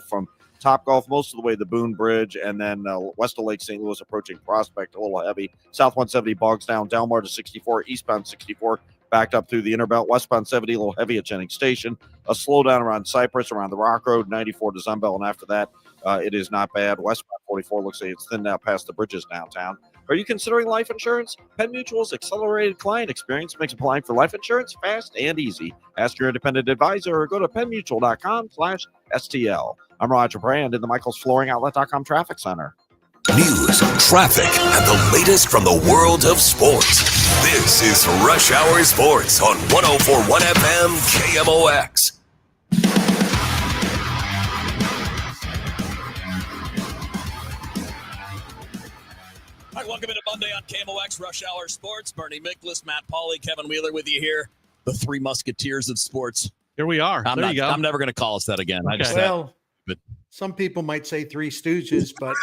from Topgolf most of the way to Boone Bridge, and then west of Lake St. Louis approaching Prospect, a little heavy. South 170 bogs down, Delmar to 64, eastbound 64, backed up through the inner belt. Westbound 70, a little heavy at Jennings Station. A slowdown around Cypress, around the Rock Road, 94 to Zunbell, and after that, it is not bad. Westbound 44 looks like it's thinned out past the bridges downtown. Are you considering life insurance? Penn Mutual's accelerated client experience makes applying for life insurance fast and easy. Ask your independent advisor or go to pennmutual.com/STL. I'm Roger Brand in the MichaelsFlooringOutlet.com Traffic Center. News, traffic, and the latest from the world of sports. This is Rush Hour Sports on 104.1 FM KMOX. All right, welcome into Monday on KMOX Rush Hour Sports. Bernie Miklasz, Matt Pauley, Kevin Wheeler with you here. The three musketeers of sports. Here we are. I'm never going to call us that again. Okay. Some people might say Three Stooges, but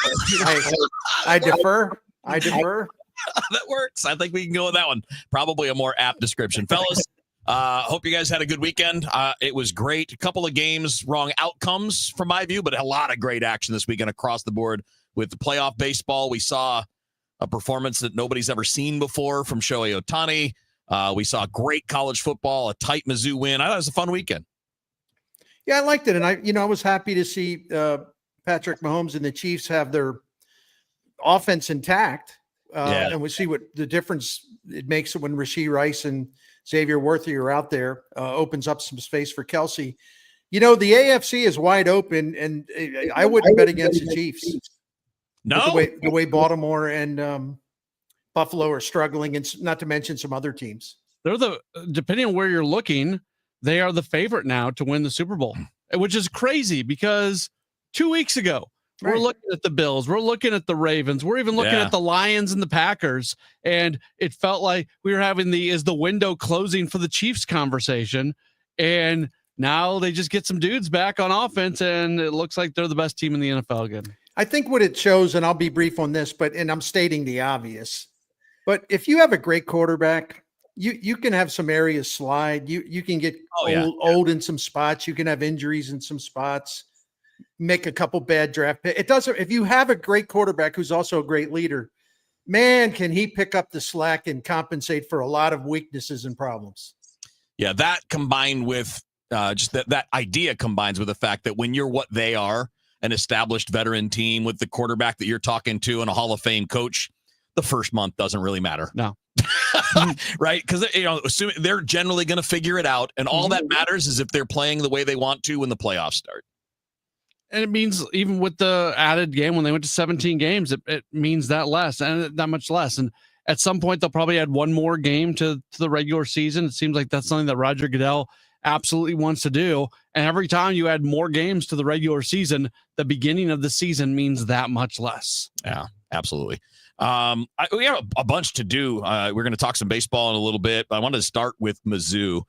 I defer. That works. I think we can go with that one. Probably a more apt description. Fellas, hope you guys had a good weekend. It was great. A couple of games, wrong outcomes from my view, but a lot of great action this weekend across the board. With the playoff baseball, we saw a performance that nobody's ever seen before from Shohei Ohtani. We saw great college football, a tight Mizzou win. I thought it was a fun weekend. Yeah, I liked it. And I was happy to see Patrick Mahomes and the Chiefs have their offense intact. And we see what the difference it makes when Rashee Rice and Xavier Worthy are out there, opens up some space for Kelsey. The AFC is wide open, and I wouldn't bet against the Chiefs. No, the way Baltimore and Buffalo are struggling, and not to mention some other teams. Depending on where you're looking, they are the favorite now to win the Super Bowl, which is crazy because 2 weeks ago, we're looking at the Bills, we're looking at the Ravens, we're even looking at the Lions and the Packers, and it felt like we were having is the window closing for the Chiefs conversation, and now they just get some dudes back on offense, and it looks like they're the best team in the NFL again. I think what it shows, and I'll be brief on this, and I'm stating the obvious, but if you have a great quarterback, you can have some areas slide. You can get old in some spots. You can have injuries in some spots, make a couple bad draft picks. It doesn't. If you have a great quarterback who's also a great leader, man, can he pick up the slack and compensate for a lot of weaknesses and problems. Yeah, that combined with just that idea combines with the fact that when you're what they are, an established veteran team with the quarterback that you're talking to and a Hall of Fame coach, the first month doesn't really matter. No. Right? Because assuming they're generally going to figure it out, and all that matters is if they're playing the way they want to when the playoffs start. And it means even with the added game, when they went to 17 games, it means that less and that much less. And at some point, they'll probably add one more game to the regular season. It seems like that's something that Roger Goodell absolutely wants to do. And every time you add more games to the regular season, the beginning of the season means that much less. Yeah, absolutely. We have a bunch to do. We're going to talk some baseball in a little bit, but I wanted to start with Mizzou.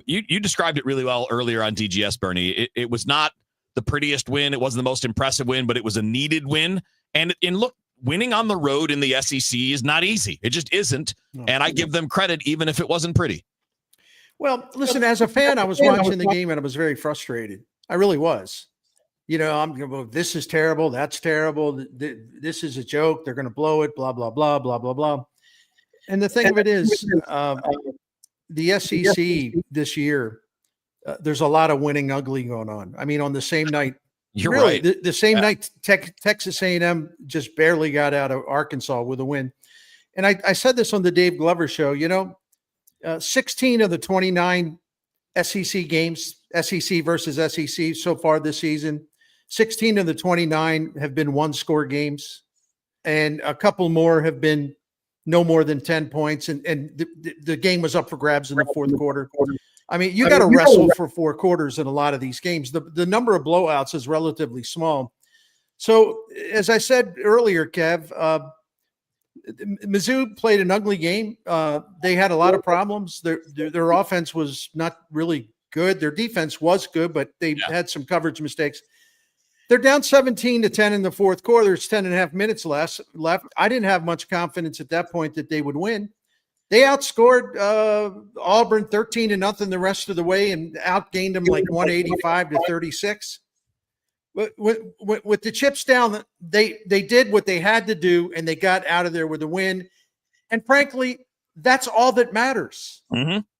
You described it really well earlier on DGS, Bernie. It was not the prettiest win. It wasn't the most impressive win, but it was a needed win. And look, winning on the road in the SEC is not easy. It just isn't. And I give them credit, even if it wasn't pretty. Well, listen, as a fan, I was watching the game and I was very frustrated. I really was. I'm going, this is terrible. That's terrible. This is a joke. They're going to blow it, blah, blah, blah, blah, blah, blah. And the thing of it is, the SEC this year, there's a lot of winning ugly going on. I mean, on the same night, you're right. The same night, Texas A&M just barely got out of Arkansas with a win. And I said this on the Dave Glover show, 16 of the 29 SEC games, SEC versus SEC so far this season, 16 of the 29 have been one-score games, and a couple more have been no more than 10 points, and the game was up for grabs in the fourth quarter. I mean, you got to wrestle for 4 quarters in a lot of these games. The number of blowouts is relatively small. So, as I said earlier, Kev, Mizzou played an ugly game. They had a lot of problems. Their offense was not really good. Their defense was good, but they had some coverage mistakes. They're down 17-10 in the fourth quarter. There's 10.5 minutes left. I didn't have much confidence at that point that they would win. They outscored Auburn 13-0 the rest of the way and outgained them like 185-36. with the chips down, they did what they had to do, and they got out of there with a win. And frankly, that's all that matters.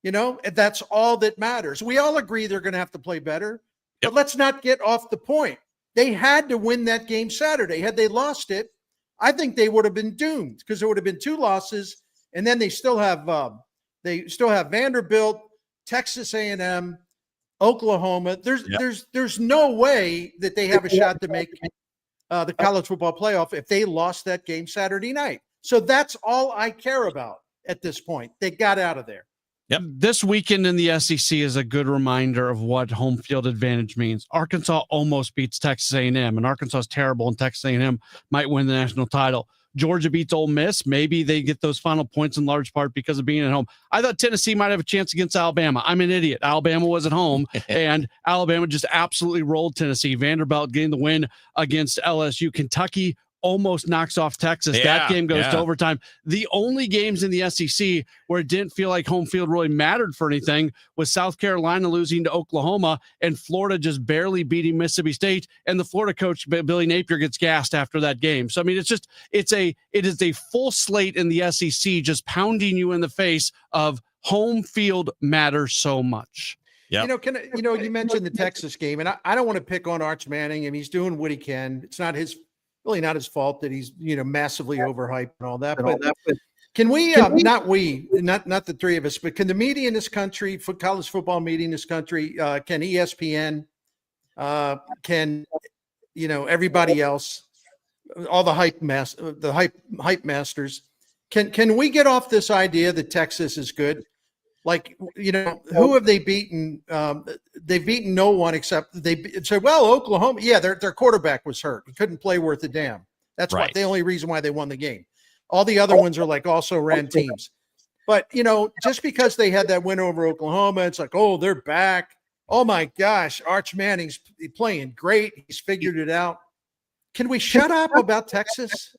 That's all that matters. We all agree they're going to have to play better, but let's not get off the point. They had to win that game Saturday. Had they lost it, I think they would have been doomed, because there would have been 2 losses, and then they still have Vanderbilt, Texas A&M, Oklahoma. There's no way that they have a shot to make the college football playoff if they lost that game Saturday night. So that's all I care about at this point. They got out of there. Yep. This weekend in the SEC is a good reminder of what home field advantage means. Arkansas almost beats Texas A&M, and Arkansas is terrible, and Texas A&M might win the national title. Georgia beats Ole Miss. Maybe they get those final points in large part because of being at home. I thought Tennessee might have a chance against Alabama. I'm an idiot. Alabama was at home, and Alabama just absolutely rolled Tennessee. Vanderbilt getting the win against LSU. Kentucky almost knocks off Texas. That game goes to overtime. The only games in the SEC where it didn't feel like home field really mattered for anything was South Carolina losing to Oklahoma and Florida just barely beating Mississippi State. And the Florida coach, Billy Napier, gets gassed after that game. So, I mean, it is a full slate in the SEC just pounding you in the face of home field matters so much. Yep. You mentioned the Texas game, and I don't want to pick on Arch Manning, and he's doing what he can. It's not really not his fault that he's massively overhyped and all that. But can we not the three of us, but can the media in this country, for college football media in this country, can ESPN, can everybody else, all the hype masters, can we get off this idea that Texas is good? Like, who have they beaten? They've beaten no one except they said, well, Oklahoma. Yeah, their quarterback was hurt. He couldn't play worth a damn. That's right. The only reason why they won the game. All the other ones are like also ran teams. But, just because they had that win over Oklahoma, it's like, oh, they're back. Oh, my gosh, Arch Manning's playing great. He's figured it out. Can we shut up about Texas?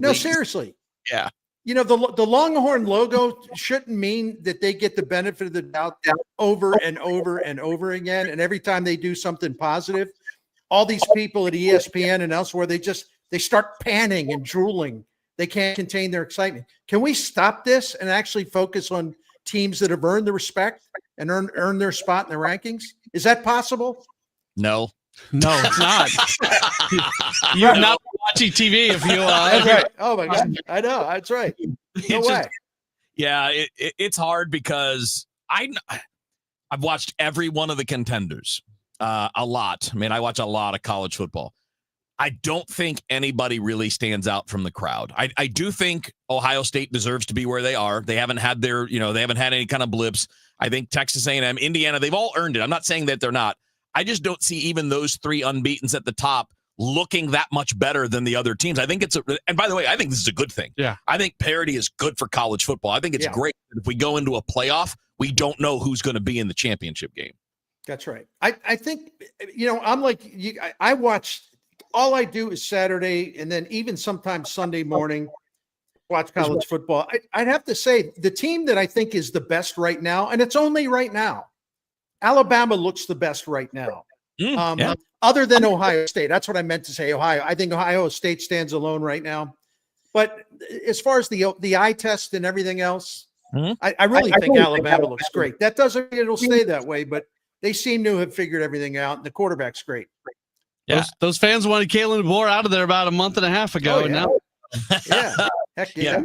No, seriously. Yeah. The Longhorn logo shouldn't mean that they get the benefit of the doubt over and over and over again. And every time they do something positive, all these people at ESPN and elsewhere, they start panning and drooling. They can't contain their excitement. Can we stop this and actually focus on teams that have earned the respect and earn their spot in the rankings? Is that possible? No, it's not. You're not watching TV if you. That's right. Oh my God, I know. That's right. No way. It's hard because I've watched every one of the contenders a lot. I mean, I watch a lot of college football. I don't think anybody really stands out from the crowd. I do think Ohio State deserves to be where they are. They haven't had they haven't had any kind of blips. I think Texas A&M, Indiana, they've all earned it. I'm not saying that they're not. I just don't see even those 3 unbeatens at the top looking that much better than the other teams. I think and by the way, I think this is a good thing. Yeah. I think parity is good for college football. I think it's great that if we go into a playoff, we don't know who's going to be in the championship game. That's right. I think, I'm like you. I watch, all I do is Saturday and then even sometimes Sunday morning, watch college football. I'd have to say the team that I think is the best right now, and it's only right now, Alabama looks the best right now. Other than Ohio State. That's what I meant to say, Ohio. I think Ohio State stands alone right now. But as far as the eye test and everything else, I really think Alabama looks great. That doesn't mean it'll stay that way, but they seem to have figured everything out, and the quarterback's great. Yeah. Those fans wanted Kalen DeBoer out of there about a month and a half ago. Oh, yeah. And now, heck yeah.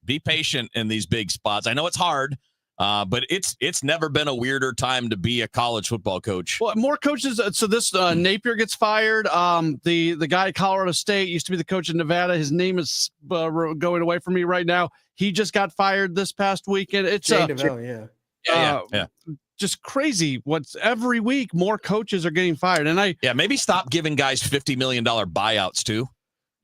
Be patient in these big spots. I know it's hard. But it's never been a weirder time to be a college football coach. Well, more coaches. So this Napier gets fired. The guy at Colorado State used to be the coach in Nevada. His name is going away from me right now. He just got fired this past weekend. It's just crazy. What's every week more coaches are getting fired, and maybe stop giving guys $50 million buyouts too.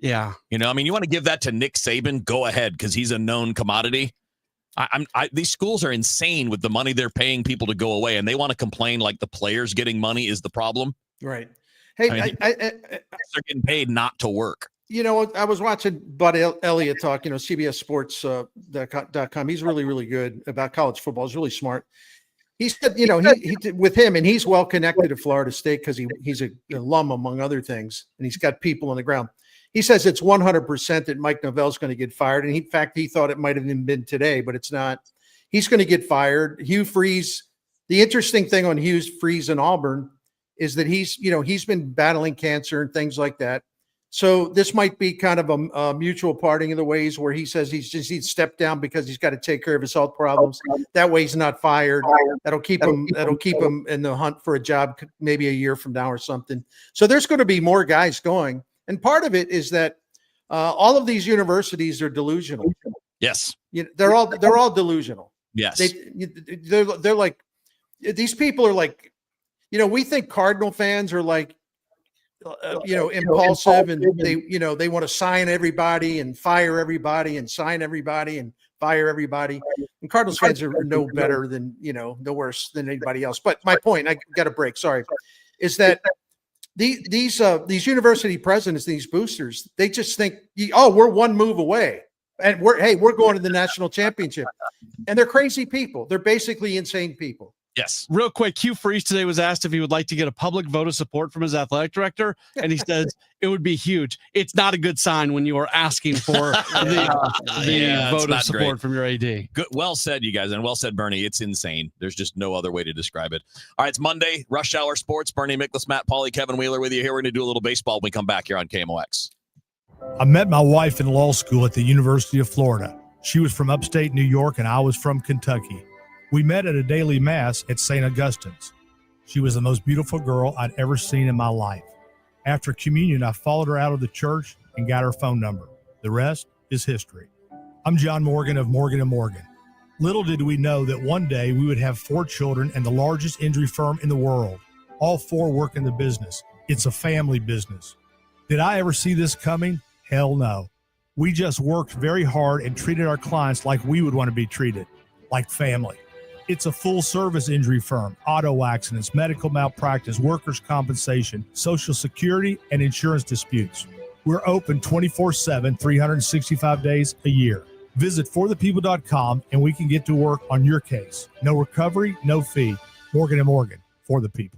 Yeah, you want to give that to Nick Saban. Go ahead, because he's a known commodity. These schools are insane with the money they're paying people to go away, and they want to complain like the players getting money is the problem. Right. Hey, they're getting paid not to work. I was watching Bud Elliott talk, CBS Sports.com. He's really, really good about college football. He's really smart. he said, he did with him, and he's well connected to Florida State because he's an alum, among other things, and he's got people on the ground. He says it's 100% that Mike Novell's going to get fired. And in fact, he thought it might have even been today, but it's not. He's going to get fired. Hugh Freeze. The interesting thing on Hugh Freeze in Auburn is that he's been battling cancer and things like that. So this might be kind of a mutual parting of the ways where he says he's stepped down because he's got to take care of his health problems. That way he's not fired. That'll keep him in the hunt for a job maybe a year from now or something. So there's going to be more guys going. And part of it is that all of these universities are delusional. Yes. They're all delusional. Yes. They're like, these people are like, we think Cardinal fans are like, impulsive, and they want to sign everybody and fire everybody and sign everybody and fire everybody. And Cardinals fans are no better than, no worse than anybody else. But my point, I got a break. Sorry, is that these university presidents, these boosters, they just think, we're one move away, and we're going to the national championship, and they're crazy people. They're basically insane people. Yes. Real quick, Hugh Freeze today was asked if he would like to get a public vote of support from his athletic director, and he says it would be huge. It's not a good sign when you are asking for the vote of support from your AD. Good, well said, you guys, and well said, Bernie. It's insane. There's just no other way to describe it. All right, it's Monday, Rush Hour Sports. Bernie Miklasz, Matt Pauley, Kevin Wheeler with you here. We're going to do a little baseball when we come back here on KMOX. I met my wife in law school at the University of Florida. She was from upstate New York, and I was from Kentucky. We met at a daily mass at St. Augustine's. She was the most beautiful girl I'd ever seen in my life. After communion, I followed her out of the church and got her phone number. The rest is history. I'm John Morgan of Morgan & Morgan. Little did we know that one day we would have 4 children and the largest injury firm in the world. All 4 work in the business. It's a family business. Did I ever see this coming? Hell no. We just worked very hard and treated our clients like we would want to be treated, like family. It's a full-service injury firm, auto accidents, medical malpractice, workers' compensation, Social Security, and insurance disputes. We're open 24/7, 365 days a year. Visit forthepeople.com and we can get to work on your case. No recovery, no fee. Morgan & Morgan, for the people.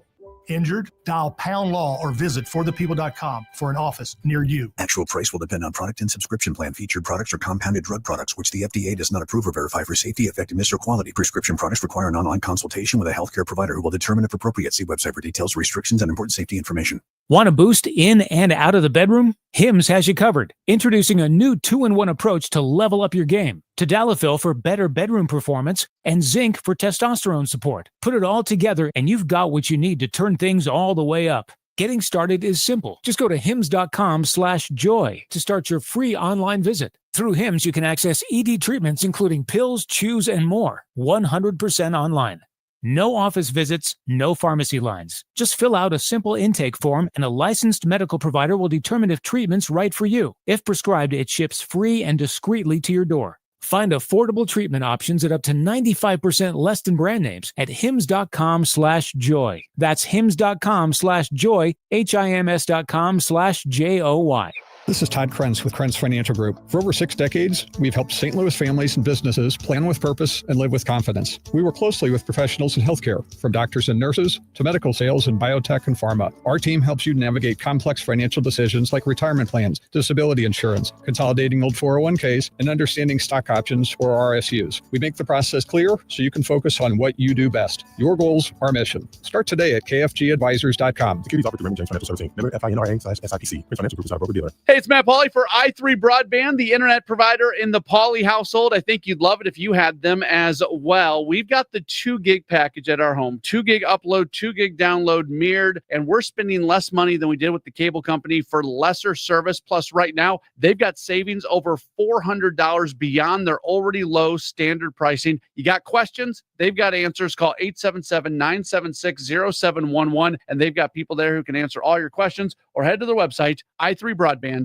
Injured? Dial pound law or visit forthepeople.com for an office near you. Actual price will depend on product and subscription plan. Featured products are compounded drug products, which the FDA does not approve or verify for safety, effectiveness, or quality. Prescription products require an online consultation with a healthcare provider who will determine if appropriate. See website for details, restrictions, and important safety information. Want to boost in and out of the bedroom? Hims has you covered. Introducing a new 2-in-1 approach to level up your game. Tadalafil for better bedroom performance and zinc for testosterone support. Put it all together and you've got what you need to turn things all the way up. Getting started is simple. Just go to hims.com/joy to start your free online visit. Through Hims, you can access ED treatments including pills, chews, and more. 100% online. No office visits, no pharmacy lines. Just fill out a simple intake form and a licensed medical provider will determine if treatment's right for you. If prescribed, it ships free and discreetly to your door. Find affordable treatment options at up to 95% less than brand names at hims.com/joy. That's hims.com/joy, hims.com/joy. This is Todd Krenz with Krenz Financial Group. For over 6 decades, we've helped St. Louis families and businesses plan with purpose and live with confidence. We work closely with professionals in healthcare, from doctors and nurses to medical sales in biotech and pharma. Our team helps you navigate complex financial decisions like retirement plans, disability insurance, consolidating old 401ks, and understanding stock options or RSUs. We make the process clear so you can focus on what you do best. Your goals, our mission. Start today at kfgadvisors.com. Securities offered through Raymond James Financial Servicing. Member FINRA/SIPC. Financial Group is not a broker-dealer. Hey, it's Matt Pauley for i3 Broadband, the internet provider in the Pauley household. I think you'd love it if you had them as well. We've got the 2 gig package at our home, 2 gig upload, 2 gig download mirrored, and we're spending less money than we did with the cable company for lesser service. Plus, right now, they've got savings over $400 beyond their already low standard pricing. You got questions? They've got answers. Call 877-976-0711, and they've got people there who can answer all your questions, or head to their website, i3broadband.com.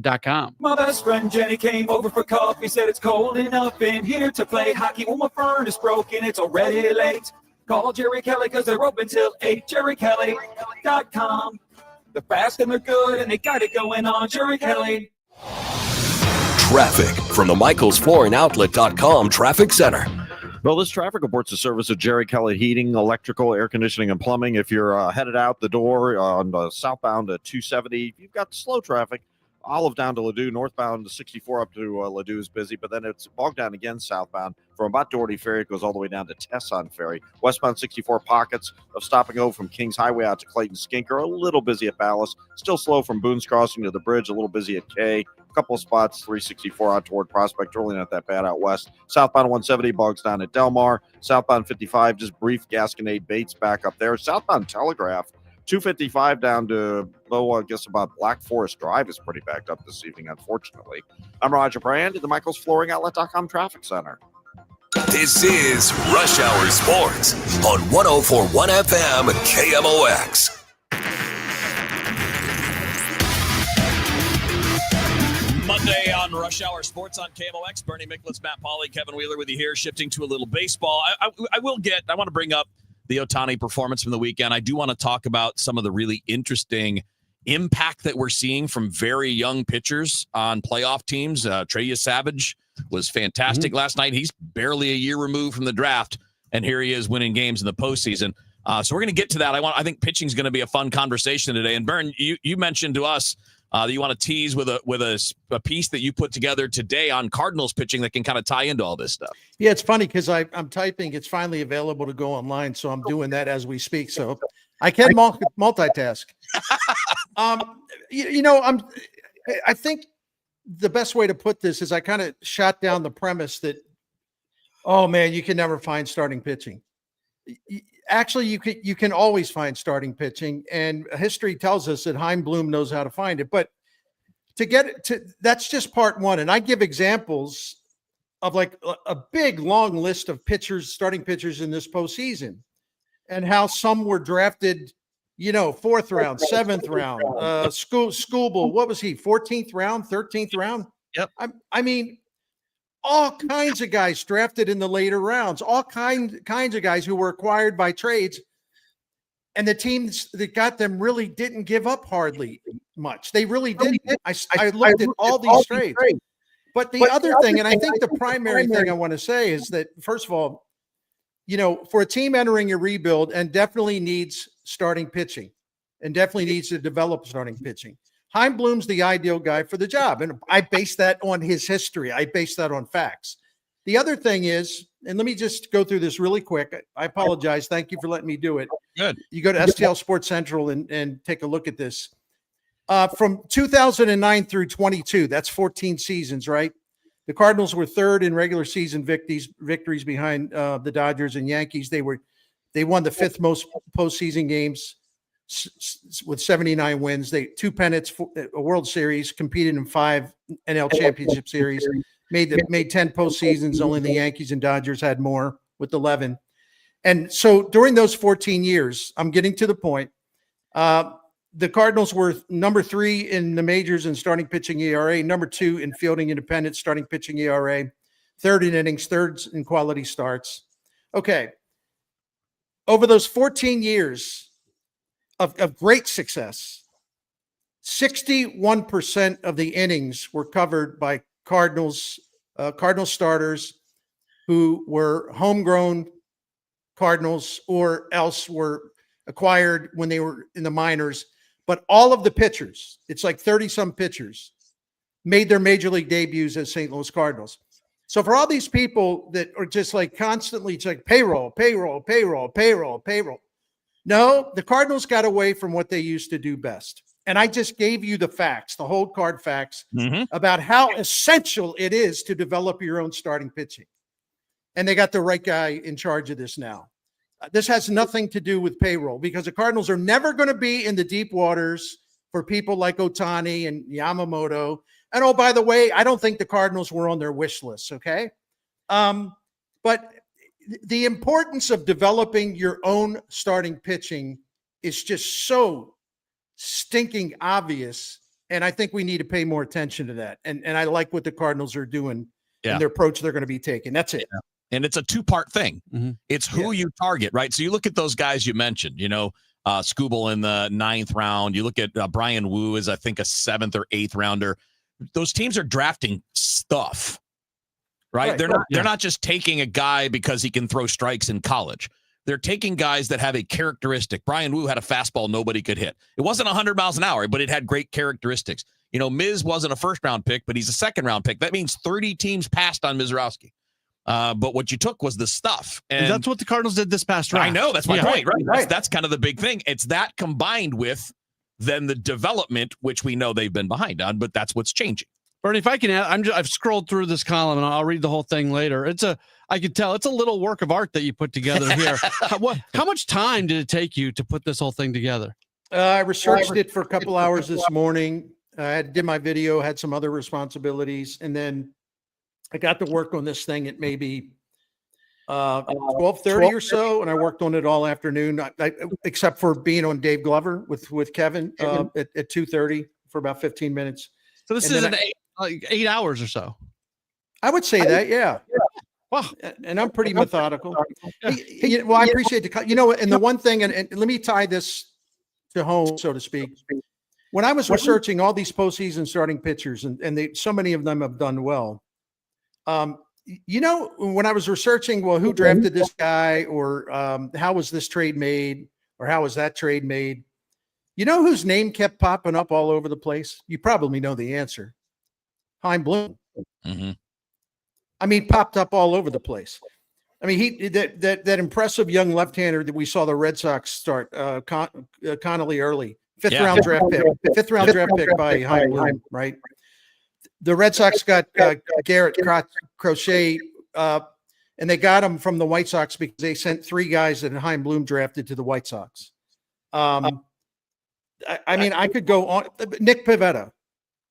My best friend Jenny came over for coffee, said it's cold enough in here to play hockey. Well, my furnace broken, it's already late. Call Jerry Kelly because they're open till 8. JerryKelly.com. They're fast and they're good and they got it going on. Jerry Kelly. Traffic from the MichaelsFlooringOutlet.com Traffic Center. Well, this traffic report's a service of Jerry Kelly Heating, Electrical, Air Conditioning, and Plumbing. If you're headed out the door on southbound to 270, you've got slow traffic. Olive down to Ladue, northbound to 64 up to Ladue is busy, but then it's bogged down again southbound from about Doherty Ferry. It goes all the way down to Tesson Ferry. Westbound 64 pockets of stop and go from Kings Highway out to Clayton Skinker. A little busy at Ballas. Still slow from Boone's Crossing to the bridge. A little busy at K. A couple of spots, 364 out toward Prospect. Really not that bad out west. Southbound 170 bogs down at Delmar. Southbound 55, just brief Gasconade Bates back up there. Southbound Telegraph 255 down to, I guess about Black Forest Drive is pretty backed up this evening, unfortunately. I'm Roger Brand at the Michael's Flooring Outlet.com Traffic Center. This is Rush Hour Sports on 104.1 FM KMOX. Monday on Rush Hour Sports on KMOX. Bernie Miklasz, Matt Pauley, Kevin Wheeler with you here, shifting to a little baseball. I want to bring up the Ohtani performance from the weekend. I do want to talk about some of the really interesting impact that we're seeing from very young pitchers on playoff teams. Trey Savage was fantastic last night. He's barely a year removed from the draft, and here he is winning games in the postseason. So we're going to get to that. I think pitching is going to be a fun conversation today. And Bern, you mentioned to us that you want to tease with a piece that you put together today on Cardinals pitching that can kind of tie into all this stuff. Yeah, it's funny because I'm typing. It's finally available to go online, so I'm doing that as we speak. So I can multitask. I think the best way to put this is I kind of shot down the premise that, oh man, you can never find starting pitching. Actually, you can always find starting pitching, and history tells us that Chaim Bloom knows how to find it. But to get it to, that's just part one. And I give examples of like a big long list of pitchers, starting pitchers in this postseason, and how some were drafted, 4th round, 7th round, Skubal, what was he? 14th round, 13th round. Yep. I mean, all kinds of guys drafted in the later rounds, all kinds of guys who were acquired by trades. And the teams that got them really didn't give up hardly much. They really didn't. I looked at all these trades. But the other thing, and I think the primary thing I want to say is that, first of all, for a team entering a rebuild and definitely needs starting pitching and definitely needs to develop starting pitching, Chaim Bloom's the ideal guy for the job. And I base that on his history. I base that on facts. The other thing is, and let me just go through this really quick. I apologize. Thank you for letting me do it. Good. You go to STL Sports Central and take a look at this. From 2009 through 22, that's 14 seasons, right? The Cardinals were third in regular season victories behind the Dodgers and Yankees. They won the 5th most postseason games with 79 wins. They 2 pennants, a World Series, competed in 5 NL Championship Series, made 10 postseasons. Only the Yankees and Dodgers had more with 11. And so during those 14 years, I'm getting to the point. The Cardinals were number 3 in the majors in starting pitching ERA, number 2 in fielding independent starting pitching ERA, 3rd in innings, 3rd in quality starts. Okay. Over those 14 years of great success, 61% of the innings were covered by Cardinal starters who were homegrown Cardinals or else were acquired when they were in the minors. But all of the pitchers, it's like 30-some pitchers, made their major league debuts as St. Louis Cardinals. So for all these people that are just like constantly, it's like payroll. No, the Cardinals got away from what they used to do best. And I just gave you the facts, the whole card facts about how essential it is to develop your own starting pitching. And they got the right guy in charge of this now. This has nothing to do with payroll because the Cardinals are never going to be in the deep waters for people like Ohtani and Yamamoto. And oh, by the way, I don't think the Cardinals were on their wish list. Okay. But the importance of developing your own starting pitching is just so stinking obvious. And I think we need to pay more attention to that. And I like what the Cardinals are doing and their approach they're going to be taking. That's it. Yeah. And it's a 2-part thing. It's who you target, right? So you look at those guys you mentioned, Skubal in the 9th round. You look at Brian Wu as, I think, a 7th or 8th rounder. Those teams are drafting stuff. right? They're not just taking a guy because he can throw strikes in college. They're taking guys that have a characteristic. Brian Wu had a fastball nobody could hit. It wasn't 100 miles an hour, but it had great characteristics. Miz wasn't a first-round pick, but he's a second-round pick. That means 30 teams passed on Mizrowski. But what you took was the stuff. And that's what the Cardinals did this past draft. I know. That's my point, right? That's kind of the big thing. It's that combined with then the development, which we know they've been behind on, but that's what's changing. Bernie, if I can add, I've scrolled through this column and I'll read the whole thing later. I can tell it's a little work of art that you put together here. How much time did it take you to put this whole thing together? I researched it for a couple hours this morning. I did my video, had some other responsibilities, and then I got to work on this thing at maybe 12:30 or so, and I worked on it all afternoon, except for being on Dave Glover with Kevin at 2:30 for about 15 minutes. So this is 8 hours or so. I would say that, yeah. Wow. And I'm pretty methodical. Well, I appreciate and the one thing, and let me tie this to home, so to speak. When I was researching all these postseason starting pitchers, and so many of them have done well. When I was researching, well, who drafted this guy, or how was this trade made, or how was that trade made? You know whose name kept popping up all over the place? You probably know the answer. Chaim Bloom. Mm-hmm. I mean, popped up all over the place. I mean, that impressive young left-hander that we saw the Red Sox start, Connolly early, fifth round draft pick by Chaim Bloom, right? The Red Sox got Garrett Crochet, and they got him from the White Sox because they sent 3 guys that Chaim Bloom drafted to the White Sox. I mean, I could go on. Nick Pivetta.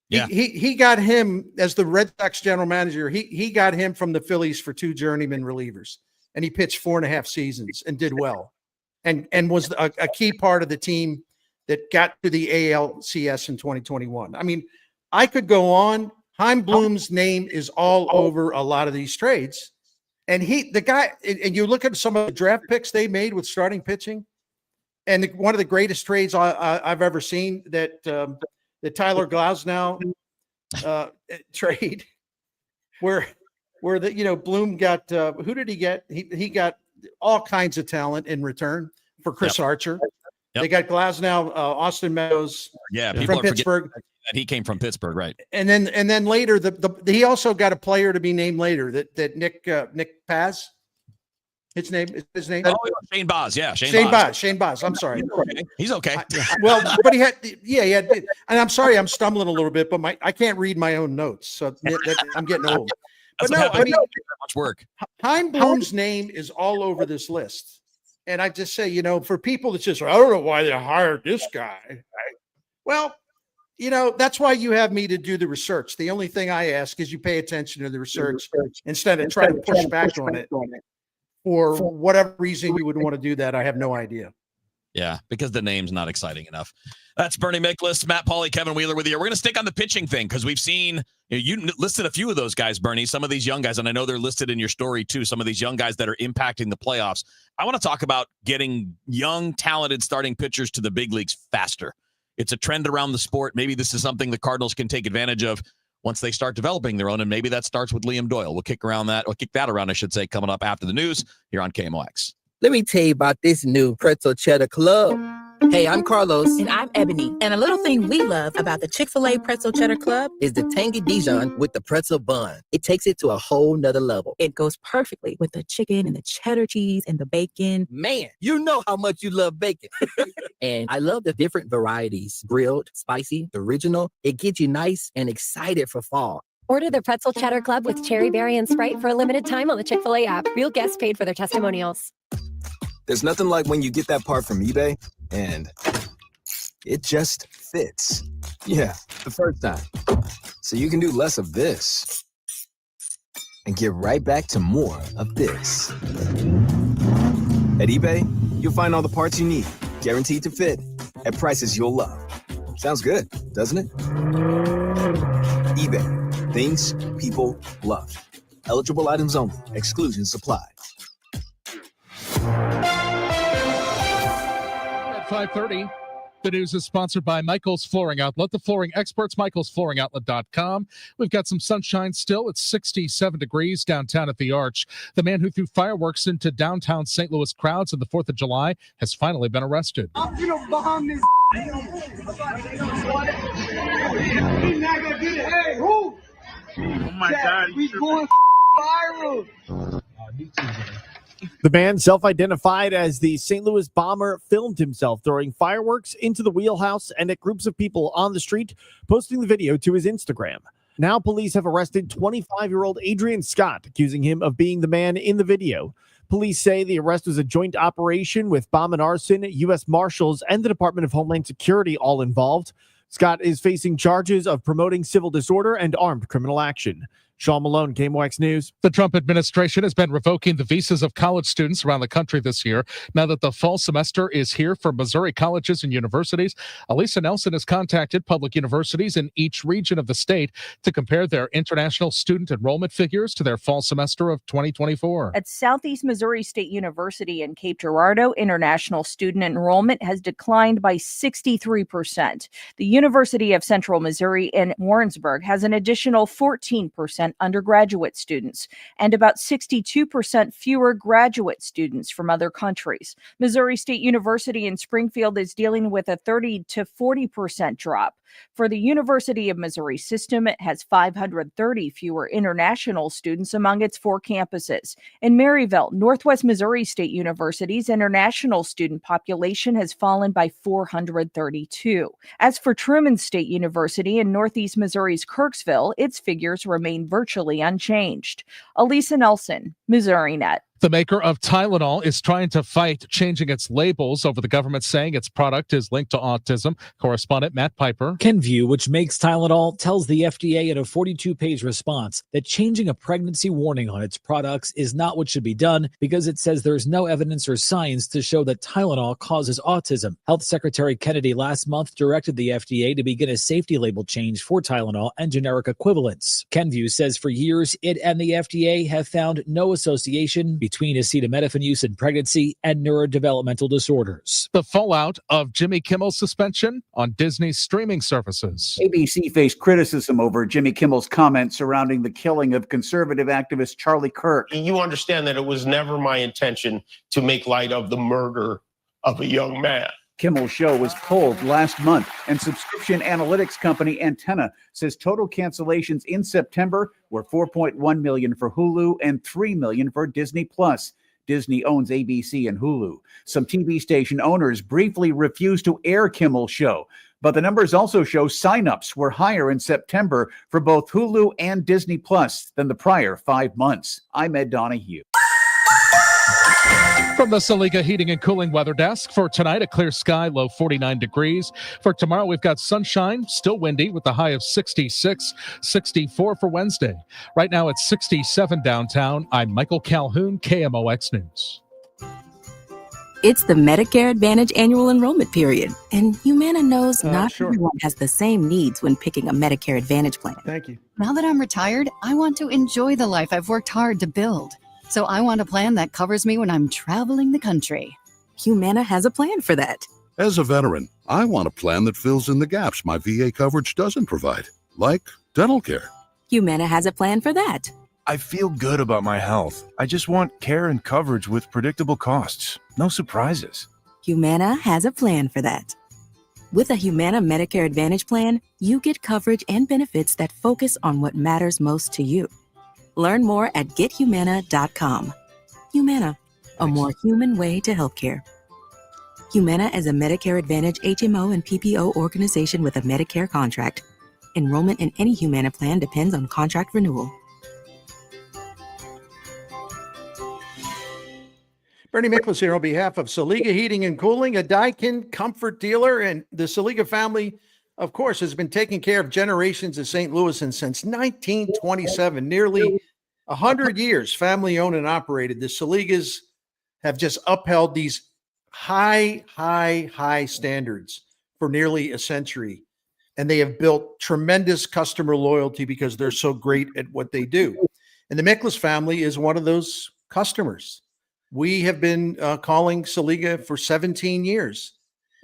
Yeah. He got him as the Red Sox general manager. He got him from the Phillies for 2 journeyman relievers, and he pitched 4.5 seasons and did well, and was a key part of the team that got to the ALCS in 2021. I mean, I could go on. Chaim Bloom's name is all over a lot of these trades, and and you look at some of the draft picks they made with starting pitching, and one of the greatest trades I've ever seen, that the Tyler Glasnow trade, where Bloom got who did he get? He got all kinds of talent in return for Chris Archer. Yep. They got Glasnow, Austin Meadows, from Pittsburgh. That he came from Pittsburgh, right? And then later, he also got a player to be named later that Nick Paz. His name. Oh, Shane Baz. Yeah, Shane Baz. I'm sorry. He's okay. Well, but he had, and I'm sorry, I'm stumbling a little bit, but I can't read my own notes, so I'm getting old. But no, I mean, much work. Chaim Bloom's name is all over this list, and I just say, for people that just, I don't know why they hired this guy. Well, that's why you have me to do the research. The only thing I ask is you pay attention to the research instead of trying to push back on it. For whatever reason you would want to do that, I have no idea. Yeah, because the name's not exciting enough. That's Bernie Miklasz, Matt Pauley, Kevin Wheeler with you. We're going to stick on the pitching thing because we've seen, you listed a few of those guys, Bernie, some of these young guys, and I know they're listed in your story too, some of these young guys that are impacting the playoffs. I want to talk about getting young, talented starting pitchers to the big leagues faster. It's a trend around the sport. Maybe this is something the Cardinals can take advantage of once they start developing their own, and maybe that starts with Liam Doyle. We'll kick that around, I should say, coming up after the news here on KMOX. Let me tell you about this new pretzel cheddar club. Hey, I'm Carlos. And I'm Ebony. And a little thing we love about the Chick-fil-A Pretzel Cheddar Club is the tangy Dijon with the pretzel bun. It takes it to a whole nother level. It goes perfectly with the chicken and the cheddar cheese and the bacon. Man, you know how much you love bacon. And I love the different varieties. Grilled, spicy, original. It gets you nice and excited for fall. Order the Pretzel Cheddar Club with cherry berry and Sprite for a limited time on the Chick-fil-A app. Real guests paid for their testimonials. There's nothing like when you get that part from eBay and it just fits. Yeah, the first time. So you can do less of this and get right back to more of this. At eBay, you'll find all the parts you need, guaranteed to fit, at prices you'll love. Sounds good, doesn't it? eBay, things people love. Eligible items only. Exclusions apply. At 5:30, The news is sponsored by Michael's Flooring Outlet, the flooring experts, michaelsflooringoutlet.com. We've got some sunshine still. It's 67 degrees downtown at the Arch. The man who threw fireworks into downtown St. Louis crowds on the 4th of July has finally been arrested. I'm gonna bomb this. He's not gonna get it. Hey, who? Oh my God. We going viral. The man, self-identified as the St. Louis bomber, filmed himself throwing fireworks into the wheelhouse and at groups of people on the street, posting the video to his Instagram. Now police have arrested 25-year-old Adrian Scott, accusing him of being the man in the video. Police say the arrest was a joint operation with bomb and arson, U.S. Marshals, and the Department of Homeland Security all involved. Scott is facing charges of promoting civil disorder and armed criminal action. Sean Malone, KMOX News. The Trump administration has been revoking the visas of college students around the country this year. Now that the fall semester is here for Missouri colleges and universities, Elisa Nelson has contacted public universities in each region of the state to compare their international student enrollment figures to their fall semester of 2024. At Southeast Missouri State University in Cape Girardeau, international student enrollment has declined by 63%. The University of Central Missouri in Warrensburg has an additional 14% undergraduate students and about 62% fewer graduate students from other countries. Missouri State University in Springfield is dealing with a 30 to 40% drop. For the University of Missouri system, it has 530 fewer international students among its 4 campuses. In Maryville, Northwest Missouri State University's international student population has fallen by 432. As for Truman State University in Northeast Missouri's Kirksville, its figures remain virtually unchanged. Elisa Nelson, Missouri Net. The maker of Tylenol is trying to fight changing its labels over the government saying its product is linked to autism. Correspondent Matt Piper. Kenvue, which makes Tylenol, tells the FDA in a 42-page response that changing a pregnancy warning on its products is not what should be done because it says there's no evidence or science to show that Tylenol causes autism. Health Secretary Kennedy last month directed the FDA to begin a safety label change for Tylenol and generic equivalents. Kenvue says for years it and the FDA have found no association between acetaminophen use in pregnancy and neurodevelopmental disorders. The fallout of Jimmy Kimmel's suspension on Disney's streaming services. ABC faced criticism over Jimmy Kimmel's comments surrounding the killing of conservative activist Charlie Kirk. You understand that it was never my intention to make light of the murder of a young man. Kimmel's show was pulled last month, and subscription analytics company Antenna says total cancellations in September were 4.1 million for Hulu and 3 million for Disney+. Disney owns ABC and Hulu. Some TV station owners briefly refused to air Kimmel's show, but the numbers also show signups were higher in September for both Hulu and Disney+ than the prior 5 months. I'm Ed Donahue. From the Saliga Heating and Cooling Weather Desk, for tonight, a clear sky, low 49 degrees. For tomorrow, we've got sunshine, still windy with a high of 66, 64 for Wednesday. Right now, it's 67 downtown. I'm Michael Calhoun, KMOX News. It's the Medicare Advantage annual enrollment period, and Humana knows not everyone has the same needs when picking a Medicare Advantage plan. Thank you. Now that I'm retired, I want to enjoy the life I've worked hard to build. So I want a plan that covers me when I'm traveling the country. Humana has a plan for that. As a veteran, I want a plan that fills in the gaps my VA coverage doesn't provide, like dental care. Humana has a plan for that. I feel good about my health. I just want care and coverage with predictable costs. No surprises. Humana has a plan for that. With a Humana Medicare Advantage plan, you get coverage and benefits that focus on what matters most to you. Learn more at gethumana.com. Humana, a more human way to healthcare. Humana is a Medicare Advantage HMO and PPO organization with a Medicare contract. Enrollment in any Humana plan depends on contract renewal. Bernie Miklasz here on behalf of Saliga Heating and Cooling, a Daikin comfort dealer. And the Saliga family, of course, has been taking care of generations of St. Louisans since 1927, nearly 100 years, family owned and operated. The Saligas have just upheld these high standards for nearly a century. And they have built tremendous customer loyalty because they're so great at what they do. And the Miklasz family is one of those customers. We have been calling Saliga for 17 years.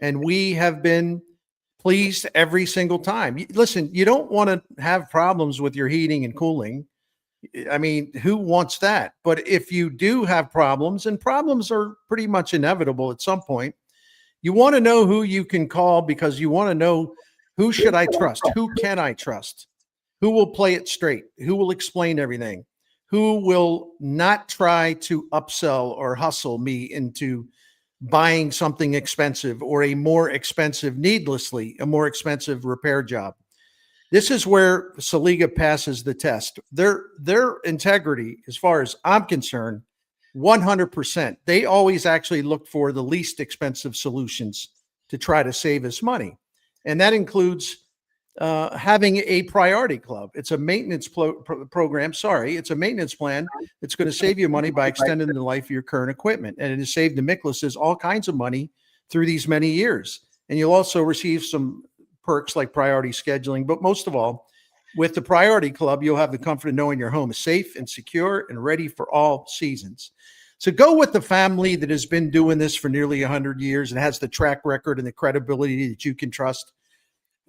And we have been pleased every single time. Listen, you don't want to have problems with your heating and cooling. I mean, who wants that? But if you do have problems, and problems are pretty much inevitable at some point, you want to know who you can call, because you want to know, who should I trust? Who can I trust? Who will play it straight? Who will explain everything? Who will not try to upsell or hustle me into buying something expensive, or a more expensive repair job? This is where Saliga passes the test. Their integrity, as far as I'm concerned, 100%. They always actually look for the least expensive solutions to try to save us money. And that includes having a priority club. It's a maintenance program. Sorry, it's a maintenance plan that's going to save you money by extending the life of your current equipment. And it has saved the Miklashes all kinds of money through these many years. And you'll also receive some perks like priority scheduling. But most of all, with the priority club, you'll have the comfort of knowing your home is safe and secure and ready for all seasons. So go with the family that has been doing this for nearly 100 years and has the track record and the credibility that you can trust.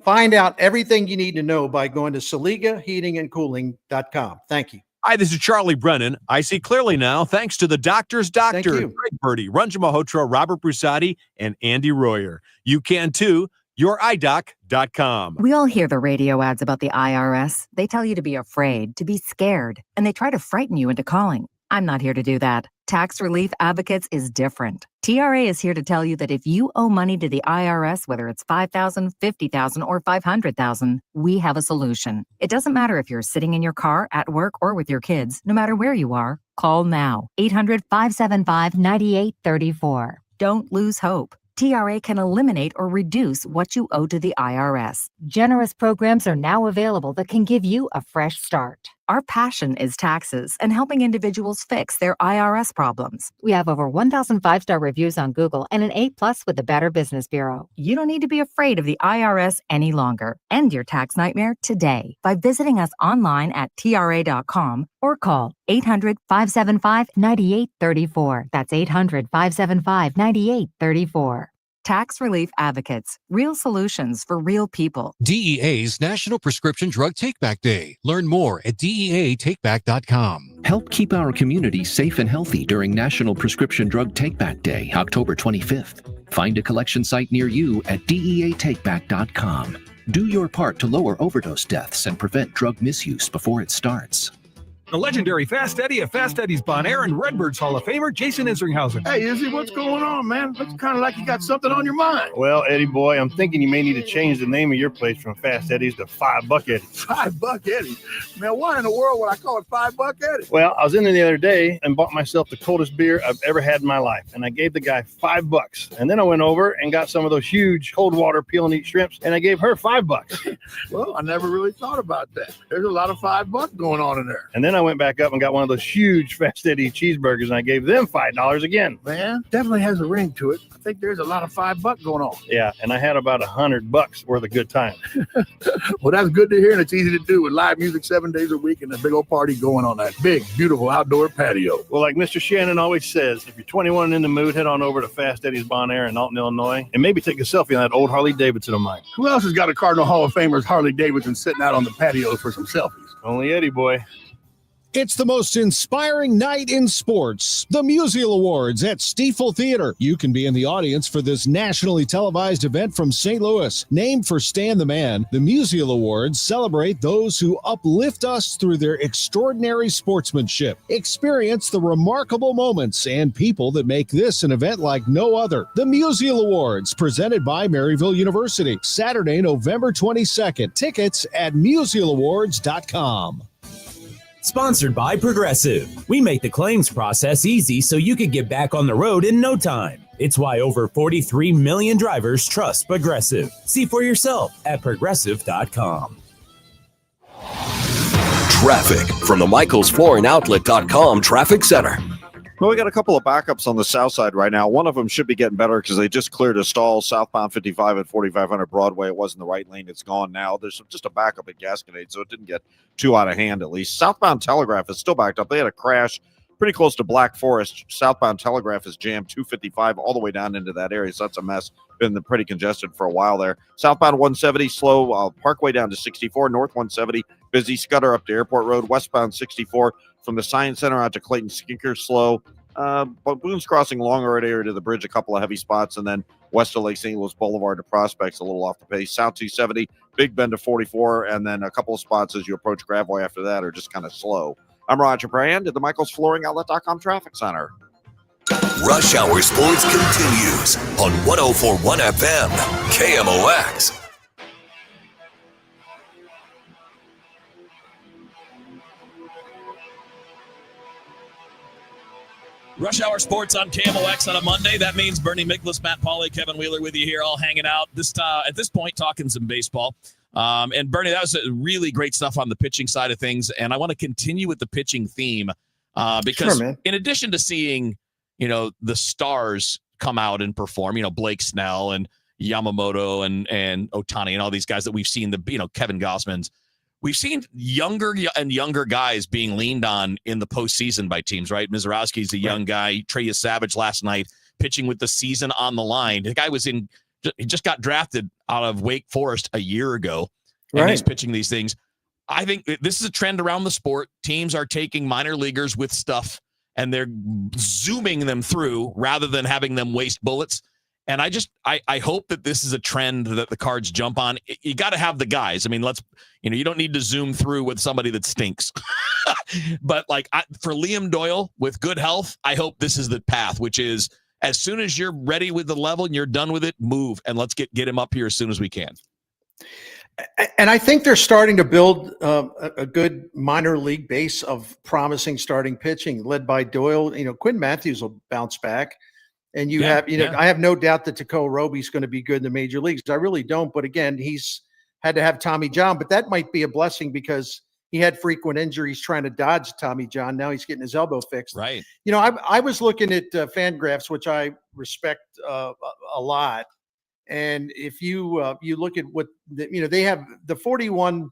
Find out everything you need to know by going to SaligaHeatingandCooling.com. Thank you. Hi, this is Charlie Brennan. I see clearly now, thanks to the doctor's doctor, Thank you. Greg Birdie, Ranjan Malhotra, Robert Brusati, and Andy Royer. You can too. YourEyeDoc.com. We all hear the radio ads about the IRS. They tell you to be afraid, to be scared, and they try to frighten you into calling. I'm not here to do that. Tax Relief Advocates is different. TRA is here to tell you that if you owe money to the IRS, whether it's $5,000, $50,000, or $500,000, we have a solution. It doesn't matter if you're sitting in your car, at work, or with your kids. No matter where you are, call now. 800-575-9834. Don't lose hope. TRA can eliminate or reduce what you owe to the IRS. Generous programs are now available that can give you a fresh start. Our passion is taxes and helping individuals fix their IRS problems. We have over 1,000 5-star reviews on Google and an A+ with the Better Business Bureau. You don't need to be afraid of the IRS any longer. End your tax nightmare today by visiting us online at TRA.com or call 800-575-9834. That's 800-575-9834. Tax Relief Advocates. Real solutions for real people. DEA's National Prescription Drug Takeback Day. Learn more at DEATakeback.com. Help keep our community safe and healthy during National Prescription Drug Takeback Day, October 25th. Find a collection site near you at DEATakeback.com. Do your part to lower overdose deaths and prevent drug misuse before it starts. The legendary Fast Eddie of Fast Eddie's Bon Air and Redbirds Hall of Famer, Jason Isringhausen. Hey, Izzy, what's going on, man? Looks kind of like you got something on your mind. Well, Eddie boy, I'm thinking you may need to change the name of your place from Fast Eddie's to $5 Eddie. $5 Eddie? Man, why in the world would I call it $5 Eddie? Well, I was in there the other day and bought myself the coldest beer I've ever had in my life. And I gave the guy $5. And then I went over and got some of those huge cold water peel and eat shrimps. And I gave her $5. Well, I never really thought about that. There's a lot of $5 going on in there. And then I went back up and got one of those huge Fast Eddie cheeseburgers, and I gave them $5 again. Man, definitely has a ring to it. I think there's a lot of $5 going on. Yeah, and I had about $100 worth of good time. Well, that's good to hear, and it's easy to do with live music 7 days a week and a big old party going on that big, beautiful outdoor patio. Well, like Mr. Shannon always says, if you're 21 and in the mood, head on over to Fast Eddie's Bon Air in Alton, Illinois, and maybe take a selfie on that old Harley Davidson of mine. Who else has got a Cardinal Hall of Famer's Harley Davidson sitting out on the patio for some selfies? Only Eddie boy. It's the most inspiring night in sports, the Musial Awards at Stiefel Theater. You can be in the audience for this nationally televised event from St. Louis. Named for Stan the Man, the Musial Awards celebrate those who uplift us through their extraordinary sportsmanship. Experience the remarkable moments and people that make this an event like no other. The Musial Awards, presented by Maryville University, Saturday, November 22nd. Tickets at musialawards.com. Sponsored by Progressive. We make the claims process easy so you can get back on the road in no time. It's why over 43 million drivers trust Progressive. See for yourself at Progressive.com. Traffic from the MichaelsFlooringOutlet.com Traffic Center. Well, we got a couple of backups on the south side right now. One of them should be getting better because they just cleared a stall southbound 55 at 4500 Broadway. It was in the right lane. It's gone now. There's just a backup at Gasconade, so it didn't get too out of hand at least. Southbound Telegraph is still backed up. They had a crash pretty close to Black Forest. Southbound Telegraph is jammed 255 all the way down into that area, so that's a mess. Been pretty congested for a while there. Southbound 170 slow, Parkway down to 64, north 170 busy, Scudder up to Airport Road, westbound 64 from the Science Center out to Clayton Skinker slow. But Boone's Crossing longer area to the bridge, a couple of heavy spots, and then west of Lake St. Louis Boulevard to Prospects a little off the pace. South 270, Big Bend to 44, and then a couple of spots as you approach Gravois after that are just kind of slow. I'm Roger Brand at the Michaels Flooring Outlet.com Traffic Center. Rush Hour Sports continues on 104.1 FM, KMOX. Rush Hour Sports on KMOX on a Monday. That means Bernie Miklasz, Matt Pauley, Kevin Wheeler with you here, all hanging out. At this point, talking some baseball. And Bernie, that was really great stuff on the pitching side of things. And I want to continue with the pitching theme because in addition to seeing, the stars come out and perform, Blake Snell and Yamamoto and Ohtani and all these guys that we've seen, Kevin Gausman's. We've seen younger and younger guys being leaned on in the postseason by teams, right? Mizorowski's a young guy. Trey Savage last night pitching with the season on the line. The guy he just got drafted out of Wake Forest a year ago, and he's pitching these things. I think this is a trend around the sport. Teams are taking minor leaguers with stuff, and they're zooming them through rather than having them waste bullets. And I hope that this is a trend that the Cards jump on. You got to have the guys. I mean, you don't need to zoom through with somebody that stinks. But for Liam Doyle with good health, I hope this is the path, which is as soon as you're ready with the level and you're done with it, move and let's get him up here as soon as we can. And I think they're starting to build a good minor league base of promising starting pitching led by Doyle. Quinn Matthews will bounce back. And I have no doubt that Takeo Roby's going to be good in the major leagues. I really don't. But again, he's had to have Tommy John, but that might be a blessing because he had frequent injuries trying to dodge Tommy John. Now he's getting his elbow fixed. Right. I was looking at Fangraphs, which I respect a lot. And if you look at what they have the 41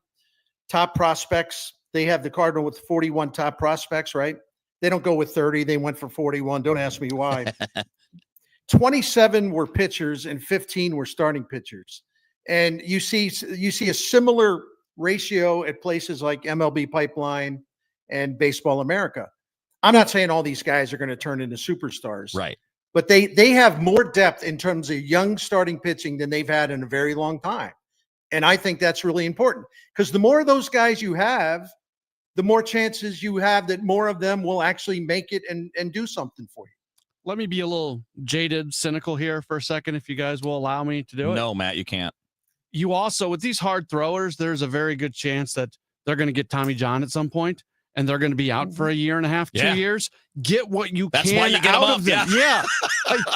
top prospects. They have the Cardinal with 41 top prospects, right? They don't go with 30. They went for 41. Don't ask me why. 27 were pitchers and 15 were starting pitchers. And you see a similar ratio at places like MLB Pipeline and Baseball America. I'm not saying all these guys are going to turn into superstars. Right. But they have more depth in terms of young starting pitching than they've had in a very long time. And I think that's really important because the more of those guys you have, the more chances you have that more of them will actually make it and do something for you. Let me be a little jaded, cynical here for a second, if you guys will allow me to do it. No, Matt, you can't. You also, with these hard throwers, there's a very good chance that they're going to get Tommy John at some point, and they're going to be out for a year and a half, 2 years. Get what you That's can why you get out them up, of them. yeah.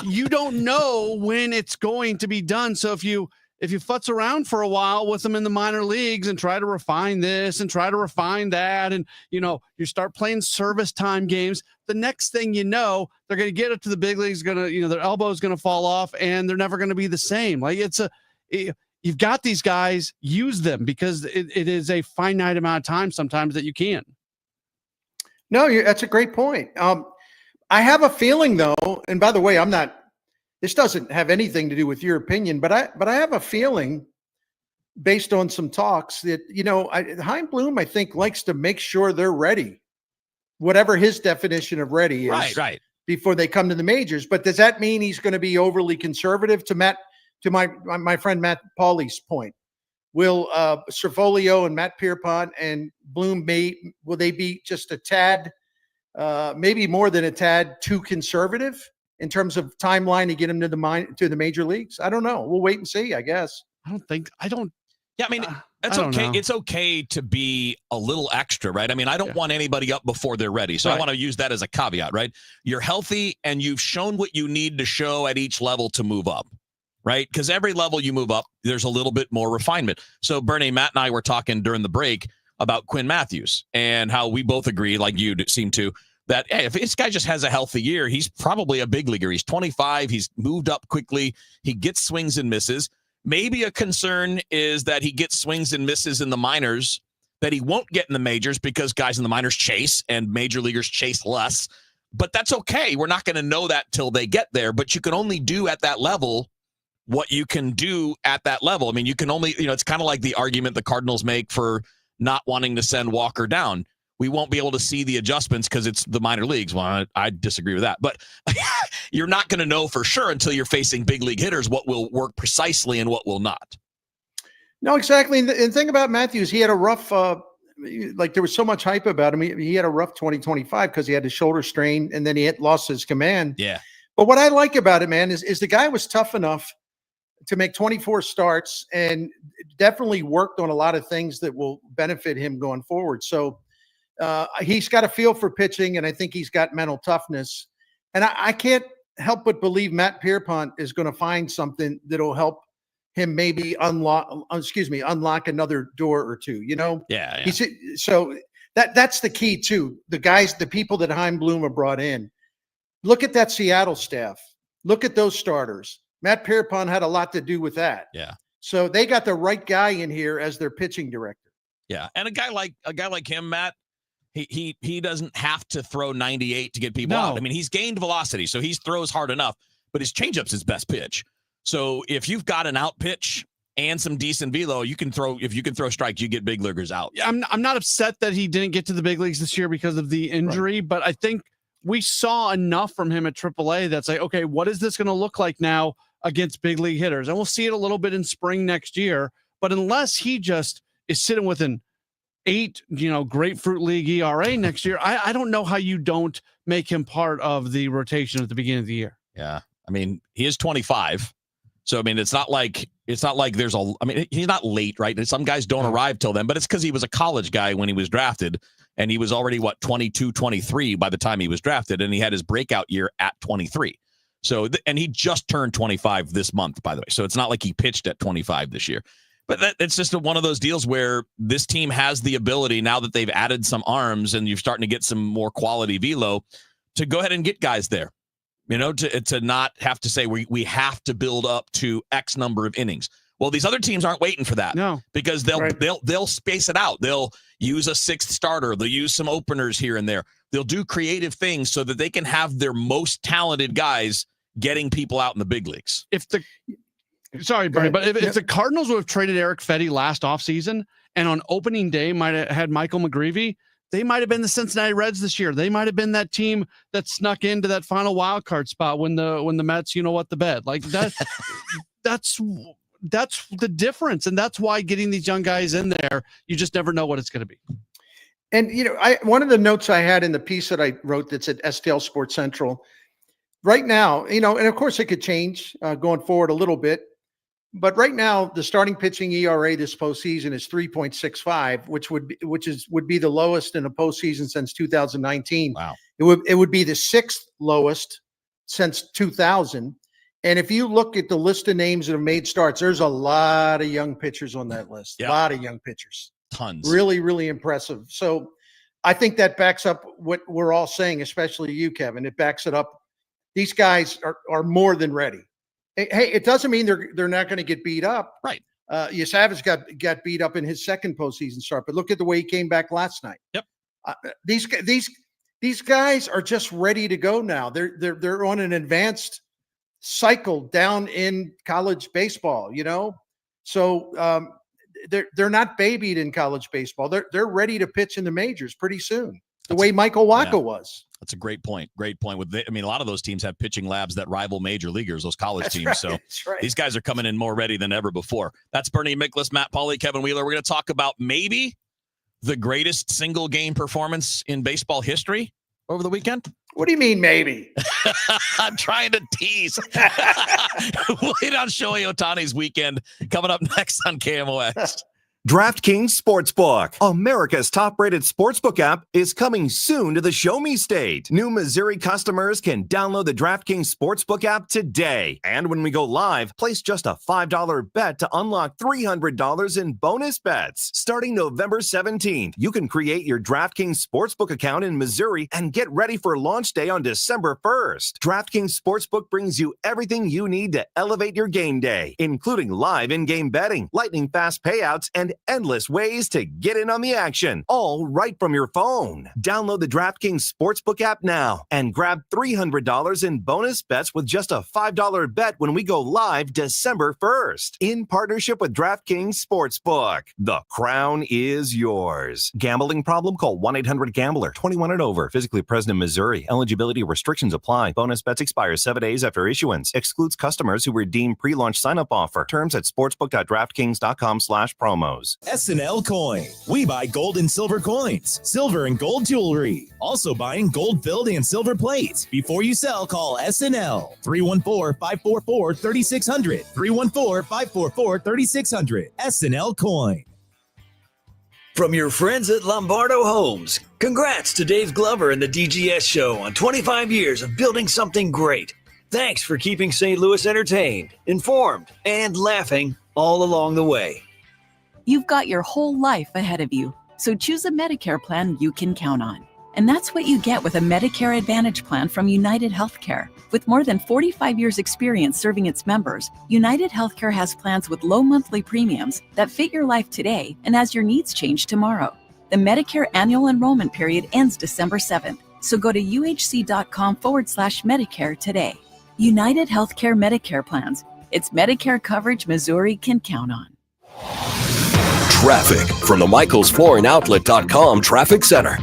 You don't know when it's going to be done. So if you futz around for a while with them in the minor leagues and try to refine this and try to refine that, and you start playing service time games, the next thing you know, they're going to get up to the big leagues, their elbow is going to fall off, and they're never going to be the same. You've got these guys, use them because it is a finite amount of time sometimes that you can. No, that's a great point. I have a feeling though, and by the way, this doesn't have anything to do with your opinion, but I have a feeling based on some talks that, Chaim Bloom, I think, likes to make sure they're ready, whatever his definition of ready is, right, before they come to the majors. But does that mean he's going to be overly conservative? To my friend Matt Pauley's point, will Cerfolio and Matt Pierpont and Bloom will they be just a tad, maybe more than a tad, too conservative in terms of timeline to get him to the major leagues? I don't know. We'll wait and see, I guess. Yeah, I mean, it's okay. It's okay to be a little extra, right? I mean, I don't want anybody up before they're ready. So I want to use that as a caveat, right? You're healthy and you've shown what you need to show at each level to move up, right? Because every level you move up, there's a little bit more refinement. So Bernie, Matt, and I were talking during the break about Quinn Matthews and how we both agree, like you seem to, that hey, if this guy just has a healthy year, he's probably a big leaguer. He's 25. He's moved up quickly. He gets swings and misses. Maybe a concern is that he gets swings and misses in the minors that he won't get in the majors because guys in the minors chase and major leaguers chase less. But that's okay. We're not going to know that till they get there. But you can only do at that level what you can do at that level. I mean, you can only, it's kind of like the argument the Cardinals make for not wanting to send Walker down. We won't be able to see the adjustments because it's the minor leagues. Well, I disagree with that. But you're not going to know for sure until you're facing big league hitters what will work precisely and what will not. No, exactly. And the thing about Matthews, he had a rough, there was so much hype about him. He had a rough 2025 because he had the shoulder strain and then he had lost his command. Yeah. But what I like about it, man, is the guy was tough enough to make 24 starts and definitely worked on a lot of things that will benefit him going forward. So he's got a feel for pitching, and I think he's got mental toughness. And I can't help but believe Matt Pierpont is going to find something that'll help him maybe unlock another door or two, Yeah. So that's the key too. The people that Chaim Bloom have brought in, look at that Seattle staff, look at those starters. Matt Pierpont had a lot to do with that. Yeah. So they got the right guy in here as their pitching director. Yeah. And a guy like him, Matt, he doesn't have to throw 98 to get people out. I mean, he's gained velocity, so he throws hard enough, but his changeup's his best pitch. So if you've got an out pitch and some decent velo, if you can throw strikes, you get big leaguers out. Yeah, I'm not upset that he didn't get to the big leagues this year because of the injury, but I think we saw enough from him at AAA that's like, okay, what is this going to look like now against big league hitters? And we'll see it a little bit in spring next year. But unless he just is sitting with an 8, Grapefruit League ERA next year, I don't know how you don't make him part of the rotation at the beginning of the year. Yeah. I mean, he is 25. So, I mean, it's not like he's not late, right? Some guys don't arrive till then, but it's because he was a college guy when he was drafted, and he was already, 22, 23 by the time he was drafted, and he had his breakout year at 23. So, and he just turned 25 this month, by the way. So it's not like he pitched at 25 this year. But it's just one of those deals where this team has the ability, now that they've added some arms and you're starting to get some more quality velo, to go ahead and get guys there. To not have to say we have to build up to X number of innings. Well, these other teams aren't waiting for that. No, because they'll space it out. They'll use a 6th starter. They'll use some openers here and there. They'll do creative things so that they can have their most talented guys getting people out in the big leagues. Sorry, Bernie, but if the Cardinals would have traded Eric Fetty last offseason and on opening day might have had Michael McGreevy, they might have been the Cincinnati Reds this year. They might have been that team that snuck into that final wild card spot when the Mets, the bed. Like that. that's the difference, and that's why getting these young guys in there, you just never know what it's going to be. And one of the notes I had in the piece that I wrote that's at STL Sports Central right now, and of course it could change going forward a little bit. But right now, the starting pitching ERA this postseason is 3.65, which would be the lowest in a postseason since 2019. Wow! It would be the 6th lowest since 2000. And if you look at the list of names that have made starts, there's a lot of young pitchers on that list. Yep. A lot of young pitchers. Tons. Really, really impressive. So I think that backs up what we're all saying, especially you, Kevin. It backs it up. These guys are more than ready. Hey, it doesn't mean they're not going to get beat up. Right. Yasavage got beat up in his second postseason start, but look at the way he came back last night. Yep. These guys are just ready to go now. They're on an advanced cycle down in college baseball, So they're not babied in college baseball. They're ready to pitch in the majors pretty soon. The way Michael Wacha was. That's a great point. Great point. A lot of those teams have pitching labs that rival major leaguers, those college teams. Right, so right. These guys are coming in more ready than ever before. That's Bernie Miklasz, Matt Pauley, Kevin Wheeler. We're going to talk about maybe the greatest single game performance in baseball history over the weekend. What do you mean, maybe? I'm trying to tease. Wait on Shohei Ohtani's weekend coming up next on KMOX. DraftKings Sportsbook, America's top-rated sportsbook app, is coming soon to the Show Me State. New Missouri customers can download the DraftKings Sportsbook app today. And when we go live, place just a $5 bet to unlock $300 in bonus bets. Starting November 17th, you can create your DraftKings Sportsbook account in Missouri and get ready for launch day on December 1st. DraftKings Sportsbook brings you everything you need to elevate your game day, including live in-game betting, lightning-fast payouts, and endless ways to get in on the action, all right from your phone. Download the DraftKings Sportsbook app now and grab $300 in bonus bets with just a $5 bet when we go live December 1st. In partnership with DraftKings Sportsbook, the crown is yours. Gambling problem? Call 1-800-GAMBLER. 21 and over. Physically present in Missouri. Eligibility restrictions apply. Bonus bets expire 7 days after issuance. Excludes customers who redeem pre-launch sign-up offer. Terms at sportsbook.draftkings.com/promos. SNL Coin. We buy gold and silver coins, silver and gold jewelry. Also buying gold-filled and silver plates. Before you sell, call SNL. 314-544-3600. 314-544-3600. SNL Coin. From your friends at Lombardo Homes, congrats to Dave Glover and the DGS Show on 25 years of building something great. Thanks for keeping St. Louis entertained, informed, and laughing all along the way. You've got your whole life ahead of you, so choose a Medicare plan you can count on. And that's what you get with a Medicare Advantage plan from United Healthcare. With more than 45 years' experience serving its members, United Healthcare has plans with low monthly premiums that fit your life today and as your needs change tomorrow. The Medicare annual enrollment period ends December 7th, so go to uhc.com/Medicare today. United Healthcare Medicare plans. It's Medicare coverage Missouri can count on. Traffic from the MichaelsFlooringOutlet.com Traffic Center.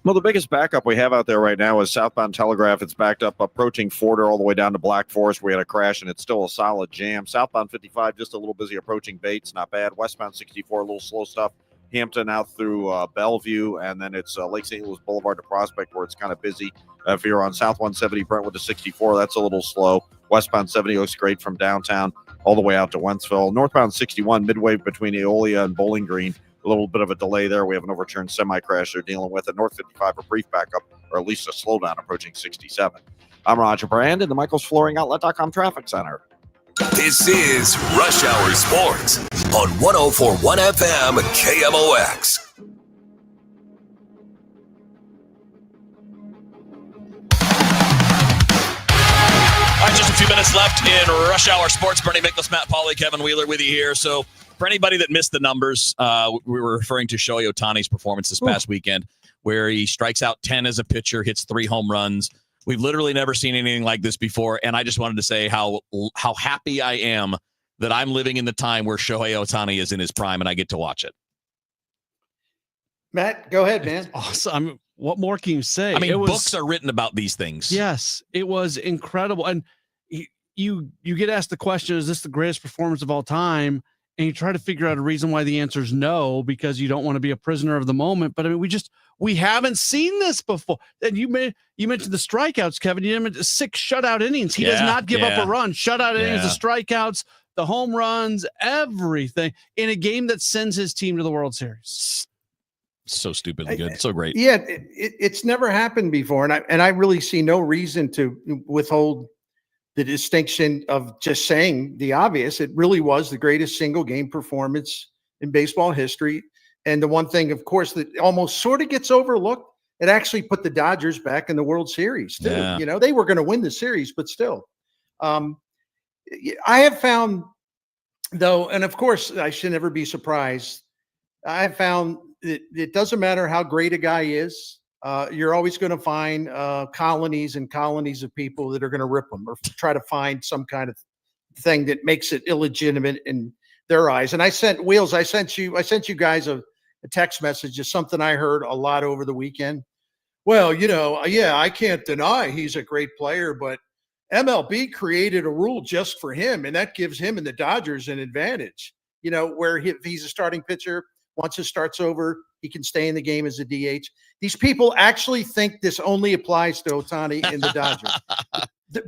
Well, the biggest backup we have out there right now is southbound Telegraph. It's backed up approaching Forder all the way down to Black Forest. We had a crash, and it's still a solid jam. Southbound 55, just a little busy approaching Bates. Not bad. Westbound 64, a little slow stuff. Hampton out through Bellevue, and then it's Lake St. Louis Boulevard to Prospect where it's kind of busy. If you're on South 170 Brentwood to 64, that's a little slow. Westbound 70 looks great from downtown all the way out to Wentzville. Northbound 61, midway between Eolia and Bowling Green. A little bit of a delay there. We have an overturned semi-crash they're dealing with. At North 55, a brief backup, or at least a slowdown approaching 67. I'm Roger Brand in the MichaelsFlooringOutlet.com Traffic Center. This is Rush Hour Sports on 104.1 FM KMOX. All right, just a few minutes left in Rush Hour Sports. Bernie Miklasz, Matt Pauley, Kevin Wheeler with you here. So for anybody that missed the numbers, we were referring to Shohei Ohtani's performance this past weekend, where he strikes out 10 as a pitcher, hits 3 home runs. We've literally never seen anything like this before, and I just wanted to say how happy I am that I'm living in the time where Shohei Ohtani is in his prime, and I get to watch it. Matt, go ahead, man. Awesome. What more can you say? I mean, books are written about these things. Yes, it was incredible. And you get asked the question, is this the greatest performance of all time? And you try to figure out a reason why the answer is no, because you don't want to be a prisoner of the moment. But I mean, we haven't seen this before. And you mentioned the strikeouts, Kevin. You mentioned 6 shutout innings. He does not give up a run. Shutout innings, the strikeouts, the home runs, everything in a game that sends his team to the World Series. So stupidly good. So great. Yeah, it's never happened before. And I really see no reason to withhold the distinction of just saying the obvious. It really was the greatest single game performance in baseball history. And the one thing, of course, that almost sort of gets overlooked, it actually put the Dodgers back in the World Series too. Yeah. You know, they were going to win the series, but still. I have found, though, and of course I should never be surprised, I have found that it doesn't matter how great a guy is. You're always going to find colonies and colonies of people that are going to rip them or try to find some kind of thing that makes it illegitimate in their eyes. And I sent you guys a text message, just something I heard a lot over the weekend. Well, I can't deny he's a great player, but MLB created a rule just for him, and that gives him and the Dodgers an advantage. Where if he's a starting pitcher, once it starts over, he can stay in the game as a DH. These people actually think this only applies to Ohtani and the Dodgers.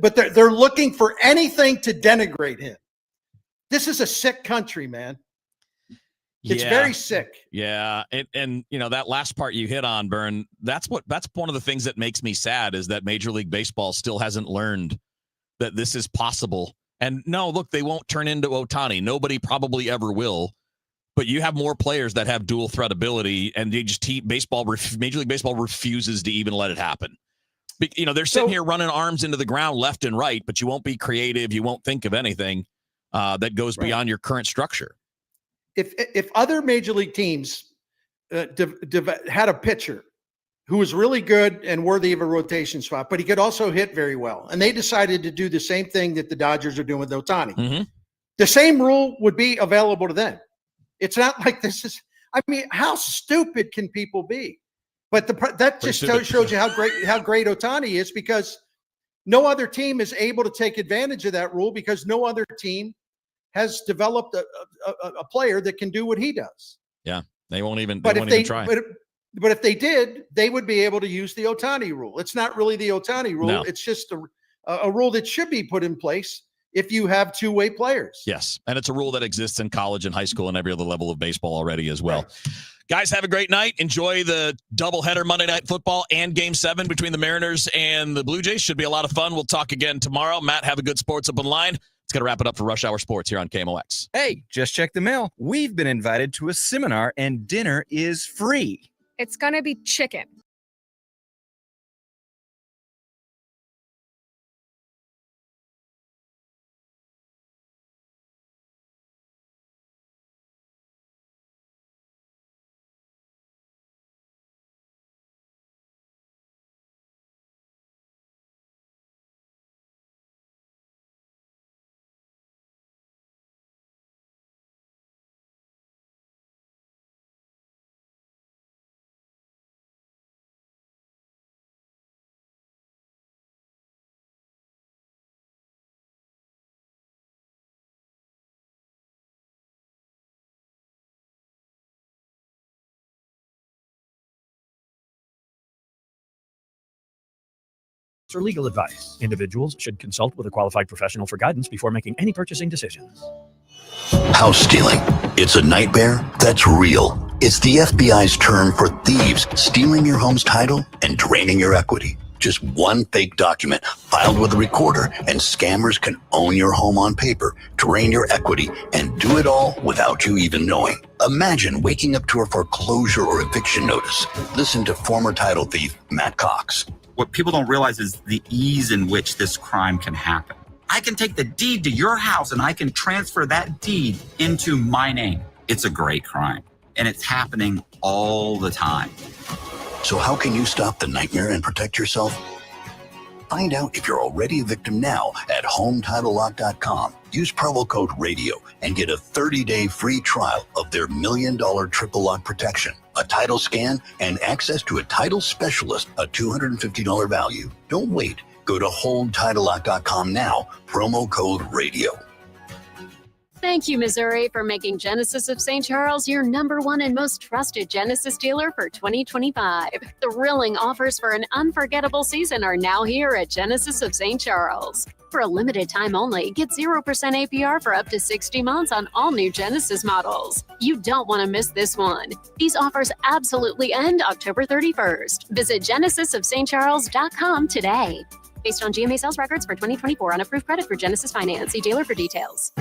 But they're looking for anything to denigrate him. This is a sick country, man. It's very sick. Yeah. And that last part you hit on, Bern, that's one of the things that makes me sad is that Major League Baseball still hasn't learned that this is possible. And no, look, they won't turn into Ohtani. Nobody probably ever will. But you have more players that have dual threat ability, and they just Major League Baseball refuses to even let it happen. They're sitting here running arms into the ground left and right, but you won't be creative. You won't think of anything that goes beyond your current structure. if other major league teams had a pitcher who was really good and worthy of a rotation spot, but he could also hit very well, and they decided to do the same thing that the Dodgers are doing with Ohtani, the same rule would be available to them. It's not like this is. I mean, how stupid can people be? But that just shows you how great Ohtani is, because no other team is able to take advantage of that rule, because no other team has developed a player that can do what he does. Yeah, they won't even try. But if they did, they would be able to use the Ohtani rule. It's not really the Ohtani rule. No. It's just a rule that should be put in place if you have two-way players. Yes, and it's a rule that exists in college and high school and every other level of baseball already as well. Right. Guys, have a great night. Enjoy the doubleheader Monday Night Football and Game 7 between the Mariners and the Blue Jays. Should be a lot of fun. We'll talk again tomorrow. Matt, have a good Sports Up on Line. It's going to wrap it up for Rush Hour Sports here on KMOX. Hey, just check the mail. We've been invited to a seminar, and dinner is free. It's going to be chicken. Or legal advice. Individuals should consult with a qualified professional for guidance before making any purchasing decisions. House stealing. It's a nightmare that's real. It's the FBI's term for thieves stealing your home's title and draining your equity. Just one fake document filed with a recorder, and scammers can own your home on paper, drain your equity, and do it all without you even knowing. Imagine waking up to a foreclosure or eviction notice. Listen to former title thief Matt Cox. What people don't realize is the ease in which this crime can happen. I can take the deed to your house and I can transfer that deed into my name. It's a great crime, and it's happening all the time. So how can you stop the nightmare and protect yourself? Find out if you're already a victim now at HomeTitleLock.com. Use promo code RADIO and get a 30-day free trial of their $1 million triple lock protection, a title scan, and access to a title specialist, a $250 value. Don't wait. Go to HomeTitleLock.com now, promo code RADIO. Thank you, Missouri, for making Genesis of St. Charles your #1 and most trusted Genesis dealer for 2025. Thrilling offers for an unforgettable season are now here at Genesis of St. Charles. For a limited time only, get 0% APR for up to 60 months on all new Genesis models. You don't want to miss this one. These offers absolutely end October 31st. Visit genesisofstcharles.com today. Based on GMA sales records for 2024 on approved credit for Genesis Finance. See dealer for details.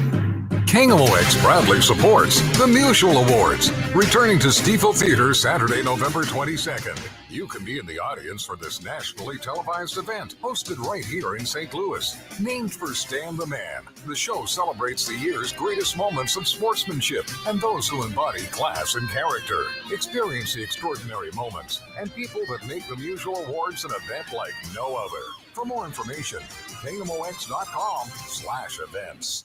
KMOX proudly supports the Musial Awards, returning to Stiefel Theater Saturday, November 22nd. You can be in the audience for this nationally televised event, hosted right here in St. Louis. Named for Stan the Man, the show celebrates the year's greatest moments of sportsmanship and those who embody class and character. Experience the extraordinary moments and people that make the Musial Awards an event like no other. For more information, KMOX.com/events.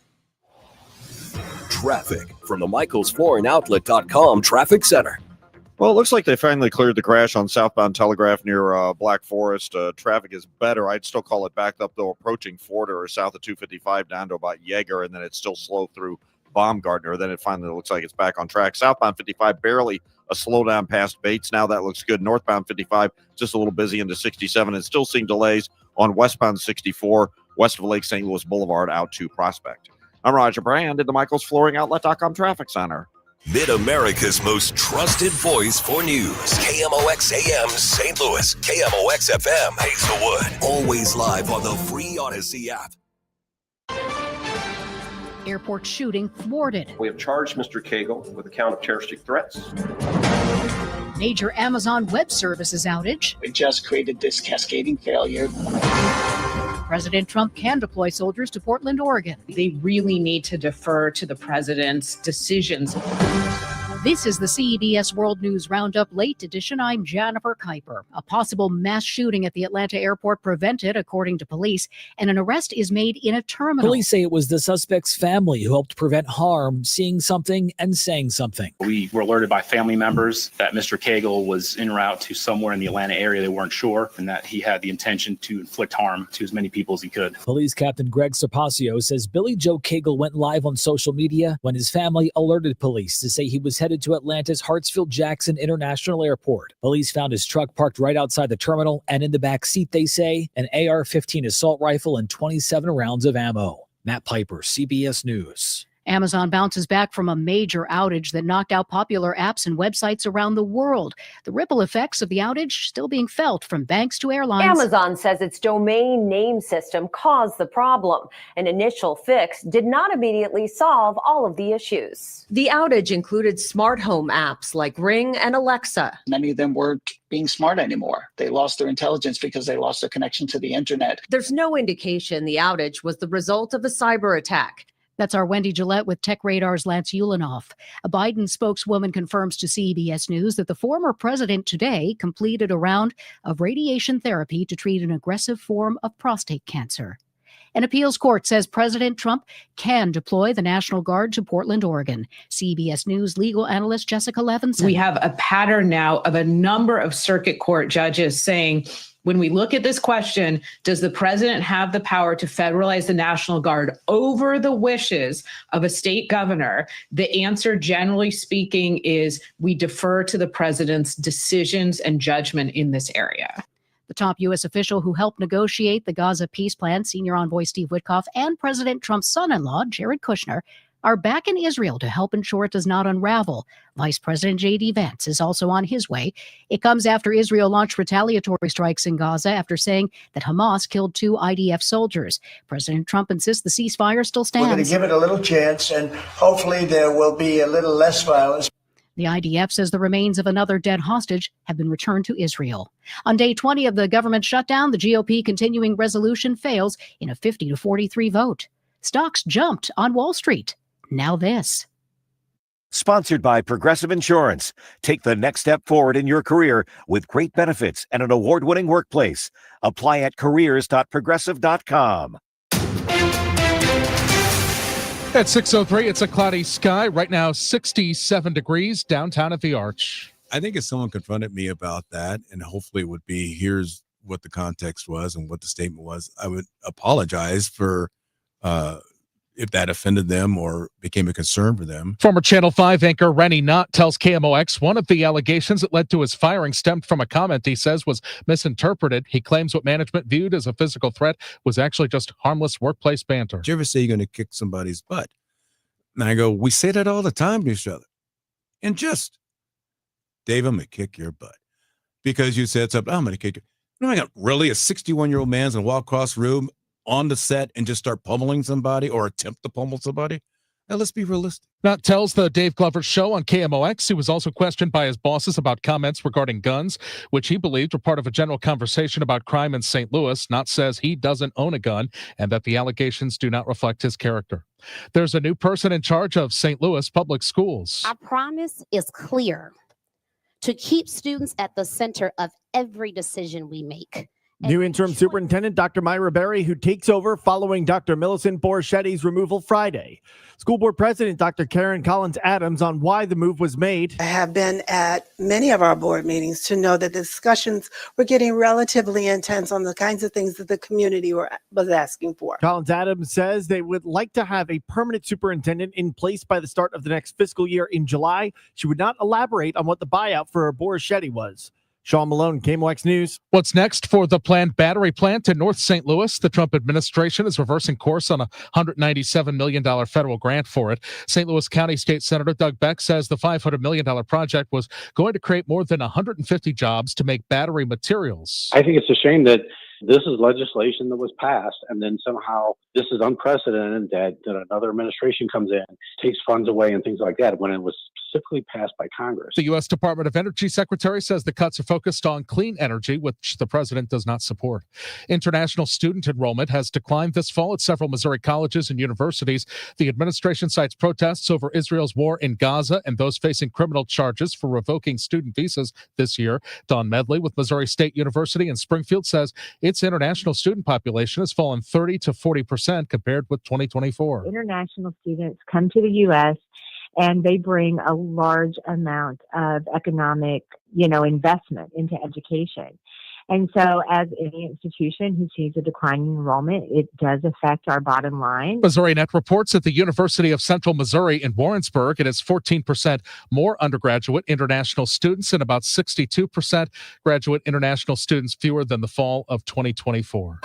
Traffic from the MichaelsFloorandOutlet.com Traffic Center. Well, it looks like they finally cleared the crash on southbound Telegraph near Black Forest. Traffic is better. I'd still call it backed up, though, approaching Ford or south of 255 down to about Yeager, and then it's still slow through Baumgartner. Then it finally looks like it's back on track. Southbound 55, barely a slowdown past Bates. Now that looks good. Northbound 55, just a little busy into 67, and still seeing delays on westbound 64, west of Lake St. Louis Boulevard out to Prospect. I'm Roger Brand at the MichaelsFlooringOutlet.com Traffic Center. Mid-America's most trusted voice for news. KMOX AM St. Louis. KMOX FM Hazelwood. Always live on the free Odyssey app. Airport shooting thwarted. We have charged Mr. Cagle with a count of terroristic threats. Major Amazon Web Services outage. We just created this cascading failure. President Trump can deploy soldiers to Portland, Oregon. They really need to defer to the president's decisions. This is the CBS World News Roundup Late Edition. I'm Jennifer Kuiper. A possible mass shooting at the Atlanta airport prevented, according to police, and an arrest is made in a terminal. Police say it was the suspect's family who helped prevent harm, seeing something and saying something. We were alerted by family members that Mr. Cagle was en route to somewhere in the Atlanta area. They weren't sure, and that he had the intention to inflict harm to as many people as he could. Police Captain Greg Serpasio says Billy Joe Cagle went live on social media when his family alerted police to say he was headed to Atlanta's Hartsfield-Jackson International Airport. Police found his truck parked right outside the terminal, and in the back seat, they say, an AR-15 assault rifle and 27 rounds of ammo. Matt Piper, CBS News. Amazon bounces back from a major outage that knocked out popular apps and websites around the world. The ripple effects of the outage still being felt from banks to airlines. Amazon says its domain name system caused the problem. An initial fix did not immediately solve all of the issues. The outage included smart home apps like Ring and Alexa. Many of them weren't being smart anymore. They lost their intelligence because they lost their connection to the internet. There's no indication the outage was the result of a cyber attack. That's our Wendy Gillette with Tech Radar's Lance Ulanoff. A Biden spokeswoman confirms to CBS News that the former president today completed a round of radiation therapy to treat an aggressive form of prostate cancer. An appeals court says President Trump can deploy the National Guard to Portland, Oregon. CBS News legal analyst Jessica Levinson. We have a pattern now of a number of circuit court judges saying, when we look at this question, does the president have the power to federalize the National Guard over the wishes of a state governor? The answer, generally speaking, is we defer to the president's decisions and judgment in this area. The top U.S. official who helped negotiate the Gaza peace plan, senior envoy Steve Witkoff, and President Trump's son-in-law, Jared Kushner, are back in Israel to help ensure it does not unravel. Vice President J.D. Vance is also on his way. It comes after Israel launched retaliatory strikes in Gaza after saying that Hamas killed 2 IDF soldiers. President Trump insists the ceasefire still stands. We're going to give it a little chance, and hopefully there will be a little less violence. The IDF says the remains of another dead hostage have been returned to Israel. On day 20 of the government shutdown, the GOP continuing resolution fails in a 50-43 vote. Stocks jumped on Wall Street. Now this. Sponsored by Progressive Insurance. Take the next step forward in your career with great benefits and an award-winning workplace. Apply at careers.progressive.com. At 6:03, it's a cloudy sky. Right now, 67 degrees downtown at the Arch. I think if someone confronted me about that, and hopefully it would be, here's what the context was and what the statement was, I would apologize for if that offended them or became a concern for them. Former Channel 5 anchor Rennie Knott tells KMOX one of the allegations that led to his firing stemmed from a comment he says was misinterpreted. He claims what management viewed as a physical threat was actually just harmless workplace banter. Did you ever say you're going to kick somebody's butt? And I go, we say that all the time to each other. And just, Dave, I'm going to kick your butt. Because you said something, I'm going to kick you. No, I got really a 61-year-old man's going to walk across the room on the set and just start pummeling somebody or attempt to pummel somebody. Now, let's be realistic. Knott tells the Dave Glover Show on KMOX he was also questioned by his bosses about comments regarding guns, which he believed were part of a general conversation about crime in St. Louis. Knott says he doesn't own a gun and that the allegations do not reflect his character. There's a new person in charge of St. Louis public schools. Our promise is clear: to keep students at the center of every decision we make. New interim superintendent Dr. Myra Berry, who takes over following Dr. Millicent Borschetti's removal Friday. School board president Dr. Karen Collins-Adams on why the move was made. I have been at many of our board meetings to know that the discussions were getting relatively intense on the kinds of things that the community was asking for. Collins-Adams says they would like to have a permanent superintendent in place by the start of the next fiscal year in July. She would not elaborate on what the buyout for Borschetti was. Sean Malone, KMOX News. What's next for the planned battery plant in North St. Louis? The Trump administration is reversing course on a $197 million federal grant for it. St. Louis County State Senator Doug Beck says the $500 million project was going to create more than 150 jobs to make battery materials. I think it's a shame that This is legislation that was passed, and then somehow this is unprecedented that another administration comes in, takes funds away and things like that when it was specifically passed by Congress. The U.S. Department of Energy Secretary says the cuts are focused on clean energy, which the president does not support. International student enrollment has declined this fall at several Missouri colleges and universities. The administration cites protests over Israel's war in Gaza and those facing criminal charges for revoking student visas this year. Don Medley with Missouri State University in Springfield says its international student population has fallen 30 to 40% compared with 2024. International students come to the U.S. and they bring a large amount of economic, investment into education. And so as any institution who sees a decline in enrollment, it does affect our bottom line. Missouri Net reports at the University of Central Missouri in Warrensburg, it has 14% more undergraduate international students and about 62% graduate international students fewer than the fall of 2024.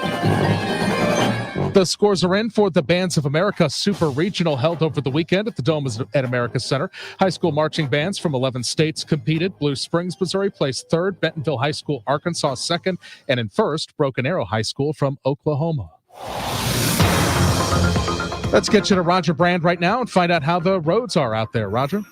The scores are in for the Bands of America Super Regional held over the weekend at the Dome at America Center. High school marching bands from 11 states competed. Blue Springs, Missouri placed third, Bentonville High School, Arkansas second, and in first, Broken Arrow High School from Oklahoma. Let's get you to Roger Brand right now and find out how the roads are out there. Roger?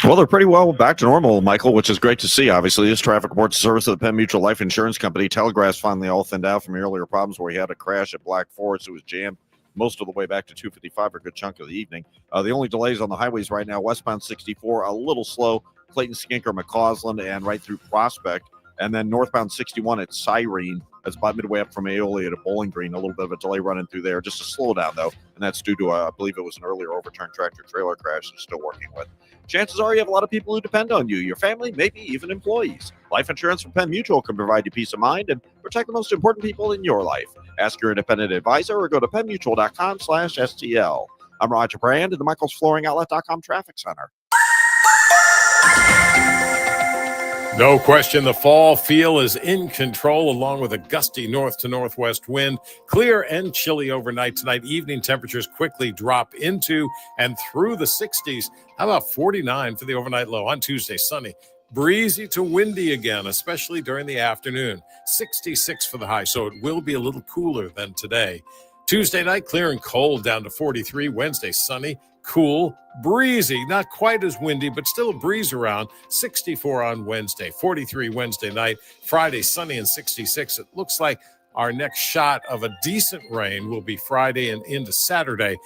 Well, they're pretty well back to normal, Michael, which is great to see. Obviously, this traffic reports service of the Penn Mutual Life Insurance Company. Telegraph's finally all thinned out from earlier problems where he had a crash at Black Forest. It was jammed most of the way back to 255 for a good chunk of the evening. The only delays on the highways right now, westbound 64, a little slow, Clayton, Skinker, McCausland, and right through Prospect. And then northbound 61 at Cyrene. That's about midway up from Aeolia to Bowling Green. A little bit of a delay running through there. Just a slowdown, though. And that's due to, I believe it was an earlier overturned tractor-trailer crash they're still working with. Chances are you have a lot of people who depend on you, your family, maybe even employees. Life insurance from Penn Mutual can provide you peace of mind and protect the most important people in your life. Ask your independent advisor or go to pennmutual.com/STL. I'm Roger Brand in the michaelsflooringoutlet.com Traffic Center. No question, the fall feel is in control, along with a gusty north to northwest wind. Clear and chilly overnight tonight. Evening temperatures quickly drop into and through the 60s. How about 49 for the overnight low? On Tuesday, sunny. Breezy to windy again, especially during the afternoon. 66 for the high, so it will be a little cooler than today. Tuesday night, clear and cold down to 43. Wednesday, sunny. Cool, breezy, not quite as windy, but still a breeze around. 64 on Wednesday, 43 Wednesday night. Friday, sunny and 66. It looks like our next shot of a decent rain will be Friday and into Saturday,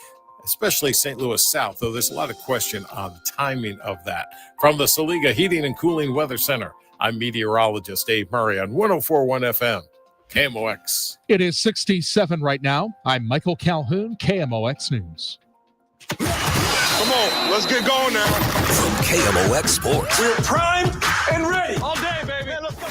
especially St. Louis South, though there's a lot of question on the timing of that. From the Saliga Heating and Cooling Weather Center, I'm meteorologist Dave Murray on 104.1 FM, KMOX. It is 67 right now. I'm Michael Calhoun, KMOX News. Come on, let's get going now. From KMOX Sports. We're primed and ready. All day, baby. Let's go.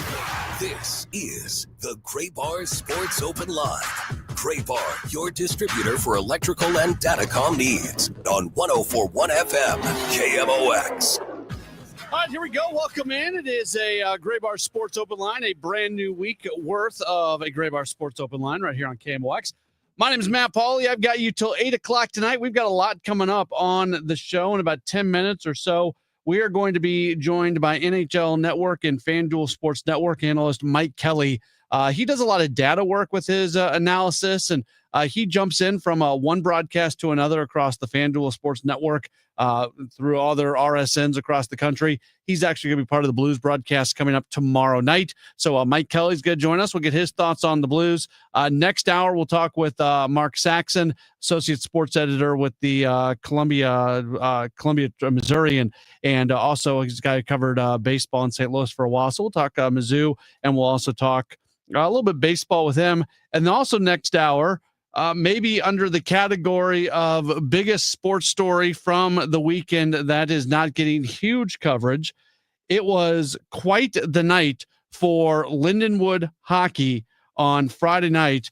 This is the Gray Bar Sports Open Live. Gray Bar, your distributor for electrical and datacom needs. On 104.1 FM, KMOX. All right, here we go. Welcome in. It is a Gray Bar Sports Open Line, a brand new week worth of a Gray Bar Sports Open Line right here on KMOX. My name is Matt Pauley. I've got you till 8 o'clock tonight. We've got a lot coming up on the show in about 10 minutes or so. We are going to be joined by NHL Network and FanDuel Sports Network analyst Mike Kelly. He does a lot of data work with his analysis, and he jumps in from one broadcast to another across the FanDuel Sports Network through all their RSNs across the country. He's actually going to be part of the Blues broadcast coming up tomorrow night. So Mike Kelly's going to join us. We'll get his thoughts on the Blues. Next hour, we'll talk with Mark Saxon, associate sports editor with the Columbia, Missouri, and also he's a guy who covered baseball in St. Louis for a while. So we'll talk Mizzou, and we'll also talk a little bit baseball with him. And then also next hour, maybe under the category of biggest sports story from the weekend that is not getting huge coverage. It was quite the night for Lindenwood hockey on Friday night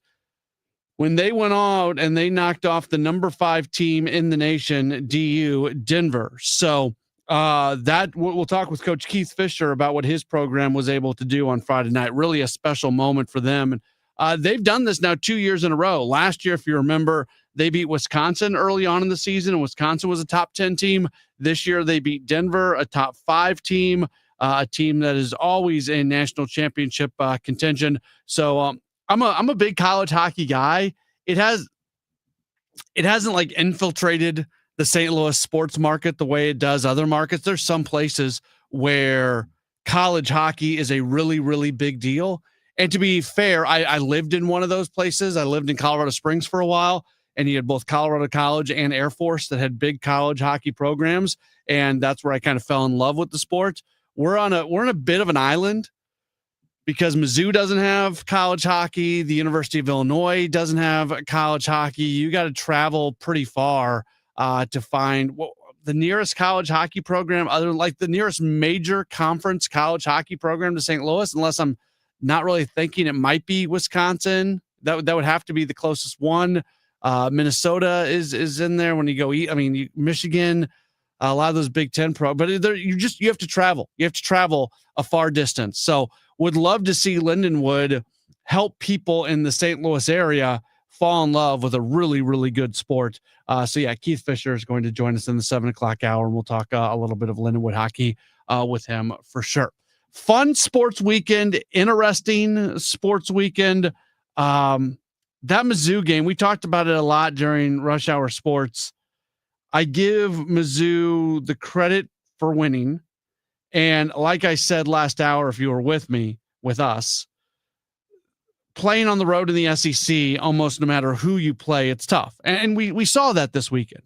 when they went out and they knocked off the number 5 team in the nation, DU Denver. So that we'll talk with Coach Keith Fisher about what his program was able to do on Friday night. Really a special moment for them. And they've done this now 2 years in a row. Last year, if you remember, they beat Wisconsin early on in the season, and Wisconsin was a top 10 team. This year, they beat Denver, a top 5 team, a team that is always in national championship contention. So I'm a big college hockey guy. It hasn't like infiltrated the St. Louis sports market the way it does other markets. There's some places where college hockey is a really, really big deal. And to be fair, I lived in one of those places. I lived in Colorado Springs for a while, and you had both Colorado College and Air Force that had big college hockey programs. And that's where I kind of fell in love with the sport. We're in a bit of an island because Mizzou doesn't have college hockey. The University of Illinois doesn't have college hockey. You got to travel pretty far to find the nearest college hockey program, other than like the nearest major conference college hockey program to St. Louis, unless I'm not really thinking it might be Wisconsin. That would have to be the closest one. Minnesota is in there when you go eat. I mean, Michigan, a lot of those Big Ten but you have to travel. You have to travel a far distance. So would love to see Lindenwood help people in the St. Louis area fall in love with a really, really good sport. So yeah, Keith Fisher is going to join us in the 7:00 hour, and we'll talk a little bit of Lindenwood hockey with him for sure. Fun sports weekend, interesting sports weekend. That Mizzou game, we talked about it a lot during Rush Hour Sports. I give Mizzou the credit for winning. And like I said last hour, if you were with us, playing on the road in the SEC, almost no matter who you play, it's tough. And we saw that this weekend.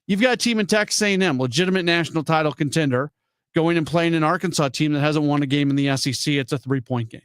You've got a team in Texas A&M, legitimate national title contender, going and playing an Arkansas team that hasn't won a game in the SEC. It's a 3-point game.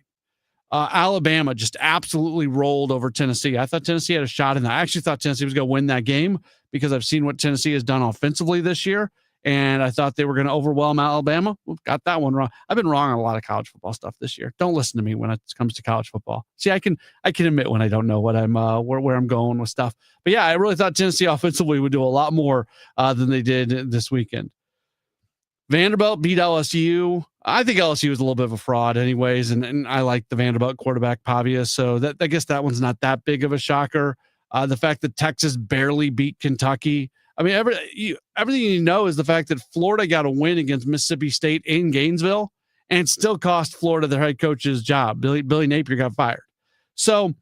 Alabama just absolutely rolled over Tennessee. I thought Tennessee had a shot in that. I actually thought Tennessee was going to win that game because I've seen what Tennessee has done offensively this year, and I thought they were going to overwhelm Alabama. We've got that one wrong. I've been wrong on a lot of college football stuff this year. Don't listen to me when it comes to college football. See, I can admit when I don't know what I'm where I'm going with stuff. But yeah, I really thought Tennessee offensively would do a lot more than they did this weekend. Vanderbilt beat LSU. I think LSU was a little bit of a fraud anyways, and I like the Vanderbilt quarterback Pavia, so that I guess that one's not that big of a shocker. The fact that Texas barely beat Kentucky. I mean, everything you know is the fact that Florida got a win against Mississippi State in Gainesville and still cost Florida their head coach's job. Billy Napier got fired. So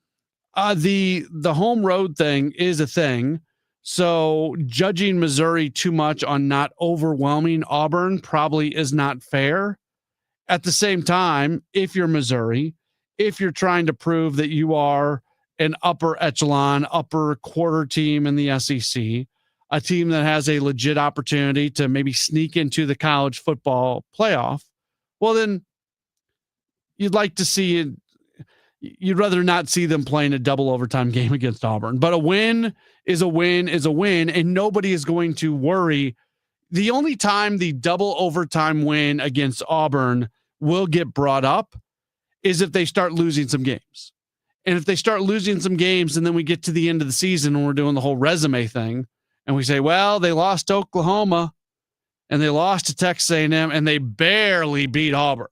the home road thing is a thing. So judging Missouri too much on not overwhelming Auburn probably is not fair. At the same time, if you're Missouri, if you're trying to prove that you are an upper echelon, upper quarter team in the SEC, a team that has a legit opportunity to maybe sneak into the college football playoff, well, then you'd like to see it. You'd rather not see them playing a double overtime game against Auburn, but a win is a win is a win, and nobody is going to worry. The only time the double overtime win against Auburn will get brought up is if they start losing some games. And if they start losing some games and then we get to the end of the season and we're doing the whole resume thing and we say, well, they lost to Oklahoma and they lost to Texas A&M and they barely beat Auburn.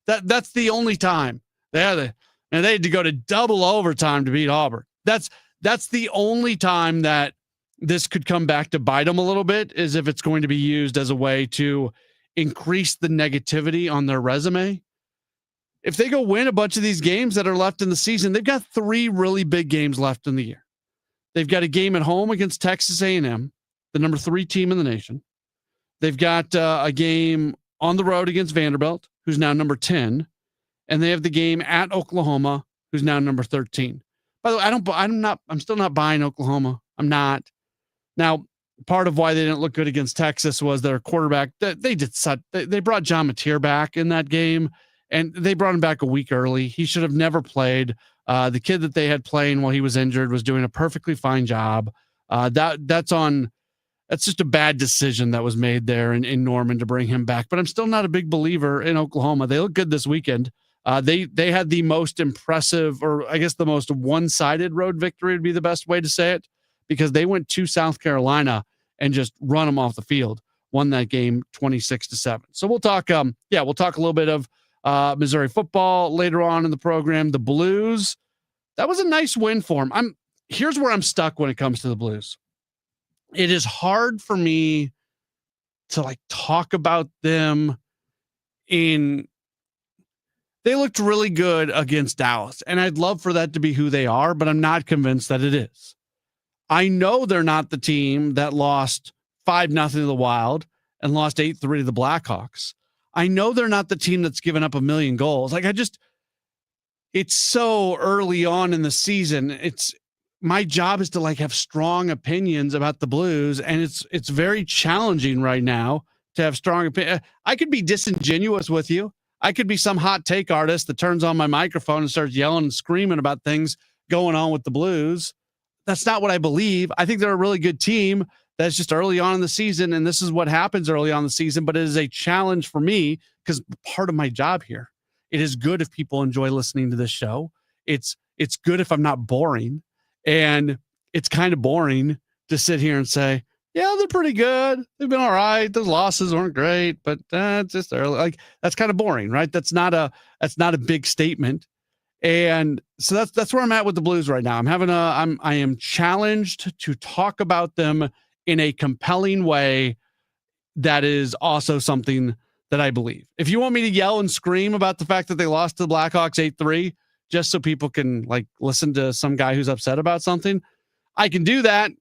That's the only time they had to go to double overtime to beat Auburn. That's the only time that this could come back to bite them a little bit, is if it's going to be used as a way to increase the negativity on their resume. If they go win a bunch of these games that are left in the season, they've got 3 really big games left in the year. They've got a game at home against Texas A&M, the number 3 team in the nation. They've got a game on the road against Vanderbilt, who's now number 10. And they have the game at Oklahoma, who's now number 13. By the way, I'm still not buying Oklahoma. I'm not. Now, part of why they didn't look good against Texas was their quarterback. They brought John Mateer back in that game, and they brought him back a week early. He should have never played. The kid that they had playing while he was injured was doing a perfectly fine job. That's just a bad decision that was made there in Norman to bring him back. But I'm still not a big believer in Oklahoma. They look good this weekend. They had the most impressive, or I guess the most one-sided road victory would be the best way to say it, because they went to South Carolina and just run them off the field, won that game 26-7. So we'll talk a little bit of Missouri football later on in the program. The Blues, that was a nice win for them. Here's where I'm stuck when it comes to the Blues. It is hard for me to talk about them in They looked really good against Dallas, and I'd love for that to be who they are, but I'm not convinced that it is. I know they're not the team that lost 5-0 to the Wild and lost 8-3 to the Blackhawks. I know they're not the team that's given up 1 million goals. It's so early on in the season. My job is to have strong opinions about the Blues, and it's very challenging right now to have strong opinion. I could be disingenuous with you. I could be some hot take artist that turns on my microphone and starts yelling and screaming about things going on with the Blues. That's not what I believe. I think they're a really good team. That's just early on in the season, and this is what happens early on in the season, but it is a challenge for me because part of my job here. It is good if people enjoy listening to this show. It's good if I'm not boring, and it's kind of boring to sit here and say, yeah, they're pretty good. They've been all right. Those losses weren't great, but just early. That's kind of boring, right? That's not a big statement. And so that's where I'm at with the Blues right now. I am challenged to talk about them in a compelling way that is also something that I believe. If you want me to yell and scream about the fact that they lost to the Blackhawks 8-3, just so people can listen to some guy who's upset about something, I can do that,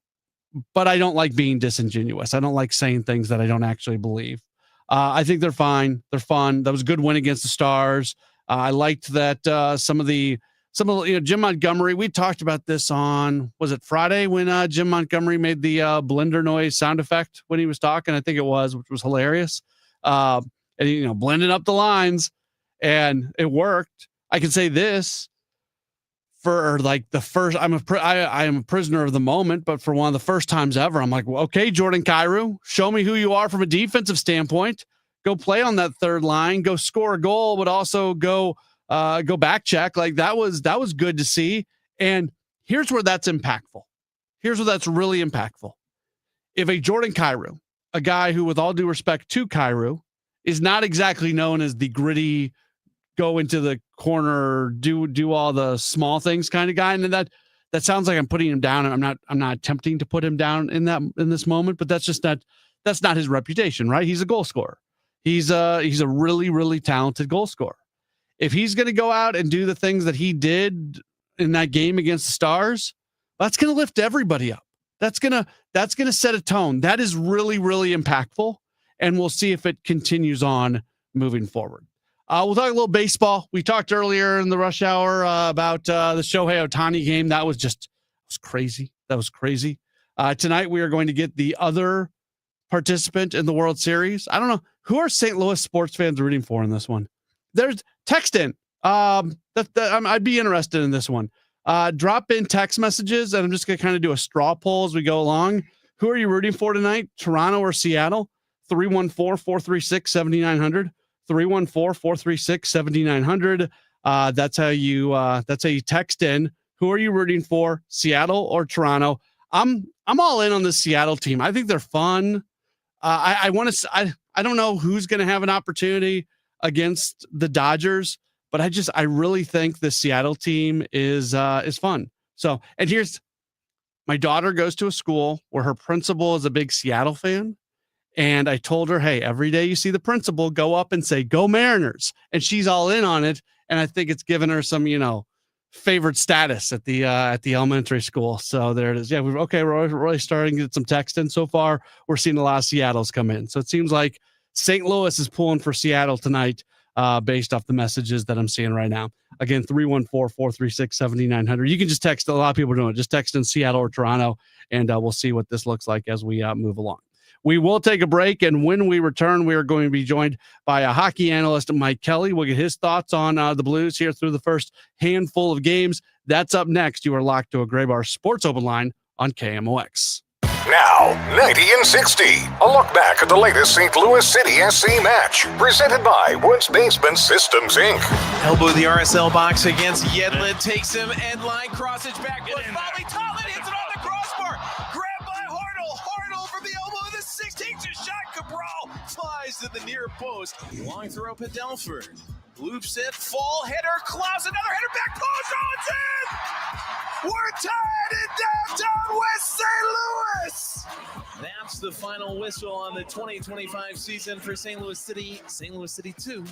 but I don't like being disingenuous. I don't like saying things that I don't actually believe. I think they're fine. They're fun. That was a good win against the Stars. I liked that some of the Jim Montgomery. We talked about this on, was it Friday when Jim Montgomery made the blender noise sound effect when he was talking? I think it was, which was hilarious. And he, blended up the lines, and it worked. I can say this for the first. I am a prisoner of the moment, but for one of the first times ever, I'm like, well, okay, Jordan Kyrou, show me who you are from a defensive standpoint. Go play on that third line, go score a goal, but also go back check. That was good to see. And here's where that's impactful. Here's where that's really impactful. If a Jordan Kyrou, a guy who, with all due respect to Kyrou, is not exactly known as the gritty, go into the corner, do all the small things kind of guy. And that sounds like I'm putting him down. And I'm not attempting to put him down in this moment, but that's not his reputation, right? He's a goal scorer. He's a really, really talented goal scorer. If he's going to go out and do the things that he did in that game against the Stars, that's going to lift everybody up. That's going to set a tone. That is really, really impactful. And we'll see if it continues on moving forward. We'll talk a little baseball. We talked earlier in the rush hour about the Shohei Ohtani game. That was crazy. That was crazy. Tonight, we are going to get the other participant in the World Series. I don't know. Who are St. Louis sports fans rooting for in this one? There's text in. I'd be interested in this one. Drop in text messages, and I'm just going to kind of do a straw poll as we go along. Who are you rooting for tonight? Toronto or Seattle? 314-436-7900. 314-436-7900. That's how you text in. Who are you rooting for? Seattle or Toronto? I'm all in on the Seattle team. I think they're fun. I don't know who's going to have an opportunity against the Dodgers, but I really think the Seattle team is fun. So, and here's, my daughter goes to a school where her principal is a big Seattle fan. And I told her, hey, every day you see the principal, go up and say, go Mariners. And she's all in on it. And I think it's given her some, favorite status at the elementary school. So there it is. Yeah, we're really starting to get some text in so far. We're seeing a lot of Seattle's come in. So it seems like St. Louis is pulling for Seattle tonight based off the messages that I'm seeing right now. Again, 314-436-7900. You can just text. A lot of people are doing it. Just text in Seattle or Toronto, and we'll see what this looks like as we move along. We will take a break, and when we return, we are going to be joined by a hockey analyst, Mike Kelly. We'll get his thoughts on the Blues here through the first handful of games. That's up next. You are locked to a Gray Bar Sports Open Line on KMOX. Now, 90 and 60. A look back at the latest St. Louis City SC match. Presented by Woods Basement Systems, Inc. Elbow the RSL box against Yedlin. Takes him, end line, crossage back. Volley, Tollin hits it on the crossbar. Grabbed by Hartle. Hartle from the elbow of the 6. Takes a shot. Cabral flies to the near post. Long throw, Padelford. Bluesit, full hitter, Klaus, another hitter, back post, oh, it's in! We're tied in downtown West St. Louis! That's the final whistle on the 2025 season for St. Louis City. St. Louis City 2,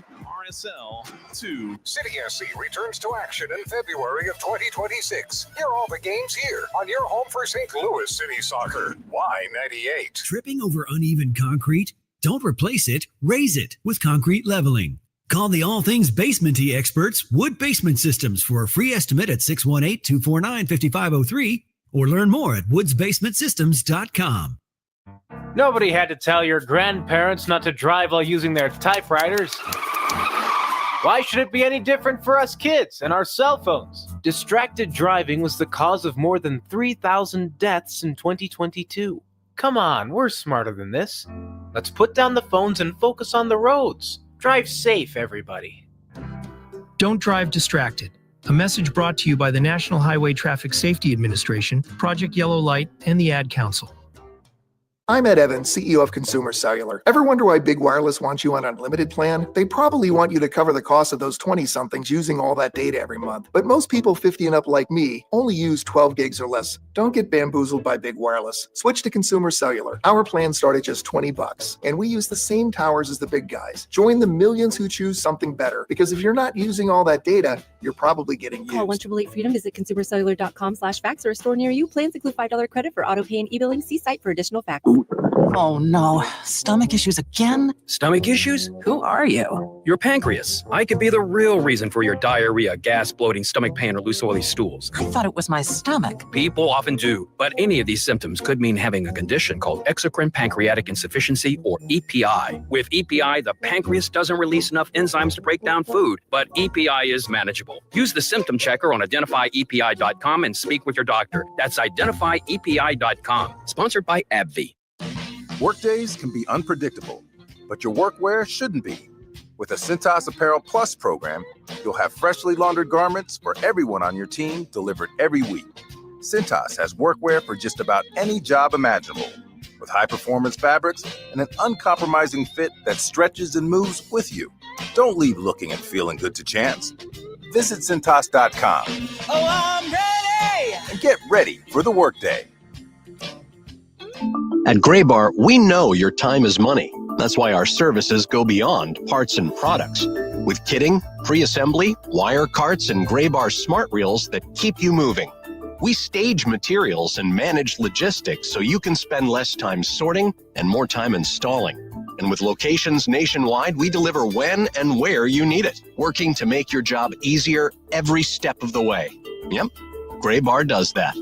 RSL 2. City SC returns to action in February of 2026. Hear all the games here on your home for St. Louis City Soccer. Y98. Tripping over uneven concrete? Don't replace it, raise it with concrete leveling. Call the all things basement-y experts, Wood Basement Systems, for a free estimate at 618-249-5503 or learn more at woodsbasementsystems.com. Nobody had to tell your grandparents not to drive while using their typewriters. Why should it be any different for us kids and our cell phones? Distracted driving was the cause of more than 3,000 deaths in 2022. Come on, we're smarter than this. Let's put down the phones and focus on the roads. Drive safe, everybody. Don't drive distracted. A message brought to you by the National Highway Traffic Safety Administration, Project Yellow Light, and the Ad Council. I'm Ed Evans, CEO of Consumer Cellular. Ever wonder why Big Wireless wants you on an unlimited plan? They probably want you to cover the cost of those 20-somethings using all that data every month. But most people 50 and up like me only use 12 gigs or less. Don't get bamboozled by Big Wireless. Switch to Consumer Cellular. Our plans start at just $20, and we use the same towers as the big guys. Join the millions who choose something better, because if you're not using all that data, you're probably getting used. Call 1-888-FREEDOM, visit consumercellular.com/facts or a store near you. Plans include $5 credit for auto pay and e-billing. See site for additional facts. Oh no, stomach issues again? Stomach issues? Who are you? Your pancreas. I could be the real reason for your diarrhea, gas, bloating, stomach pain, or loose oily stools. I thought it was my stomach. People often do, but any of these symptoms could mean having a condition called exocrine pancreatic insufficiency, or EPI. With EPI, the pancreas doesn't release enough enzymes to break down food, but EPI is manageable. Use the symptom checker on identifyepi.com and speak with your doctor. That's identifyepi.com. Sponsored by AbbVie. Workdays can be unpredictable, but your workwear shouldn't be. With a Cintas Apparel Plus program, you'll have freshly laundered garments for everyone on your team delivered every week. Cintas has workwear for just about any job imaginable, with high-performance fabrics and an uncompromising fit that stretches and moves with you. Don't leave looking and feeling good to chance. Visit Cintas.com. Oh, I'm ready! And get ready for the workday. At Gray Bar, we know your time is money. That's why our services go beyond parts and products. With kitting, pre-assembly, wire carts, and Gray Bar smart reels that keep you moving. We stage materials and manage logistics so you can spend less time sorting and more time installing. And with locations nationwide, we deliver when and where you need it, working to make your job easier every step of the way. Yep, Gray Bar does that.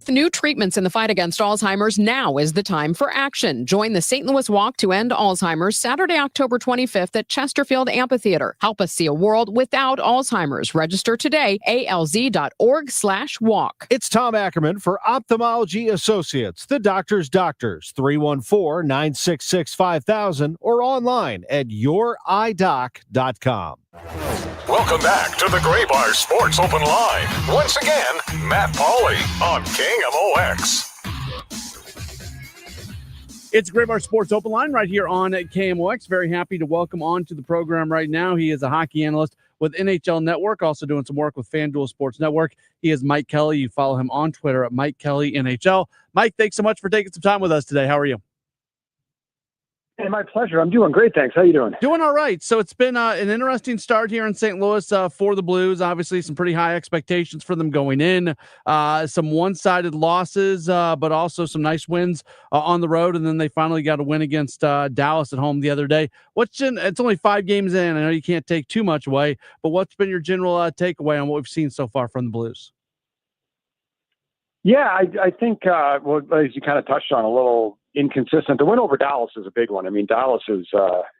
With new treatments in the fight against Alzheimer's, now is the time for action. Join the St. Louis Walk to End Alzheimer's Saturday, October 25th at Chesterfield Amphitheater. Help us see a world without Alzheimer's. Register today, alz.org/walk. It's Tom Ackerman for Ophthalmology Associates, the doctor's doctors, 314-966-5000 or online at youridoc.com. Welcome back to the Gray Bar Sports Open Line. Once again, Matt Pauley on KMOX. It's Gray Bar Sports Open Line right here on KMOX. Very happy to welcome on to the program right now. He is a hockey analyst with NHL Network, also doing some work with FanDuel Sports Network. He is Mike Kelly. You follow him on Twitter at Mike Kelly NHL. Mike, thanks so much for taking some time with us today. How are you? Hey, my pleasure. I'm doing great, thanks. How you doing? Doing all right. So it's been an interesting start here in St. Louis for the Blues. Obviously, some pretty high expectations for them going in. Some one-sided losses, but also some nice wins on the road. And then they finally got a win against Dallas at home the other day. It's only 5 games in. I know you can't take too much away, but what's been your general takeaway on what we've seen so far from the Blues? Yeah, I think, well, as you kind of touched on, a little inconsistent. The win over Dallas is a big one. I mean, Dallas is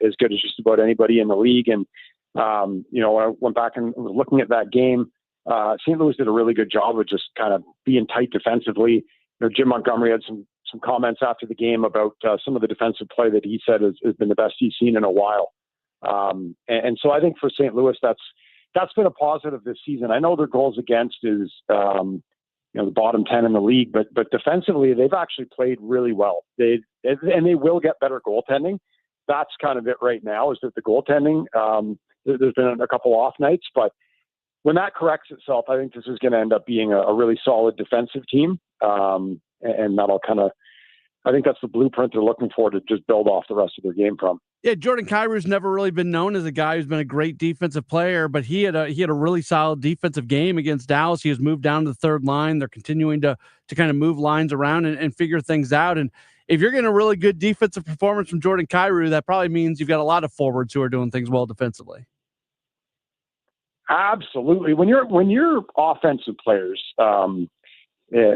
as good as just about anybody in the league. And, when I went back and was looking at that game, St. Louis did a really good job of just kind of being tight defensively. Jim Montgomery had some comments after the game about some of the defensive play that he said has been the best he's seen in a while. And so I think for St. Louis, that's been a positive this season. I know their goals against is, the bottom 10 in the league, but defensively, they've actually played really well. And they will get better goaltending. that's kind of it right now, is that the goaltending, there's been a couple off nights, but when that corrects itself, I think this is going to end up being a really solid defensive team. And that'll I think that's the blueprint they're looking for to just build off the rest of their game from. Yeah, Jordan Kyrou's never really been known as a guy who's been a great defensive player, but he had a really solid defensive game against Dallas. He was moved down to the third line. They're continuing to kind of move lines around and figure things out. And if you're getting a really good defensive performance from Jordan Kyrou, that probably means you've got a lot of forwards who are doing things well defensively. Absolutely. When you're offensive players,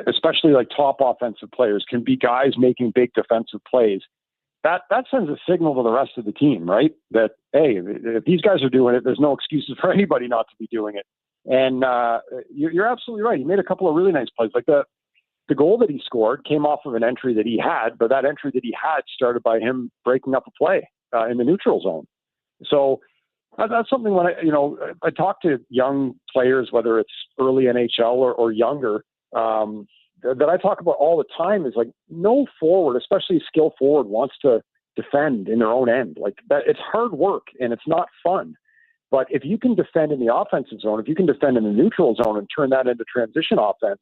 especially like top offensive players, can be guys making big defensive plays, that sends a signal to the rest of the team, right? That, hey, if these guys are doing it, there's no excuses for anybody not to be doing it. And you're absolutely right. He made a couple of really nice plays. Like the goal that he scored came off of an entry that he had, but that entry that he had started by him breaking up a play in the neutral zone. So that's something when I talk to young players, whether it's early NHL or younger, that I talk about all the time, is like, no forward, especially a skill forward, wants to defend in their own end. Like that, it's hard work and it's not fun. But if you can defend in the offensive zone, if you can defend in the neutral zone and turn that into transition offense,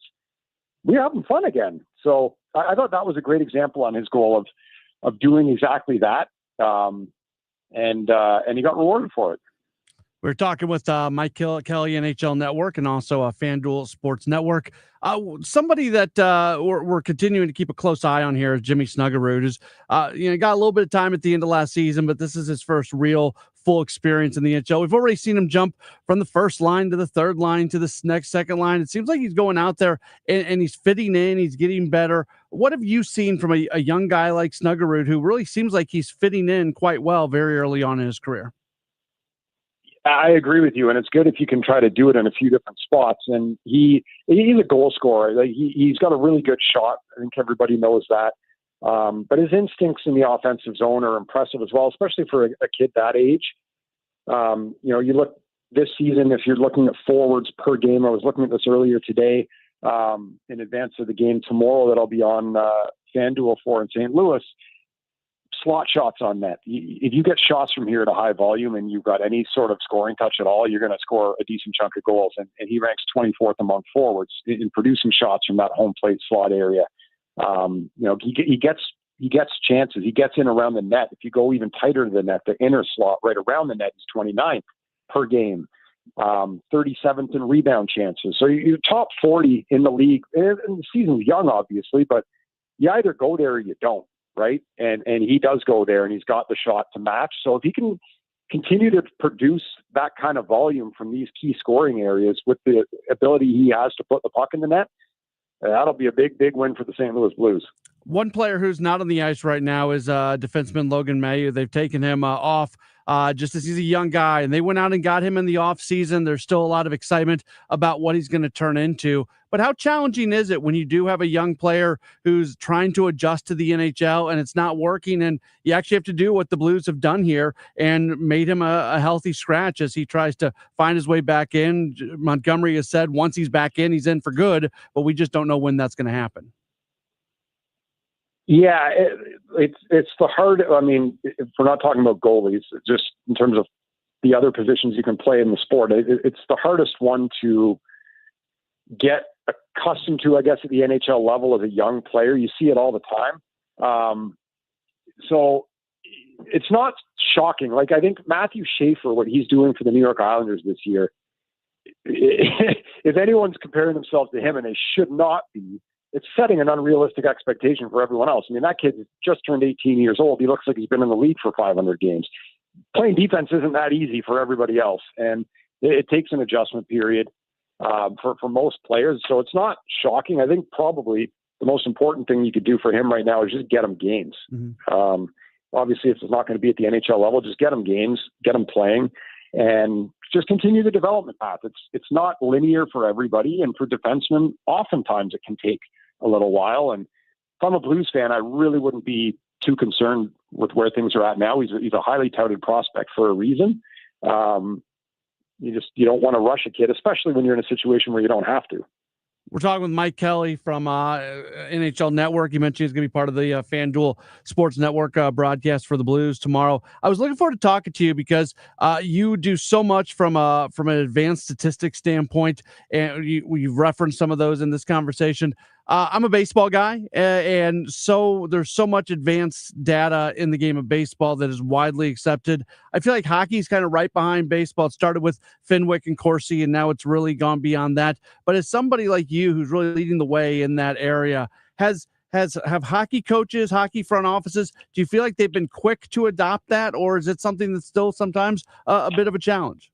we're having fun again. So I thought that was a great example on his goal of doing exactly that. And he got rewarded for it. We're talking with Mike Kelly, NHL Network, and also FanDuel Sports Network. Somebody that we're continuing to keep a close eye on here is Jimmy Snuggerud. Who's got a little bit of time at the end of last season, but this is his first real full experience in the NHL. We've already seen him jump from the first line to the third line to the next second line. It seems like he's going out there and he's fitting in. He's getting better. What have you seen from a young guy like Snuggerud, who really seems like he's fitting in quite well very early on in his career? I agree with you, and it's good if you can try to do it in a few different spots. And he's a goal scorer. Like he's got a really good shot. I think everybody knows that. But his instincts in the offensive zone are impressive as well, especially for a kid that age. You look this season, if you're looking at forwards per game, I was looking at this earlier today in advance of the game tomorrow that I'll be on FanDuel for in St. Louis. Slot shots on net. If you get shots from here at a high volume and you've got any sort of scoring touch at all, you're going to score a decent chunk of goals. And he ranks 24th among forwards in producing shots from that home plate slot area. He gets chances. He gets in around the net. If you go even tighter to the net, the inner slot right around the net is 29th per game. 37th in rebound chances. So you're top 40 in the league. And the season's young, obviously, but you either go there or you don't. Right. And he does go there and he's got the shot to match. So if he can continue to produce that kind of volume from these key scoring areas with the ability he has to put the puck in the net, that'll be a big, big win for the St. Louis Blues. One player who's not on the ice right now is defenseman Logan Mailloux. They've taken him off just as he's a young guy, and they went out and got him in the offseason. There's still a lot of excitement about what he's going to turn into. But how challenging is it when you do have a young player who's trying to adjust to the NHL and it's not working, and you actually have to do what the Blues have done here and made him a healthy scratch as he tries to find his way back in? Montgomery has said once he's back in, he's in for good, but we just don't know when that's going to happen. Yeah, it's the hard. I mean, if we're not talking about goalies, just in terms of the other positions you can play in the sport, it's the hardest one to get accustomed to, I guess, at the NHL level as a young player. You see it all the time. So it's not shocking. Like, I think Matthew Schaefer, what he's doing for the New York Islanders this year, if anyone's comparing themselves to him, and they should not be, it's setting an unrealistic expectation for everyone else. I mean, that kid just turned 18 years old. He looks like he's been in the league for 500 games. Playing defense isn't that easy for everybody else, and it takes an adjustment period for most players. So it's not shocking. I think probably the most important thing you could do for him right now is just get him games. Mm-hmm. Obviously, if it's not going to be at the NHL level, just get him games, get him playing, and just continue the development path. It's not linear for everybody, and for defensemen, oftentimes it can take a little while. And if I'm a Blues fan, I really wouldn't be too concerned with where things are at now. He's a highly touted prospect for a reason. You don't want to rush a kid, especially when you're in a situation where you don't have to. We're talking with Mike Kelly from NHL Network. You mentioned he's going to be part of the FanDuel Sports Network broadcast for the Blues tomorrow. I was looking forward to talking to you because you do so much from an advanced statistics standpoint, and you've referenced some of those in this conversation. I'm a baseball guy, and so there's so much advanced data in the game of baseball that is widely accepted. I feel like hockey is kind of right behind baseball. It started with Fenwick and Corsi, and now it's really gone beyond that. But as somebody like you who's really leading the way in that area, have hockey coaches, hockey front offices, do you feel like they've been quick to adopt that, or is it something that's still sometimes a bit of a challenge?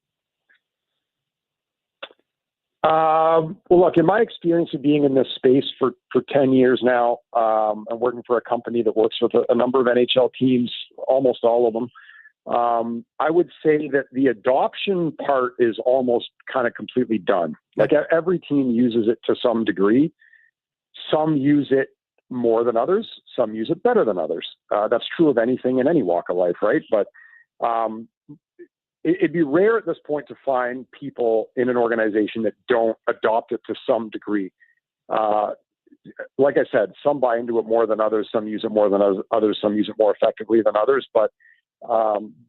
Well, look, in my experience of being in this space for 10 years now, and working for a company that works with a number of NHL teams, almost all of them, I would say that the adoption part is almost kind of completely done. Like every team uses it to some degree. Some use it more than others. Some use it better than others. That's true of anything in any walk of life, right? But it'd be rare at this point to find people in an organization that don't adopt it to some degree. Like I said, some buy into it more than others. Some use it more than others. Some use it more effectively than others. But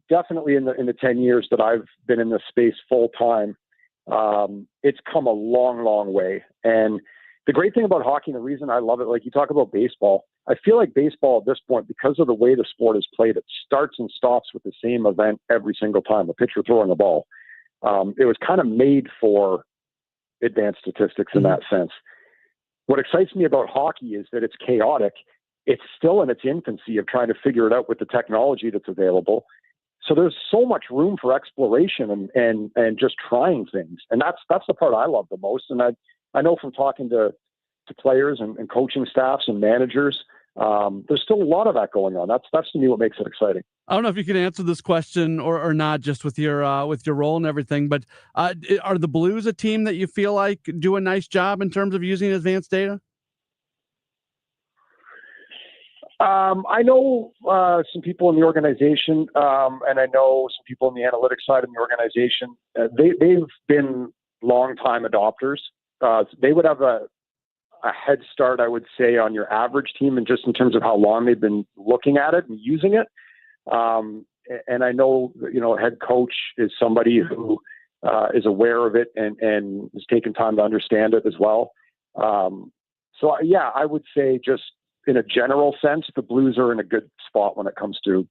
definitely in the 10 years that I've been in this space full time, it's come a long, long way. And the great thing about hockey, and the reason I love it, like you talk about baseball, I feel like baseball at this point, because of the way the sport is played, it starts and stops with the same event every single time, a pitcher throwing a ball. It was kind of made for advanced statistics in that sense. What excites me about hockey is that it's chaotic. It's still in its infancy of trying to figure it out with the technology that's available. So there's so much room for exploration and just trying things. And that's the part I love the most. And I know from talking to players and coaching staffs and managers, there's still a lot of that going on. That's to me what makes it exciting. I don't know if you can answer this question or not, just with your role and everything, but are the Blues a team that you feel like do a nice job in terms of using advanced data? I know some people in the organization, and I know some people in the analytics side of the organization. They've been long-time adopters. They would have a head start, I would say, on your average team, and just in terms of how long they've been looking at it and using it. And I know, head coach is somebody who is aware of it and has taken time to understand it as well. So yeah, I would say just in a general sense, the Blues are in a good spot when it comes to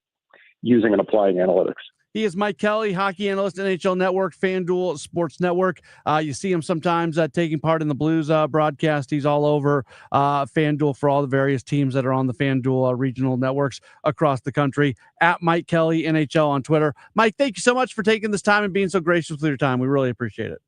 using and applying analytics. He is Mike Kelly, hockey analyst, NHL Network, FanDuel Sports Network. You see him sometimes taking part in the Blues broadcast. He's all over FanDuel for all the various teams that are on the FanDuel regional networks across the country. At Mike Kelly, NHL on Twitter. Mike, thank you so much for taking this time and being so gracious with your time. We really appreciate it.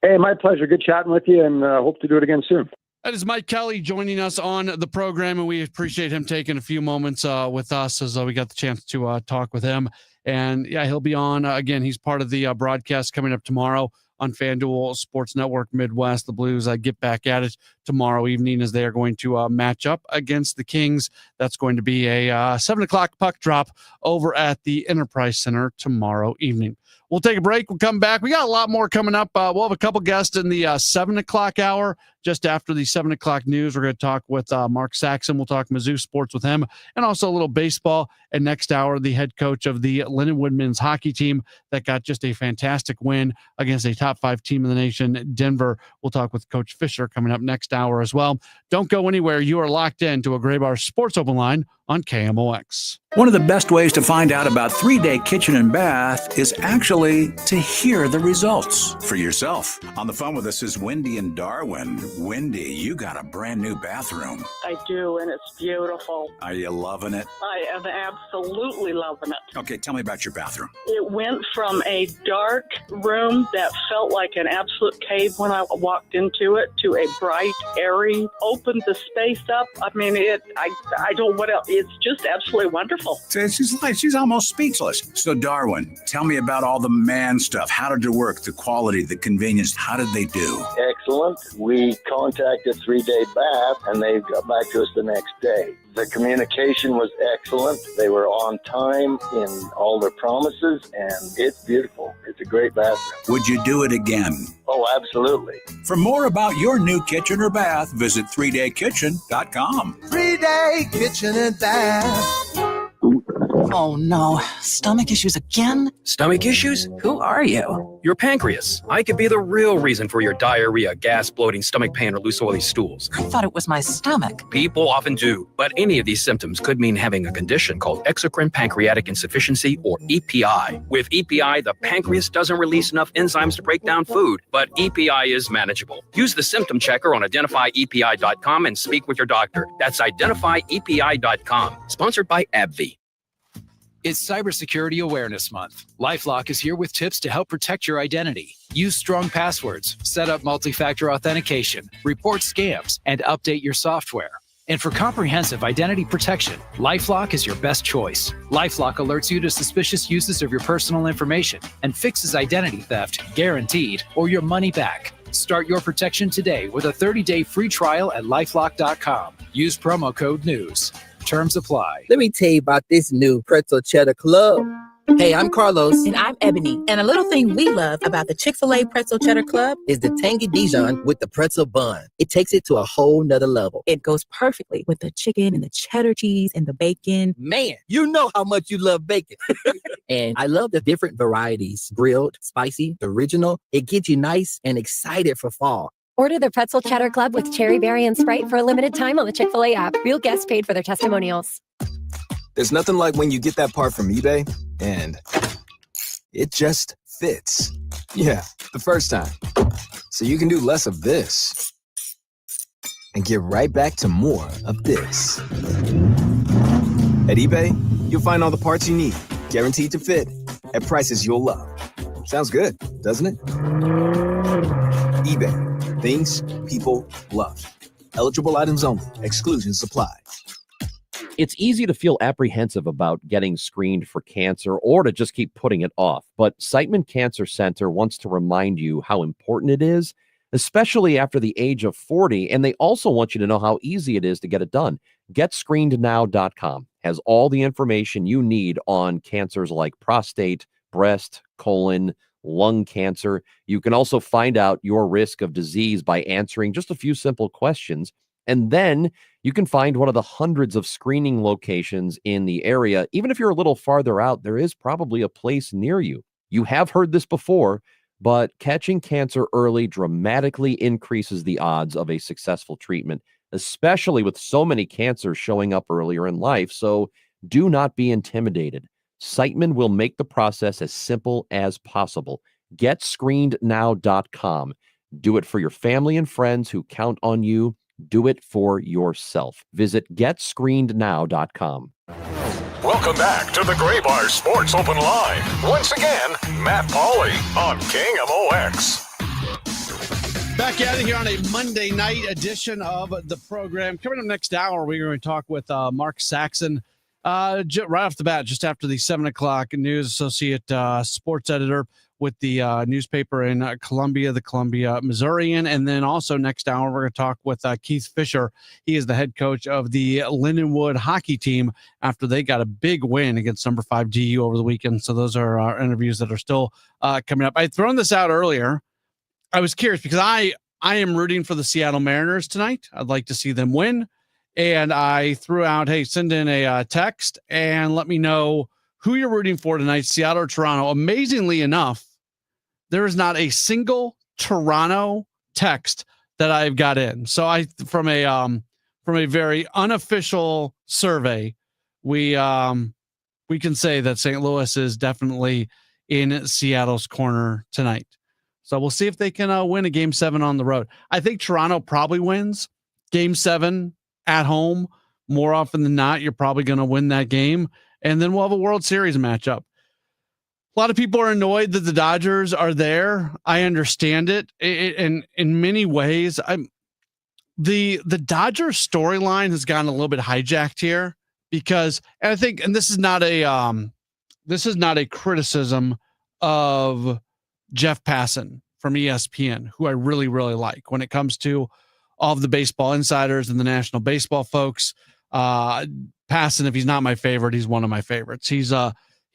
Hey, my pleasure. Good chatting with you, and hope to do it again soon. That is Mike Kelly joining us on the program, and we appreciate him taking a few moments with us as we got the chance to talk with him. And yeah, he'll be on again. He's part of the broadcast coming up tomorrow on FanDuel Sports Network Midwest. The Blues get back at it tomorrow evening as they are going to match up against the Kings. That's going to be a 7:00 puck drop over at the Enterprise Center tomorrow evening. We'll take a break. We'll come back. We got a lot more coming up. We'll have a couple guests in the 7:00 hour. Just after the 7:00 news, we're going to talk with Mark Saxon. We'll talk Mizzou sports with him, and also a little baseball. And next hour, the head coach of the Lindenwood men's hockey team that got just a fantastic win against a top 5 team in the nation, Denver. We'll talk with Coach Fisher coming up next hour as well. Don't go anywhere. You are locked into a Gray Bar Sports Open Line on KMOX. One of the best ways to find out about 3-Day Kitchen and Bath is actually to hear the results for yourself. On the phone with us is Wendy in Darwin. Wendy, you got a brand new bathroom. I do, and it's beautiful. Are you loving it? I am absolutely loving it. Okay, tell me about your bathroom. It went from a dark room that felt like an absolute cave when I walked into it to a bright, airy, opened the space up. I mean, I don't know what else. It's just absolutely wonderful. She's almost speechless. So, Darwin, tell me about all the man stuff. How did it work? The quality, the convenience. How did they do? Excellent. We contacted 3-Day Bath, and they got back to us the next day. The communication was excellent. They were on time in all their promises, and it's beautiful. It's It's a great bathroom. Would you do it again? Oh, absolutely. For more about your new kitchen or bath, visit 3daykitchen.com. 3-Day Kitchen and Bath. Oh no, stomach issues again? Stomach issues? Who are you? Your pancreas. I could be the real reason for your diarrhea, gas, bloating, stomach pain, or loose oily stools. I thought it was my stomach. People often do, but any of these symptoms could mean having a condition called exocrine pancreatic insufficiency, or EPI. With EPI, the pancreas doesn't release enough enzymes to break down food, but EPI is manageable. Use the symptom checker on identifyepi.com and speak with your doctor. That's identifyepi.com. Sponsored by AbbVie. It's Cybersecurity Awareness Month. LifeLock is here with tips to help protect your identity. Use strong passwords, set up multi-factor authentication, report scams, and update your software. And for comprehensive identity protection, LifeLock is your best choice. LifeLock alerts you to suspicious uses of your personal information and fixes identity theft, guaranteed, or your money back. Start your protection today with a 30-day free trial at LifeLock.com. Use promo code NEWS. Terms apply. Let me tell you about this new pretzel cheddar club. Hey, I'm Carlos. And I'm Ebony. And a little thing we love about the Chick-fil-A Pretzel Cheddar Club is the tangy Dijon with the pretzel bun. It takes it to a whole nother level. It goes perfectly with the chicken and the cheddar cheese and the bacon. Man, you know how much you love bacon. And I love the different varieties. Grilled, spicy, original. It gets you nice and excited for fall. Order the Pretzel Cheddar Club with Cherry Berry and Sprite for a limited time on the Chick-fil-A app. Real guests paid for their testimonials. There's nothing like when you get that part from eBay and it just fits. Yeah, the first time. So you can do less of this and get right back to more of this. At eBay, you'll find all the parts you need, guaranteed to fit, at prices you'll love. Sounds good, doesn't it? eBay. Things people love. Eligible items only. Exclusions apply. It's easy to feel apprehensive about getting screened for cancer or to just keep putting it off. But Siteman Cancer Center wants to remind you how important it is, especially after the age of 40. And they also want you to know how easy it is to get it done. GetScreenedNow.com has all the information you need on cancers like prostate, breast, colon, lung cancer. You can also find out your risk of disease by answering just a few simple questions. And then you can find one of the hundreds of screening locations in the area. Even if you're a little farther out, there is probably a place near you. You have heard this before, but catching cancer early dramatically increases the odds of a successful treatment, especially with so many cancers showing up earlier in life. So do not be intimidated. Siteman will make the process as simple as possible. GetScreenedNow.com. Do it for your family and friends who count on you. Do it for yourself. Visit GetScreenedNow.com. Welcome back to the Gray Bar Sports Open Line. Once again, Matt Pauley on KMOX. Back at it here on a Monday night edition of the program. Coming up next hour, we're going to talk with Mark Saxon. Right off the bat, just after the 7 o'clock news, associate sports editor with the newspaper in Columbia, the Columbia Missourian. And then also next hour, we're going to talk with Keith Fisher. He is the head coach of the Lindenwood hockey team after they got a big win against number 5 GU over the weekend. So those are our interviews that are still coming up. I'd thrown this out earlier. I was curious because I am rooting for the Seattle Mariners tonight. I'd like to see them win. And I threw out, hey, send in a text and let me know who you're rooting for tonight, Seattle or Toronto. Amazingly enough, there is not a single Toronto text that I've got in. So from a very unofficial survey, we can say that St. Louis is definitely in Seattle's corner tonight. So we'll see if they can win a Game 7 on the road. I think Toronto probably wins Game 7 at home. More often than not, you're probably going to win that game. And then we'll have a World Series matchup. A lot of people are annoyed that the Dodgers are there. I understand it. In many ways, the Dodgers storyline has gotten a little bit hijacked here because, and I think, and this is not a criticism of Jeff Passan from ESPN, who I really, really like when it comes to all of the baseball insiders and the national baseball folks. Passan, if he's not my favorite, he's one of my favorites. He's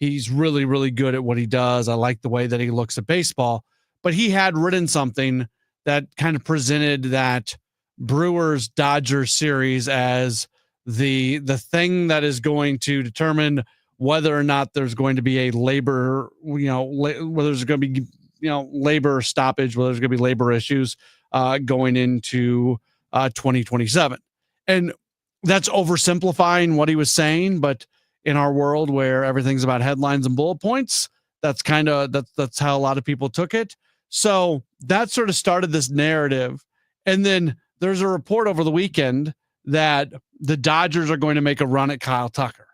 He's really, really good at what he does. I like the way that he looks at baseball. But he had written something that kind of presented that Brewers-Dodgers series as the thing that is going to determine whether or not there's going to be a labor, whether there's going to be, labor stoppage, whether there's going to be labor issues going into 2027. And that's oversimplifying what he was saying, but in our world where everything's about headlines and bullet points, that's how a lot of people took it. So that sort of started this narrative. And then there's a report over the weekend that the Dodgers are going to make a run at Kyle Tucker.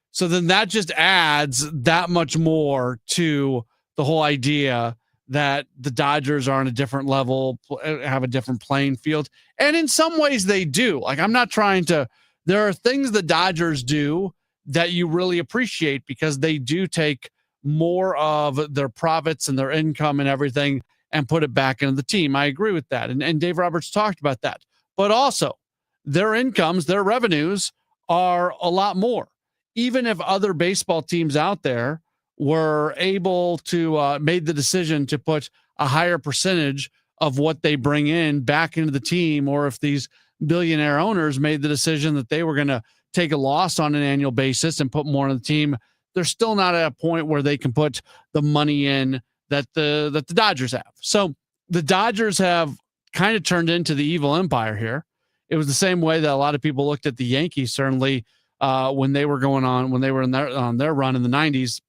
So then that just adds that much more to the whole idea that the Dodgers are on a different level, have a different playing field. And in some ways they do. Like, I'm not trying to, there are things the Dodgers do that you really appreciate because they do take more of their profits and their income and everything and put it back into the team. I agree with that. And Dave Roberts talked about that. But also their incomes, their revenues are a lot more. Even if other baseball teams out there were able to made the decision to put a higher percentage of what they bring in back into the team, or if these billionaire owners made the decision that they were going to take a loss on an annual basis and put more on the team, they're still not at a point where they can put the money in that the Dodgers have. So the Dodgers have kind of turned into the evil empire here. It was the same way that a lot of people looked at the Yankees, certainly when they were on their run in the 90s.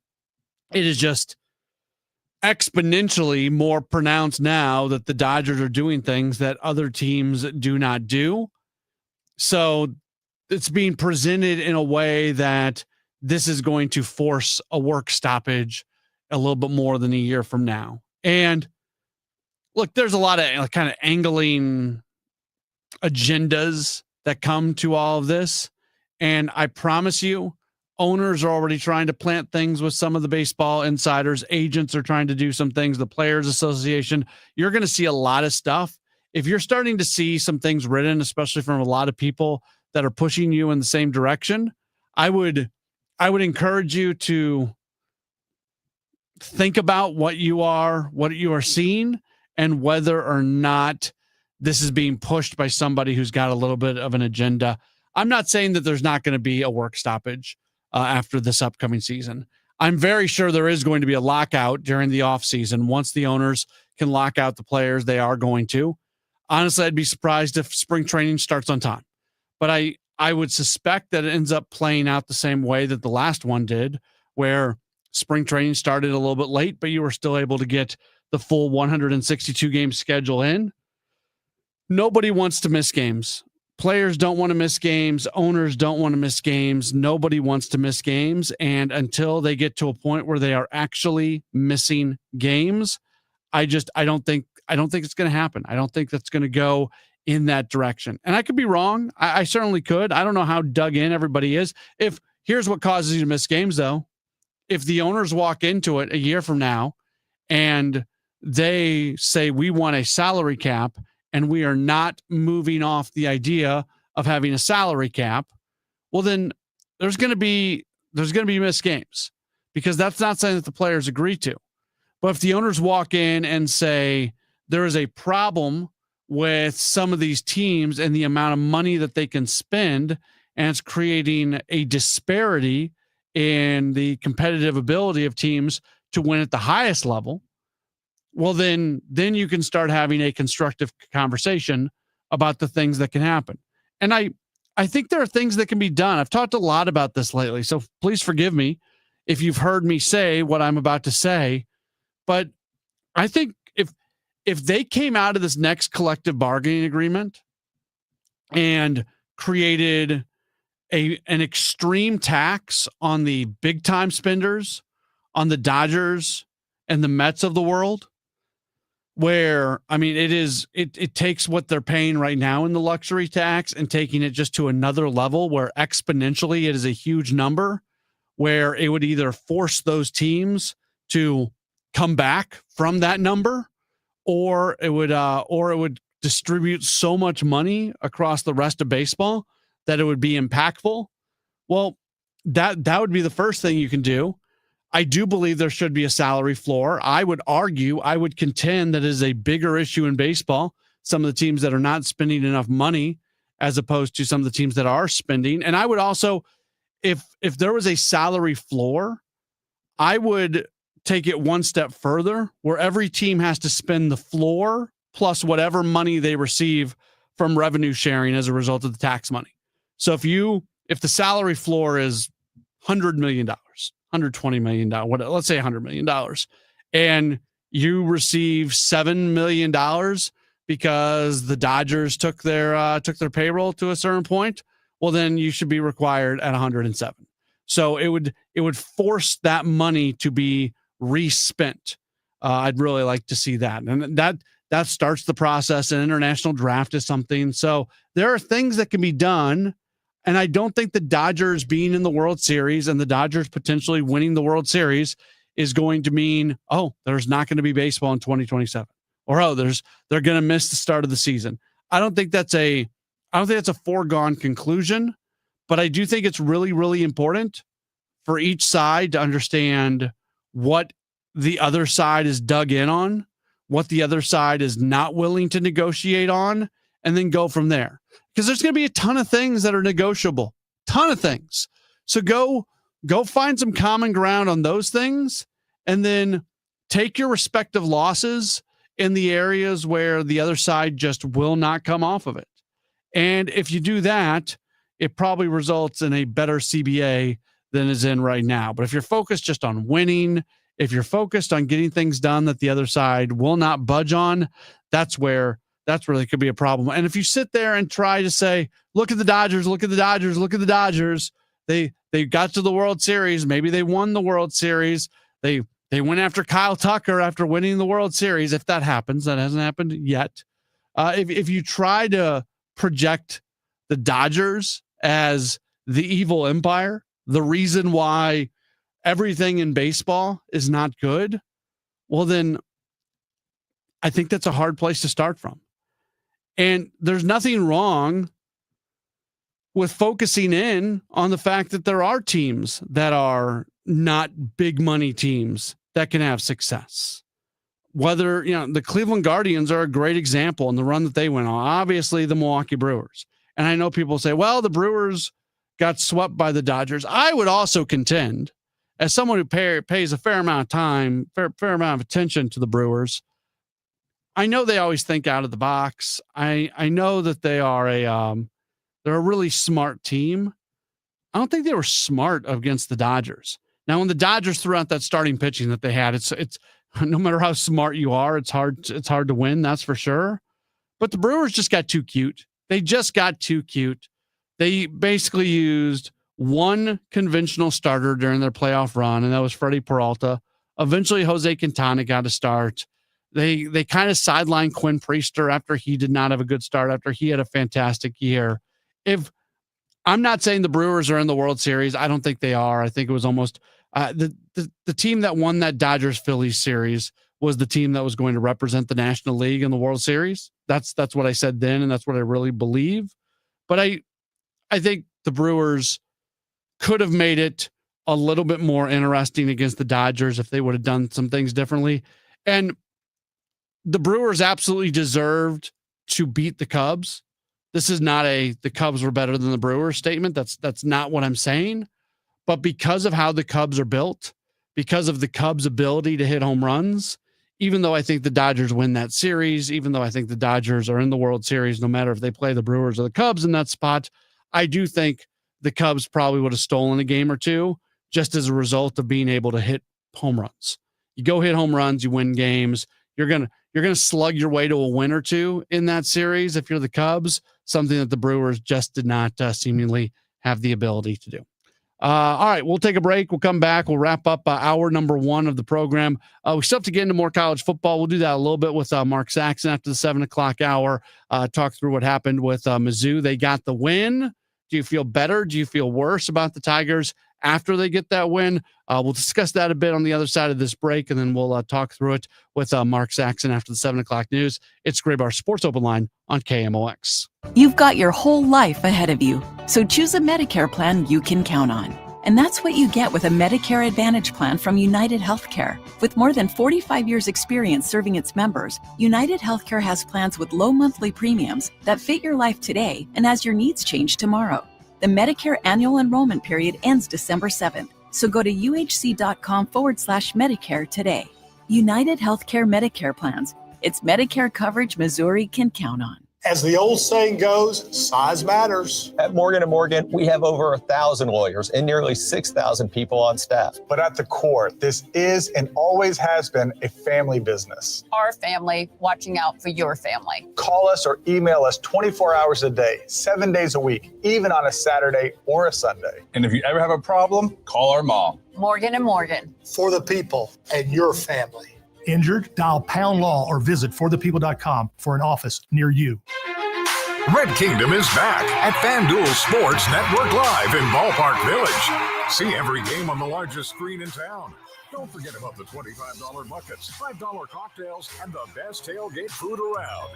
It is just exponentially more pronounced now that the Dodgers are doing things that other teams do not do. So it's being presented in a way that this is going to force a work stoppage a little bit more than a year from now. And look, there's a lot of kind of angling agendas that come to all of this. And I promise you, owners are already trying to plant things with some of the baseball insiders. Agents are trying to do some things. The Players Association, you're going to see a lot of stuff. If you're starting to see some things written, especially from a lot of people that are pushing you in the same direction, I would encourage you to think about what you are seeing and whether or not this is being pushed by somebody who's got a little bit of an agenda. I'm not saying that there's not going to be a work stoppage after this upcoming season. I'm very sure there is going to be a lockout during the offseason. Once the owners can lock out the players, they are going to. Honestly, I'd be surprised if spring training starts on time. But I would suspect that it ends up playing out the same way that the last one did, where spring training started a little bit late, but you were still able to get the full 162 game schedule in. Nobody wants to miss games. Players don't want to miss games. Owners don't want to miss games. Nobody wants to miss games. And until they get to a point where they are actually missing games, I don't think it's going to happen. I don't think that's going to go in that direction. And I could be wrong. I certainly could. I don't know how dug in everybody is. Here's what causes you to miss games, though. If the owners walk into it a year from now and they say, we want a salary cap, and we are not moving off the idea of having a salary cap, well, then there's going to be missed games, because that's not something that the players agree to. But if the owners walk in and say there is a problem with some of these teams and the amount of money that they can spend, and it's creating a disparity in the competitive ability of teams to win at the highest level, well, then you can start having a constructive conversation about the things that can happen. And I think there are things that can be done. I've talked a lot about this lately, so please forgive me if you've heard me say what I'm about to say. But I think if they came out of this next collective bargaining agreement and created an extreme tax on the big time spenders, on the Dodgers and the Mets of the world, where, I mean, it takes what they're paying right now in the luxury tax and taking it just to another level where exponentially it is a huge number, where it would either force those teams to come back from that number, or it would distribute so much money across the rest of baseball that it would be impactful. Well, that would be the first thing you can do. I do believe there should be a salary floor. I would contend that it is a bigger issue in baseball. Some of the teams that are not spending enough money as opposed to some of the teams that are spending. And I would also, if there was a salary floor, I would take it one step further where every team has to spend the floor plus whatever money they receive from revenue sharing as a result of the tax money. So if the salary floor is $100 million, $120 million, let's say $100 million, and you receive $7 million because the Dodgers took their payroll to a certain point, well, then you should be required at 107. So it would force that money to be respent. I'd really like to see that, and that starts the process. An international draft is something. So there are things that can be done. And I don't think the Dodgers being in the World Series and the Dodgers potentially winning the World Series is going to mean, oh, there's not going to be baseball in 2027, or oh, they're going to miss the start of the season. I don't think that's a foregone conclusion, but I do think it's really, really important for each side to understand what the other side is dug in on, what the other side is not willing to negotiate on, and then go from there. Because there's going to be a ton of things that are negotiable, ton of things. So go find some common ground on those things, and then take your respective losses in the areas where the other side just will not come off of it. And if you do that, it probably results in a better CBA than is in right now. But if you're focused just on winning, if you're focused on getting things done that the other side will not budge on, that's where there could be a problem. And if you sit there and try to say, look at the Dodgers, look at the Dodgers, look at the Dodgers, they got to the World Series. Maybe they won the World Series. They went after Kyle Tucker after winning the World Series. If that happens, that hasn't happened yet. If you try to project the Dodgers as the evil empire, the reason why everything in baseball is not good, well, then I think that's a hard place to start from. And there's nothing wrong with focusing in on the fact that there are teams that are not big money teams that can have success. Whether, the Cleveland Guardians are a great example in the run that they went on. Obviously, the Milwaukee Brewers. And I know people say, well, the Brewers got swept by the Dodgers. I would also contend, as someone who pays a fair amount of time, fair amount of attention to the Brewers, I know they always think out of the box. I know that they are they're a really smart team. I don't think they were smart against the Dodgers. Now, when the Dodgers threw out that starting pitching that they had, it's no matter how smart you are, it's hard to win. That's for sure. But the Brewers just got too cute. They just got too cute. They basically used one conventional starter during their playoff run, and that was Freddie Peralta. Eventually, Jose Quintana got a start. They kind of sidelined Quinn Priester after he did not have a good start, after he had a fantastic year. If I'm not saying the Brewers are in the World Series, I don't think they are. I think it was almost the team that won that Dodgers-Phillies series was the team that was going to represent the National League in the World Series. That's what I said then, and that's what I really believe. But I think the Brewers could have made it a little bit more interesting against the Dodgers if they would have done some things differently. And the Brewers absolutely deserved to beat the Cubs. This is not the Cubs were better than the Brewers statement. That's not what I'm saying. But because of how the Cubs are built, because of the Cubs' ability to hit home runs, even though I think the Dodgers win that series, even though I think the Dodgers are in the World Series, no matter if they play the Brewers or the Cubs in that spot, I do think the Cubs probably would have stolen a game or two just as a result of being able to hit home runs. You go hit home runs, you win games. You're going to slug your way to a win or two in that series if you're the Cubs, something that the Brewers just did not seemingly have the ability to do. All right, we'll take a break. We'll come back. We'll wrap up hour number 1 of the program. We still have to get into more college football. We'll do that a little bit with Mark Saxon after the 7 o'clock hour, talk through what happened with Mizzou. They got the win. Do you feel better? Do you feel worse about the Tigers after they get that win? We'll discuss that a bit on the other side of this break, and then we'll talk through it with Mark Saxon after the 7 o'clock news. It's Gray Bar Sports Open Line on KMOX. You've got your whole life ahead of you, so choose a Medicare plan you can count on. And that's what you get with a Medicare Advantage plan from United Healthcare. With more than 45 years' experience serving its members, United Healthcare has plans with low monthly premiums that fit your life today and as your needs change tomorrow. The Medicare annual enrollment period ends December 7th, so go to uhc.com/Medicare today. United Healthcare Medicare plans. It's Medicare coverage Missouri can count on. As the old saying goes, size matters. At Morgan & Morgan, we have over 1,000 lawyers and nearly 6,000 people on staff. But at the core, this is and always has been a family business. Our family watching out for your family. Call us or email us 24 hours a day, 7 days a week, even on a Saturday or a Sunday. And if you ever have a problem, call our mom. Morgan & Morgan. For the people and your family. Injured? Dial Pound Law or visit forthepeople.com for an office near you. Red Kingdom is back at FanDuel Sports Network Live in Ballpark Village. See every game on the largest screen in town. Don't forget about the $25 buckets, $5 cocktails, and the best tailgate food around.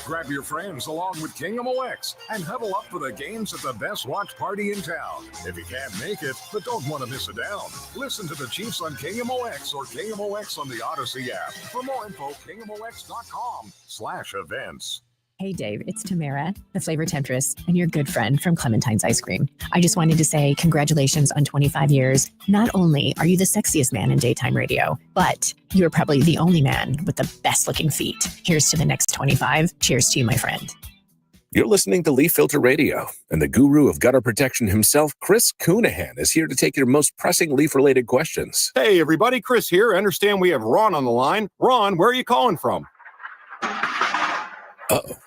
Grab your friends along with KMOX and huddle up for the games at the best watch party in town. If you can't make it, but don't want to miss a down, listen to the Chiefs on KMOX or KMOX on the Odyssey app. For more info, KMOX.com/events. Hey, Dave, it's Tamara, the flavor temptress, and your good friend from Clementine's Ice Cream. I just wanted to say congratulations on 25 years. Not only are you the sexiest man in daytime radio, but you're probably the only man with the best looking feet. Here's to the next 25. Cheers to you, my friend. You're listening to Leaf Filter Radio, and the guru of gutter protection himself, Chris Coonahan, is here to take your most pressing leaf-related questions. Hey, everybody, Chris here. I understand we have Ron on the line. Ron, where are you calling from? Uh-oh.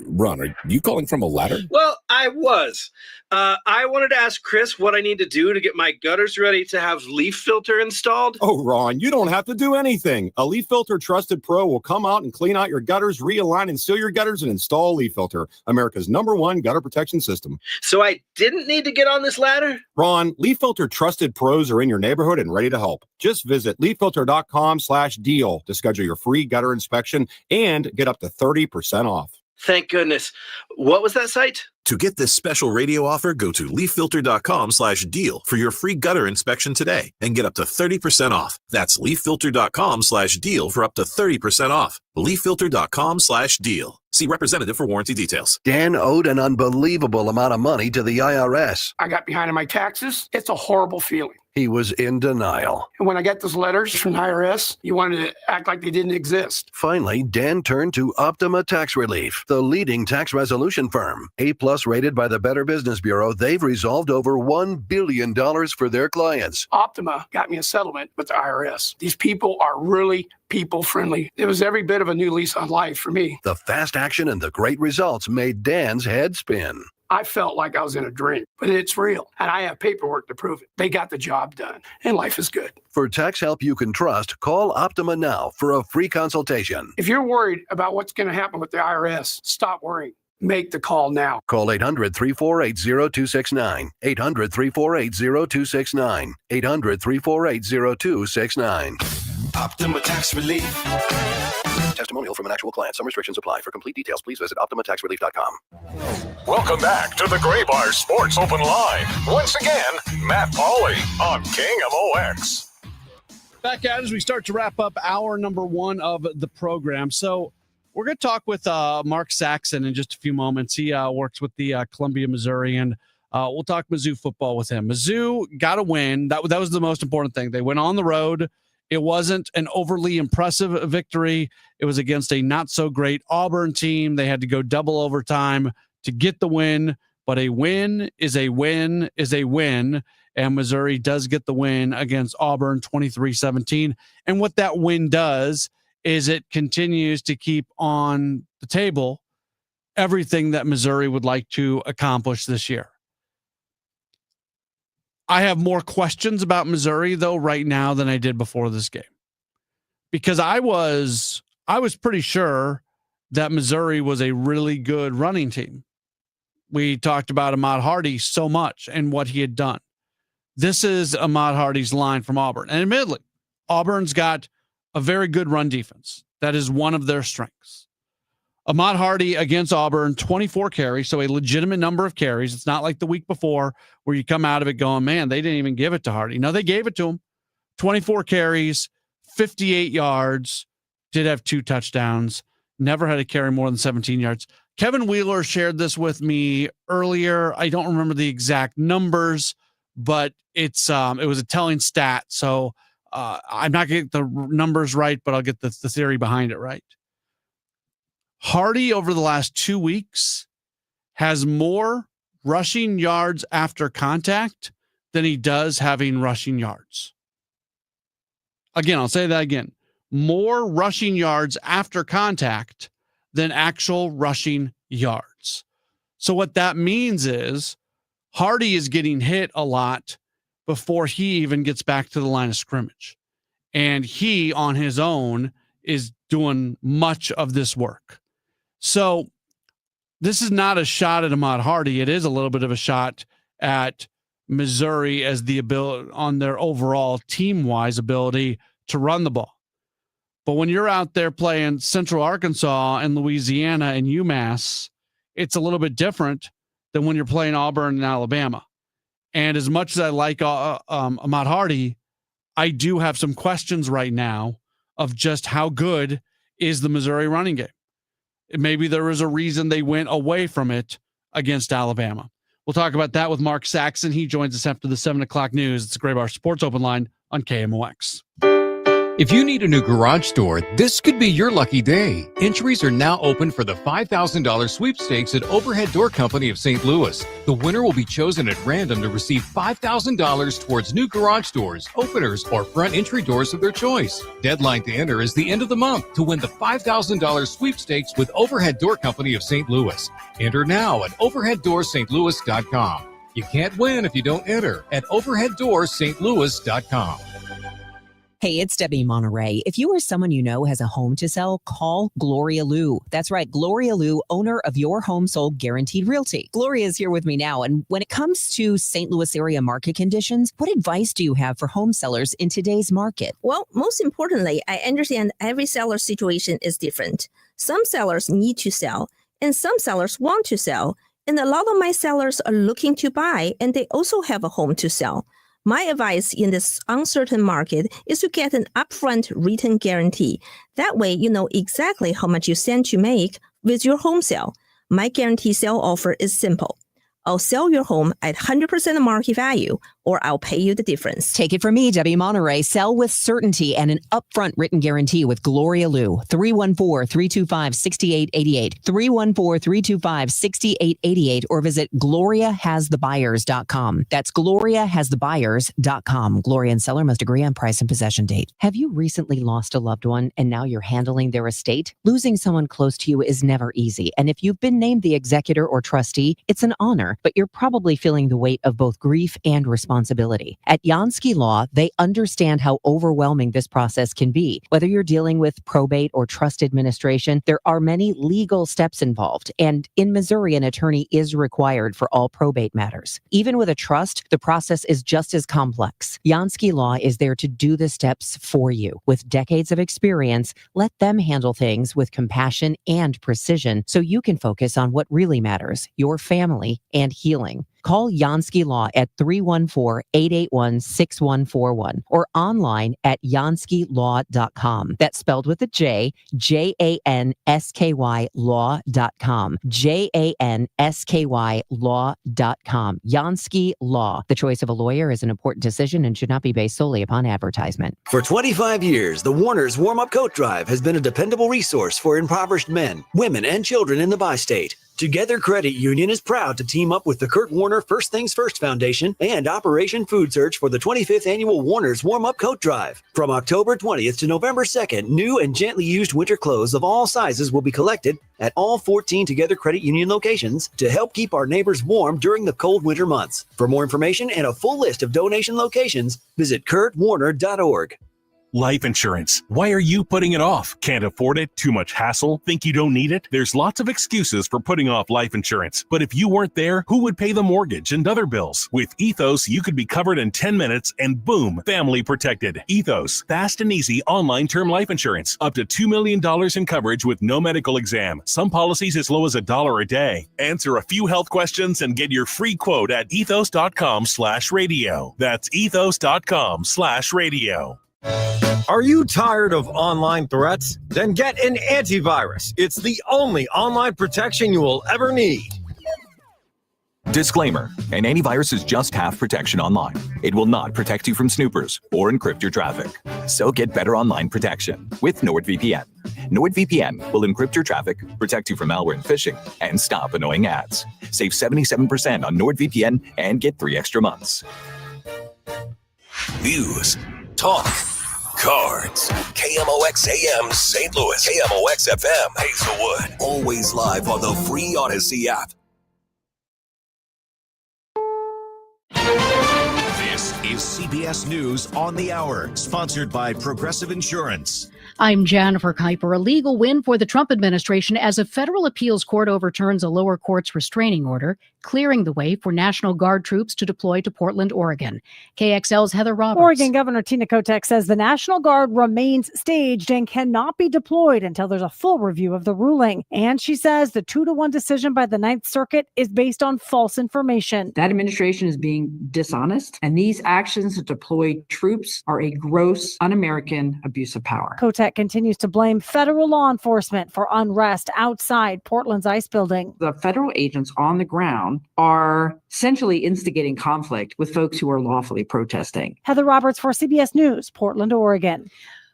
Ron, are you calling from a ladder? Well, I was. I wanted to ask Chris what I need to do to get my gutters ready to have leaf filter installed. Oh, Ron, you don't have to do anything. A Leaf Filter Trusted Pro will come out and clean out your gutters, realign and seal your gutters, and install Leaf Filter, America's #1 gutter protection system. So I didn't need to get on this ladder? Ron, Leaf Filter Trusted Pros are in your neighborhood and ready to help. Just visit leaffilter.com/deal to schedule your free gutter inspection and get up to 30% off. Thank goodness. What was that site? To get this special radio offer, go to leaffilter.com/deal for your free gutter inspection today and get up to 30% off. That's leaffilter.com/deal for up to 30% off. leaffilter.com/deal. See representative for warranty details. Dan owed an unbelievable amount of money to the IRS. I got behind on my taxes. It's a horrible feeling. He was in denial. And when I got those letters from the IRS, you wanted to act like they didn't exist. Finally, Dan turned to Optima Tax Relief, the leading tax resolution firm. A+ rated by the Better Business Bureau, they've resolved over $1 billion for their clients. Optima got me a settlement with the IRS. These people are really people-friendly. It was every bit of a new lease on life for me. The fast action and the great results made Dan's head spin. I felt like I was in a dream, but it's real. And I have paperwork to prove it. They got the job done, and life is good. For tax help you can trust, call Optima now for a free consultation. If you're worried about what's going to happen with the IRS, stop worrying. Make the call now. Call 800-348-0269. 800-348-0269. 800-348-0269. Optima Tax Relief. Testimonial from an actual client. Some restrictions apply. For complete details, please visit OptimaTaxRelief.com. Welcome back to the Gray Bar Sports Open Line. Once again, Matt Pauley on KMOX. Back at it as we start to wrap up hour number 1 of the program. So we're going to talk with Mark Saxon in just a few moments. He works with the Columbia, Missouri, and we'll talk Mizzou football with him. Mizzou got a win. That was the most important thing. They went on the road. It wasn't an overly impressive victory. It was against a not-so-great Auburn team. They had to go double overtime to get the win, but a win is a win is a win, and Missouri does get the win against Auburn 23-17. And what that win does is it continues to keep on the table everything that Missouri would like to accomplish this year. I have more questions about Missouri, though, right now than I did before this game, because I was pretty sure that Missouri was a really good running team. We talked about Ahmad Hardy so much and what he had done. This is Ahmad Hardy's line from Auburn. And admittedly, Auburn's got a very good run defense. That is one of their strengths. Ahmad Hardy against Auburn, 24 carries, so a legitimate number of carries. It's not like the week before where you come out of it going, man, they didn't even give it to Hardy. No, they gave it to him. 24 carries, 58 yards, did have 2 touchdowns, never had a carry more than 17 yards. Kevin Wheeler shared this with me earlier. I don't remember the exact numbers, but it was a telling stat. So I'm not going to get the numbers right, but I'll get the theory behind it right. Hardy over the last 2 weeks has more rushing yards after contact than he does having rushing yards. Again, I'll say that again. More rushing yards after contact than actual rushing yards. So what that means is Hardy is getting hit a lot before he even gets back to the line of scrimmage. And he, on his own, is doing much of this work. So this is not a shot at Ahmad Hardy. It is a little bit of a shot at Missouri as the ability on their overall team-wise ability to run the ball. But when you're out there playing Central Arkansas and Louisiana and UMass, it's a little bit different than when you're playing Auburn and Alabama. And as much as I like Ahmad Hardy, I do have some questions right now of just how good is the Missouri running game. Maybe there was a reason they went away from it against Alabama. We'll talk about that with Mark Saxon. He joins us after the 7 o'clock news. It's the Gray Bar Sports Open Line on KMOX. If you need a new garage door, this could be your lucky day. Entries are now open for the $5,000 sweepstakes at Overhead Door Company of St. Louis. The winner will be chosen at random to receive $5,000 towards new garage doors, openers, or front entry doors of their choice. Deadline to enter is the end of the month to win the $5,000 sweepstakes with Overhead Door Company of St. Louis. Enter now at overheaddoorsstlouis.com. You can't win if you don't enter at overheaddoorsstlouis.com. Hey, it's Debbie Monterey. If you or someone you know has a home to sell, call Gloria Liu. That's right, Gloria Liu, owner of Your Home Sold Guaranteed Realty. Gloria is here with me now. And when it comes to St. Louis area market conditions, what advice do you have for home sellers in today's market? Well, most importantly, I understand every seller's situation is different. Some sellers need to sell, and some sellers want to sell. And a lot of my sellers are looking to buy, and they also have a home to sell. My advice in this uncertain market is to get an upfront written guarantee. That way, you know exactly how much you stand to make with your home sale. My guarantee sale offer is simple. I'll sell your home at 100% of market value, or I'll pay you the difference. Take it from me, Debbie Monterey. Sell with certainty and an upfront written guarantee with Gloria Liu. 314-325-6888. 314-325-6888, or visit GloriaHasTheBuyers.com. That's GloriaHasTheBuyers.com. Gloria and seller must agree on price and possession date. Have you recently lost a loved one and now you're handling their estate? Losing someone close to you is never easy. And if you've been named the executor or trustee, it's an honor, but you're probably feeling the weight of both grief and responsibility. At Jansky Law, they understand how overwhelming this process can be. Whether you're dealing with probate or trust administration, there are many legal steps involved. And in Missouri, an attorney is required for all probate matters. Even with a trust, the process is just as complex. Jansky Law is there to do the steps for you. With decades of experience, let them handle things with compassion and precision so you can focus on what really matters, your family and healing. Call Jansky Law at 314-881-6141 or online at janskylaw.com. That's spelled with a J, Jansky law.com. Jansky law.com. Jansky Law. The choice of a lawyer is an important decision and should not be based solely upon advertisement. For 25 years, the Warner's Warm-Up Coat Drive has been a dependable resource for impoverished men, women, and children in the bi-state. Together Credit Union is proud to team up with the Kurt Warner First Things First Foundation and Operation Food Search for the 25th Annual Warner's Warm-Up Coat Drive. From October 20th to November 2nd, new and gently used winter clothes of all sizes will be collected at all 14 Together Credit Union locations to help keep our neighbors warm during the cold winter months. For more information and a full list of donation locations, visit kurtwarner.org. Life insurance. Why are you putting it off? Can't afford it? Too much hassle? Think you don't need it? There's lots of excuses for putting off life insurance. But if you weren't there, who would pay the mortgage and other bills? With Ethos, you could be covered in 10 minutes and boom, family protected. Ethos, fast and easy online term life insurance. Up to $2 million in coverage with no medical exam. Some policies as low as $1 a day. Answer a few health questions and get your free quote at ethos.com/radio. That's ethos.com/radio. Are you tired of online threats? Then get an antivirus. It's the only online protection you will ever need. Disclaimer: an antivirus is just half protection online. It will not protect you from snoopers or encrypt your traffic. So get better online protection with NordVPN. NordVPN will encrypt your traffic, protect you from malware and phishing, and stop annoying ads. Save 77% on NordVPN and get 3 extra months. News, talk, cards. KMOX AM St. Louis. KMOX FM Hazelwood. Always live on the free Odyssey app. This is CBS News on the Hour, sponsored by Progressive Insurance. I'm Jennifer Kuiper. A legal win for the Trump administration as a federal appeals court overturns a lower court's restraining order, clearing the way for National Guard troops to deploy to Portland, Oregon. KXL's Heather Roberts. Oregon Governor Tina Kotek says the National Guard remains staged and cannot be deployed until there's a full review of the ruling. And she says the 2-1 decision by the Ninth Circuit is based on false information. That administration is being dishonest, and these actions to deploy troops are a gross, un-American abuse of power. Kotek continues to blame federal law enforcement for unrest outside Portland's ICE building. The federal agents on the ground are essentially instigating conflict with folks who are lawfully protesting. Heather Roberts for CBS News, Portland, Oregon.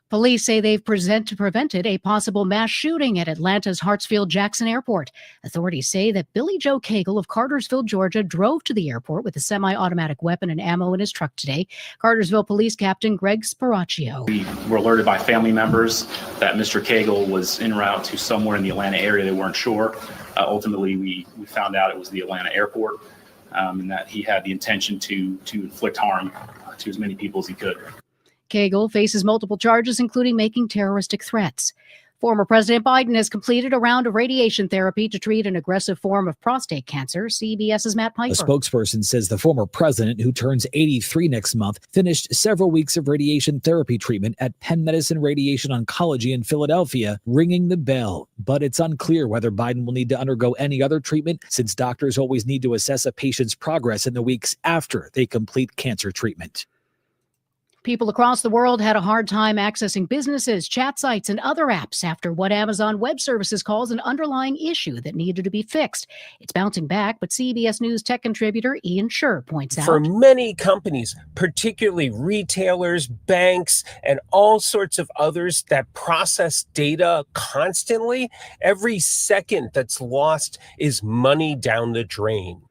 Police say they've prevented a possible mass shooting at Atlanta's Hartsfield-Jackson Airport. Authorities say that Billy Joe Cagle of Cartersville, Georgia, drove to the airport with a semi-automatic weapon and ammo in his truck today. Cartersville Police Captain Greg Sparacchio. We were alerted by family members that Mr. Cagle was en route to somewhere in the Atlanta area. They weren't sure. Ultimately, we found out it was the Atlanta airport and that he had the intention to inflict harm to as many people as he could. Cagle faces multiple charges, including making terroristic threats. Former President Biden has completed a round of radiation therapy to treat an aggressive form of prostate cancer. CBS's Matt Piper. A spokesperson says the former president, who turns 83 next month, finished several weeks of radiation therapy treatment at Penn Medicine Radiation Oncology in Philadelphia, ringing the bell. But it's unclear whether Biden will need to undergo any other treatment, since doctors always need to assess a patient's progress in the weeks after they complete cancer treatment. People across the world had a hard time accessing businesses, chat sites, and other apps after what Amazon Web Services calls an underlying issue that needed to be fixed. It's bouncing back, but CBS News tech contributor Ian Scher points out. For many companies, particularly retailers, banks, and all sorts of others that process data constantly, every second that's lost is money down the drain.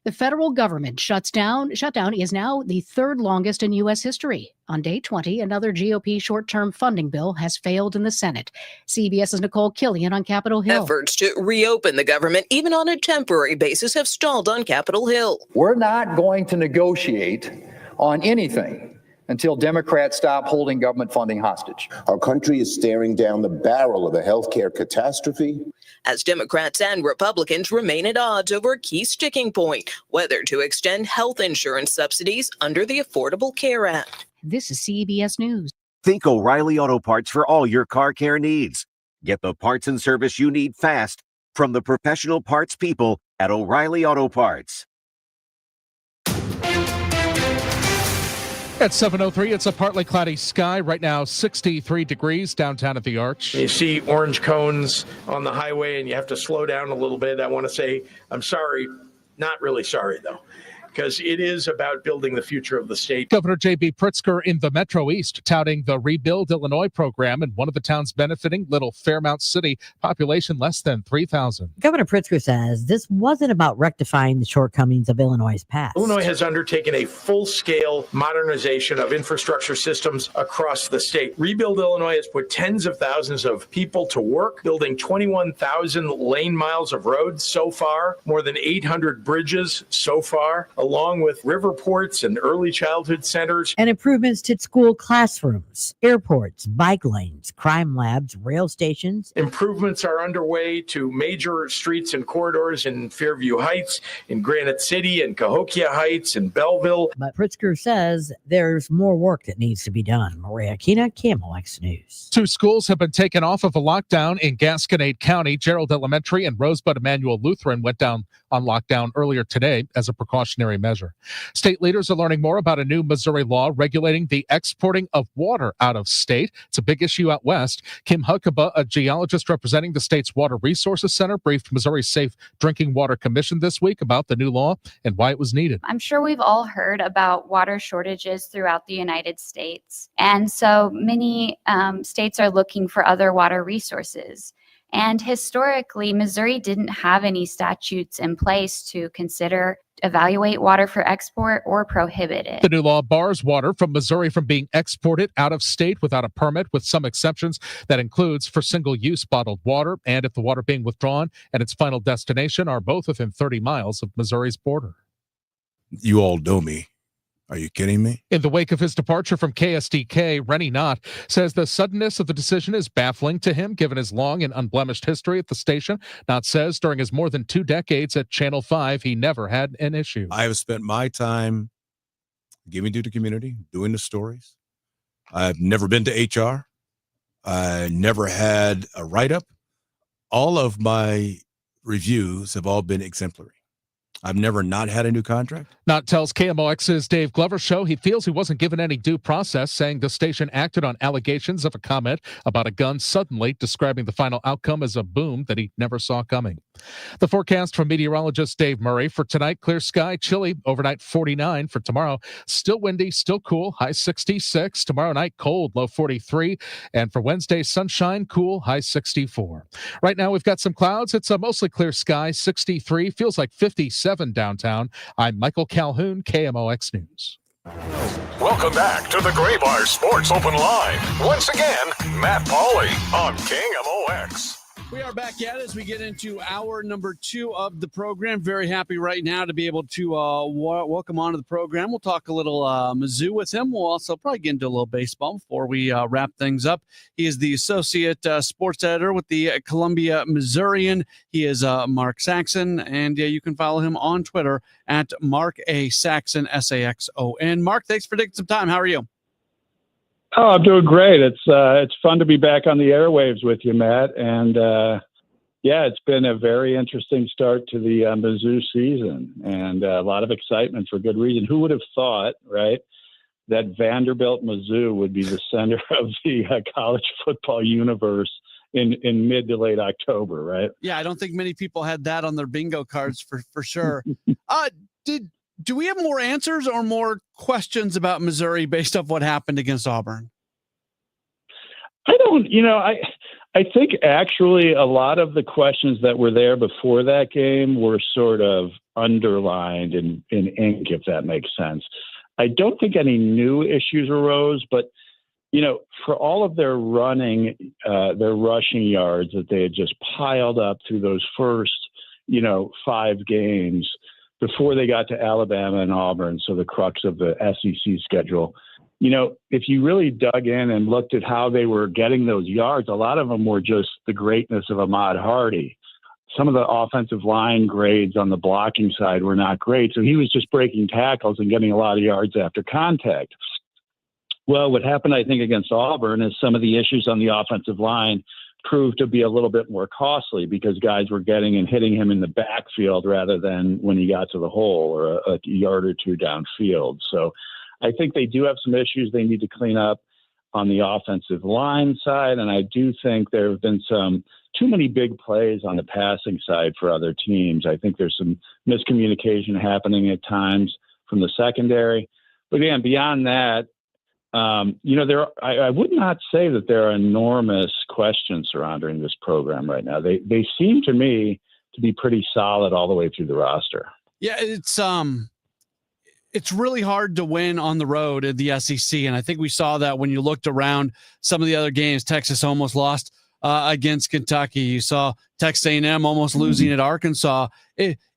The federal government shutdown is now the third longest in U.S. history. On day 20, another GOP short-term funding bill has failed in the Senate. CBS's Nicole Killian on Capitol Hill. Efforts to reopen the government, even on a temporary basis, have stalled on Capitol Hill. We're not going to negotiate on anything until Democrats stop holding government funding hostage. Our country is staring down the barrel of a healthcare catastrophe. As Democrats and Republicans remain at odds over a key sticking point, whether to extend health insurance subsidies under the Affordable Care Act. This is CBS News. Think O'Reilly Auto Parts for all your car care needs. Get the parts and service you need fast from the professional parts people at O'Reilly Auto Parts. At 7:03, it's a partly cloudy sky. Right now, 63 degrees downtown at the Arch. You see orange cones on the highway and you have to slow down a little bit. I want to say I'm sorry, not really sorry, though, because it is about building the future of the state. Governor J.B. Pritzker in the Metro East touting the Rebuild Illinois program in one of the towns benefiting, Little Fairmount City, population less than 3,000. Governor Pritzker says this wasn't about rectifying the shortcomings of Illinois' past. Illinois has undertaken a full-scale modernization of infrastructure systems across the state. Rebuild Illinois has put tens of thousands of people to work, building 21,000 lane miles of roads so far, more than 800 bridges so far, along with river ports and early childhood centers. And improvements to school classrooms, airports, bike lanes, crime labs, rail stations. Improvements are underway to major streets and corridors in Fairview Heights, in Granite City, in Cahokia Heights, in Belleville. But Pritzker says there's more work that needs to be done. Maria Akina, KMOX News. 2 schools have been taken off of a lockdown in Gasconade County. Gerald Elementary and Rosebud Emmanuel Lutheran went down on lockdown earlier today as a precautionary measure. State leaders are learning more about a new Missouri law regulating the exporting of water out of state. It's a big issue out west. Kim Huckabee, a geologist representing the state's Water Resources Center, briefed Missouri's Safe Drinking Water Commission this week about the new law and why it was needed. I'm sure we've all heard about water shortages throughout the United States. And so many states are looking for other water resources. And historically, Missouri didn't have any statutes in place to consider, evaluate water for export or prohibit it. The new law bars water from Missouri from being exported out of state without a permit, with some exceptions. That includes for single-use bottled water and if the water being withdrawn and its final destination are both within 30 miles of Missouri's border. You all know me. Are you kidding me? In the wake of his departure from KSDK, Rennie Knott says the suddenness of the decision is baffling to him, given his long and unblemished history at the station. Knott says during his more than 2 decades at Channel 5, he never had an issue. I have spent my time giving to the community, doing the stories. I've never been to HR. I never had a write-up. All of my reviews have all been exemplary. I've never not had a new contract. Knott tells KMOX's Dave Glover show he feels he wasn't given any due process, saying the station acted on allegations of a comment about a gun, suddenly describing the final outcome as a boom that he never saw coming. The forecast from meteorologist Dave Murray: for tonight, clear sky, chilly, overnight 49. For tomorrow, still windy, still cool, high 66. Tomorrow night, cold, low 43. And for Wednesday, sunshine, cool, high 64. Right now, we've got some clouds. It's a mostly clear sky, 63, feels like 57 downtown. I'm Michael Calhoun, KMOX News. Welcome back to the Gray Bar Sports Open Line. Once again, Matt Pauley on KMOX. We are back at it as we get into hour number 2 of the program. Very happy right now to be able to welcome onto the program. We'll talk a little Mizzou with him. We'll also probably get into a little baseball before we wrap things up. He is the associate sports editor with the Columbia Missourian. He is Mark Saxon, and you can follow him on Twitter at Mark A. Saxon, Saxon. Mark, thanks for taking some time. How are you? Oh, I'm doing great. It's fun to be back on the airwaves with you, Matt. And it's been a very interesting start to the Mizzou season, and a lot of excitement for good reason. Who would have thought, right, that Vanderbilt Mizzou would be the center of the college football universe in mid to late October, right? Yeah, I don't think many people had that on their bingo cards for sure. Do we have more answers or more questions about Missouri based off what happened against Auburn? I don't, I think actually a lot of the questions that were there before that game were sort of underlined in ink, if that makes sense. I don't think any new issues arose, but, for all of their rushing yards that they had just piled up through those first, 5 games, before they got to Alabama and Auburn, so the crux of the SEC schedule. If you really dug in and looked at how they were getting those yards, a lot of them were just the greatness of Ahmad Hardy. Some of the offensive line grades on the blocking side were not great, so he was just breaking tackles and getting a lot of yards after contact. Well, what happened, I think, against Auburn is some of the issues on the offensive line proved to be a little bit more costly because guys were getting and hitting him in the backfield rather than when he got to the hole or a yard or two downfield. So I think they do have some issues they need to clean up on the offensive line side. And I do think there have been too many big plays on the passing side for other teams. I think there's some miscommunication happening at times from the secondary. But again, beyond that, I would not say that there are enormous questions surrounding this program right now. They seem to me to be pretty solid all the way through the roster. Yeah, it's really hard to win on the road at the SEC, and I think we saw that when you looked around some of the other games. Texas almost lost against Kentucky. You saw Texas A&M almost losing at Arkansas.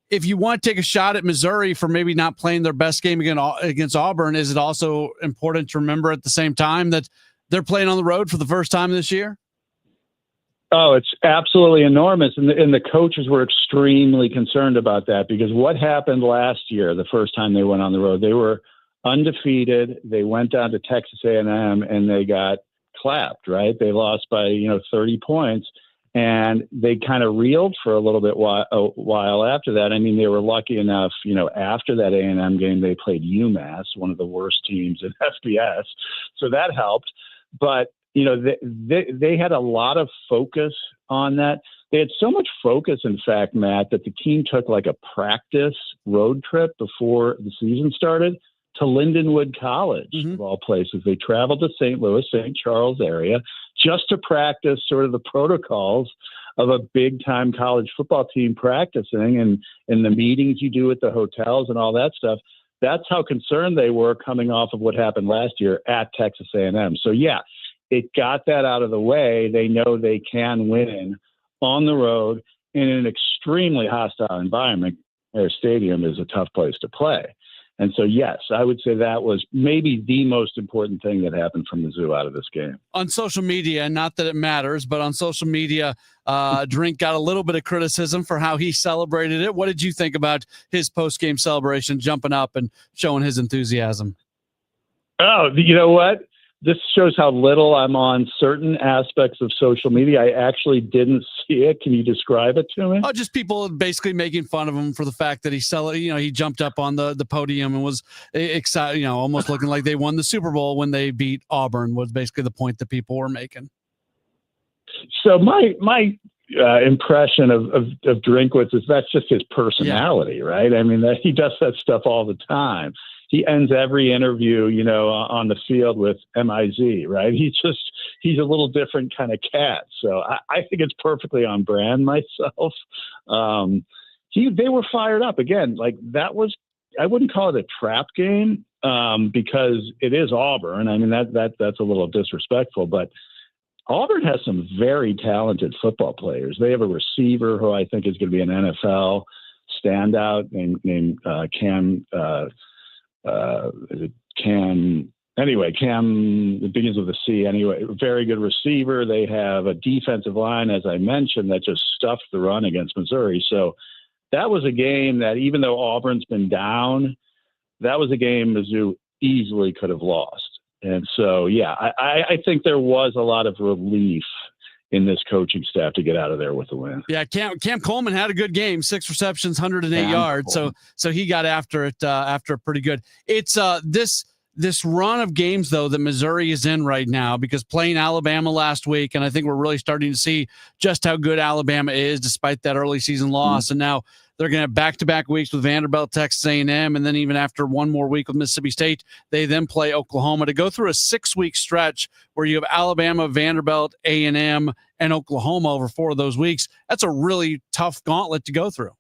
if you want to take a shot at Missouri for maybe not playing their best game against Auburn, is it also important to remember at the same time that they're playing on the road for the first time this year? Oh, it's absolutely enormous. And the coaches were extremely concerned about that, because what happened last year, the first time they went on the road, they were undefeated. They went down to Texas A&M and they got clapped, right? They lost by, 30 points. And they kind of reeled for a little bit while after that. I mean, they were lucky enough, after that A&M game, they played UMass, one of the worst teams in FBS. So that helped. But, they had a lot of focus on that. They had so much focus, in fact, Matt, that the team took like a practice road trip before the season started to Lindenwood College, of all places. They traveled to St. Louis, St. Charles area, just to practice sort of the protocols of a big-time college football team practicing, and the meetings you do at the hotels and all that stuff. That's how concerned they were coming off of what happened last year at Texas A&M. So, yeah, it got that out of the way. They know they can win on the road in an extremely hostile environment. Their stadium is a tough place to play. And so, yes, I would say that was maybe the most important thing that happened from the Zoo out of this game. On social media, not that it matters, but on social media, Drink got a little bit of criticism for how he celebrated it. What did you think about his post-game celebration, jumping up and showing his enthusiasm? Oh, you know what? This shows how little I'm on certain aspects of social media. I actually didn't see it. Can you describe it to me? Oh, just people basically making fun of him for the fact that he jumped up on the podium and was excited, almost looking like they won the Super Bowl when they beat Auburn, was basically the point that people were making. So my impression of Drinkwitz is that's just his personality, right? I mean, he does that stuff all the time. He ends every interview, on the field with MIZ, right? He's a little different kind of cat. So I think it's perfectly on brand myself. They were fired up again. Like that was, I wouldn't call it a trap game because it is Auburn. I mean, that's a little disrespectful, but Auburn has some very talented football players. They have a receiver who I think is going to be an NFL standout named Cam. Cam, it begins with a C anyway, very good receiver. They have a defensive line, as I mentioned, that just stuffed the run against Missouri. So that was a game that, even though Auburn's been down, that was a game Mizzou easily could have lost. And so, yeah, I think there was a lot of relief in this coaching staff to get out of there with the win. Yeah, Cam Coleman had a good game, 6 receptions, 108 yards. Coleman. So he got after it pretty good. It's this run of games, though, that Missouri is in right now, because playing Alabama last week, and I think we're really starting to see just how good Alabama is despite that early season loss. And now they're going to have back-to-back weeks with Vanderbilt, Texas A&M, and then even after one more week with Mississippi State, they then play Oklahoma to go through a 6-week stretch where you have Alabama, Vanderbilt, A&M, and Oklahoma over 4 of those weeks. That's a really tough gauntlet to go through.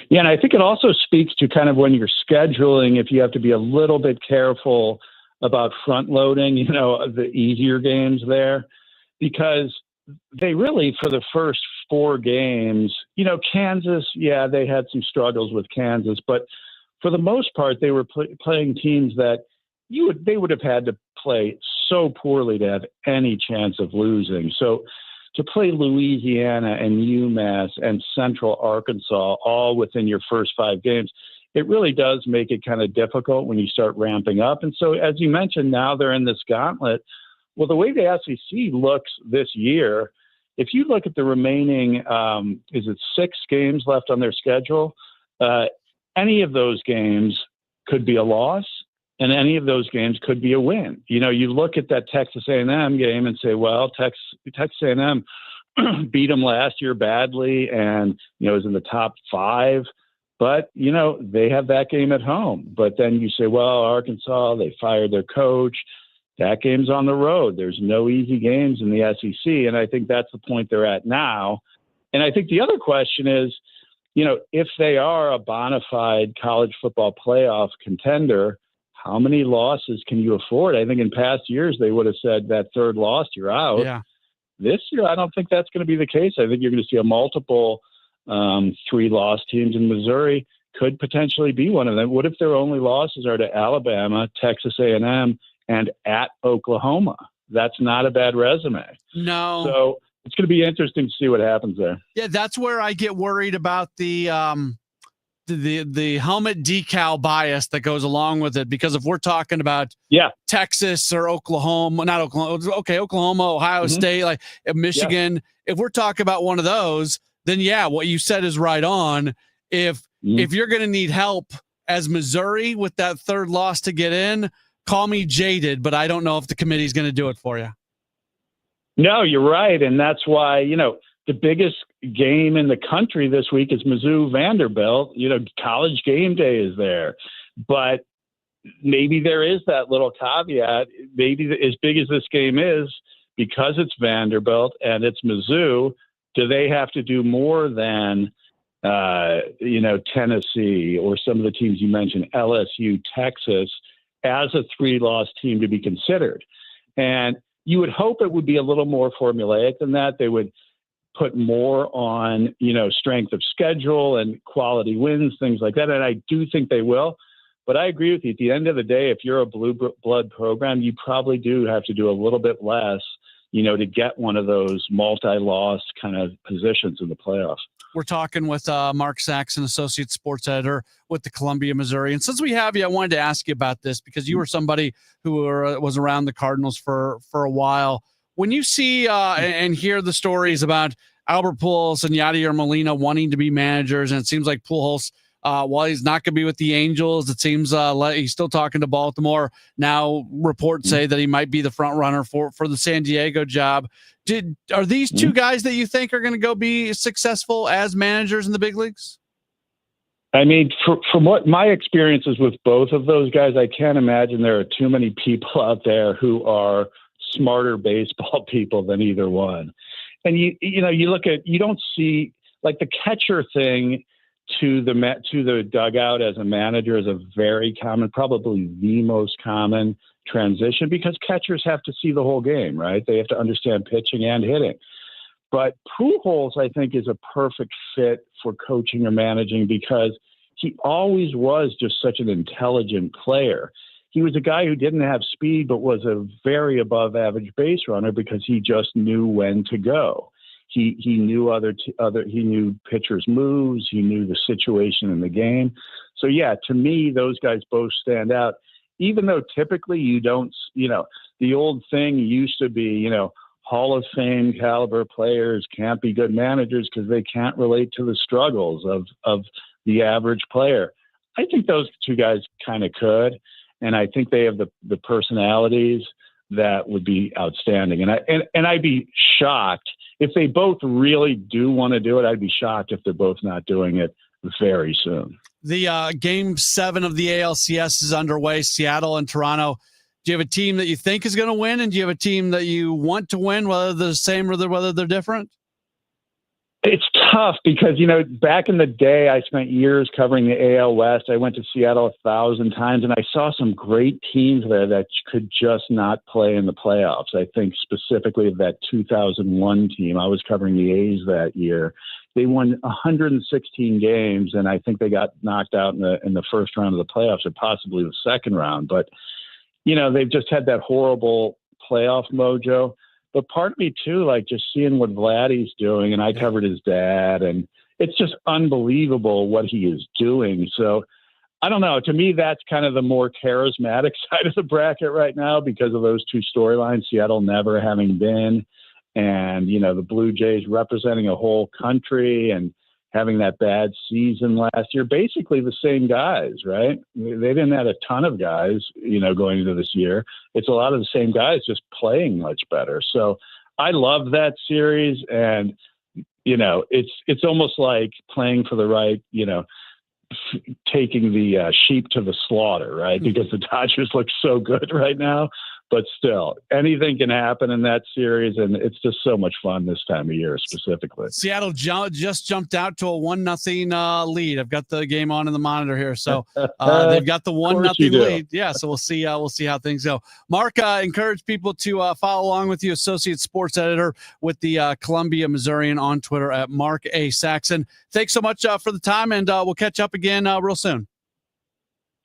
Yeah, and I think it also speaks to kind of when you're scheduling, if you have to be a little bit careful about front-loading, the easier games there, because they really, for the first 4 games, Kansas, yeah, they had some struggles with Kansas, but for the most part, they were playing teams that they would have had to play so poorly to have any chance of losing. So to play Louisiana and UMass and Central Arkansas all within your first 5 games, it really does make it kind of difficult when you start ramping up. And so, as you mentioned, now they're in this gauntlet. Well, the way the SEC looks this year, if you look at the remaining, 6 games left on their schedule, any of those games could be a loss, and any of those games could be a win. You look at that Texas A&M game and say, well, Texas A&M beat them last year badly and, is in the top 5. But, they have that game at home. But then you say, well, Arkansas, they fired their coach. That game's on the road. There's no easy games in the SEC. And I think that's the point they're at now. And I think the other question is, if they are a bona fide college football playoff contender, how many losses can you afford? I think in past years, they would have said that 3rd loss, you're out. Yeah. This year, I don't think that's going to be the case. I think you're going to see a multiple 3-loss teams, and Missouri could potentially be one of them. What if their only losses are to Alabama, Texas A&M, and at Oklahoma? That's not a bad resume. No. So it's going to be interesting to see what happens there. Yeah, that's where I get worried about the helmet decal bias that goes along with it. Because if we're talking about Texas or Oklahoma, not Oklahoma, okay, Oklahoma, Ohio State, like Michigan, if we're talking about one of those, then what you said is right on. If you're going to need help as Missouri with that third loss to get in, call me jaded, but I don't know if the committee's going to do it for you. No, you're right. And that's why, the biggest game in the country this week is Mizzou Vanderbilt. College game day is there. But maybe there is that little caveat. Maybe as big as this game is, because it's Vanderbilt and it's Mizzou, do they have to do more than Tennessee or some of the teams you mentioned, LSU, Texas, as a 3-loss team to be considered? And you would hope it would be a little more formulaic than that. They would put more on, strength of schedule and quality wins, things like that. And I do think they will. But I agree with you. At the end of the day, if you're a blue blood program, you probably do have to do a little bit less, to get one of those multi-loss kind of positions in the playoffs. We're talking with Mark Saxon, Associate Sports Editor with the Columbia, Missouri. And since we have you, I wanted to ask you about this because you were somebody who was around the Cardinals for a while. When you see and hear the stories about Albert Pujols and Yadier Molina wanting to be managers, and it seems like Pujols, while he's not going to be with the Angels, it seems he's still talking to Baltimore. Now reports say that he might be the front runner for the San Diego job. Are these two guys that you think are going to go be successful as managers in the big leagues? I mean, from what my experience is with both of those guys, I can't imagine there are too many people out there who are smarter baseball people than either one. And you don't see like the catcher thing to the dugout as a manager is a very common, probably the most common transition, because catchers have to see the whole game, right? They have to understand pitching and hitting. But Pujols, I think, is a perfect fit for coaching or managing because he always was just such an intelligent player. He was a guy who didn't have speed, but was a very above average base runner because he just knew when to go. He knew he knew pitchers' moves. He knew the situation in the game. So yeah, to me, those guys both stand out. Even though typically you don't, the old thing used to be, Hall of Fame caliber players can't be good managers because they can't relate to the struggles of the average player. I think those two guys kind of could, and I think they have the personalities that would be outstanding. And I'd be shocked if they both really do want to do it. I'd be shocked if they're both not doing it very soon. The Game 7 of the ALCS is underway, Seattle and Toronto. Do you have a team that you think is going to win, and do you have a team that you want to win, whether they're the same or whether they're different? It's tough because, back in the day, I spent years covering the AL West. I went to Seattle 1,000 times, and I saw some great teams there that could just not play in the playoffs. I think specifically of that 2001 team. I was covering the A's that year. They won 116 games, and I think they got knocked out in the first round of the playoffs, or possibly the second round. But, they've just had that horrible playoff mojo. But part of me, too, like just seeing what Vladdy's doing, and I covered his dad, and it's just unbelievable what he is doing. So I don't know. To me, that's kind of the more charismatic side of the bracket right now because of those two storylines, Seattle never having been, and, the Blue Jays representing a whole country and having that bad season last year. Basically the same guys, right? They didn't have a ton of guys, going into this year. It's a lot of the same guys just playing much better. So I love that series. And, it's almost like playing for the right, taking the sheep to the slaughter, right? Because the Dodgers look so good right now. but still, anything can happen in that series, and it's just so much fun this time of year specifically. Seattle just jumped out to a 1-0 lead. I've got the game on in the monitor here, so they've got the 1-0 lead. Yeah, so we'll see how things go. Mark, encourage people to follow along with you, associate sports editor with the Columbia Missourian on Twitter at Mark A. Saxon. Thanks so much for the time, and we'll catch up again real soon.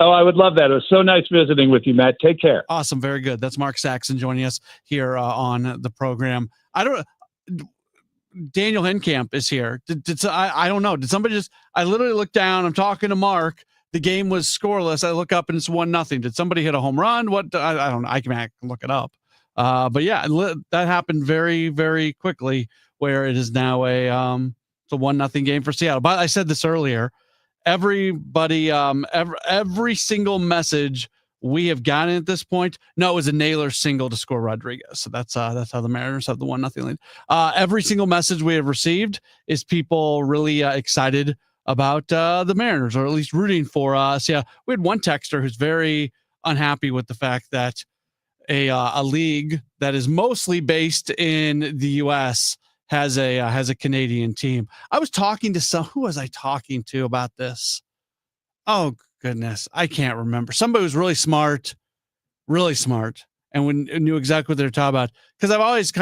Oh, I would love that. It was so nice visiting with you, Matt. Take care. Awesome. Very good. That's Mark Saxon joining us here on the program. Daniel Henkamp is here. I don't know. Did somebody I literally looked down. I'm talking to Mark. The game was scoreless. I look up and it's 1-0. Did somebody hit a home run? What? I don't know. I can look it up. But yeah, that happened very, very quickly where it is now it's a 1-0 game for Seattle. But I said this earlier. Everybody, every single message we have gotten at this point. No, it was a Naylor single to score Rodriguez. So that's how the Mariners have the 1-0 lead. Every single message we have received is people really excited about the Mariners, or at least rooting for us. Yeah, we had one texter who's very unhappy with the fact that a league that is mostly based in the U.S. has a Canadian team. I was talking to who was I talking to about this? Oh goodness, I can't remember. Somebody was really smart, and knew exactly what they were talking about. Because I've always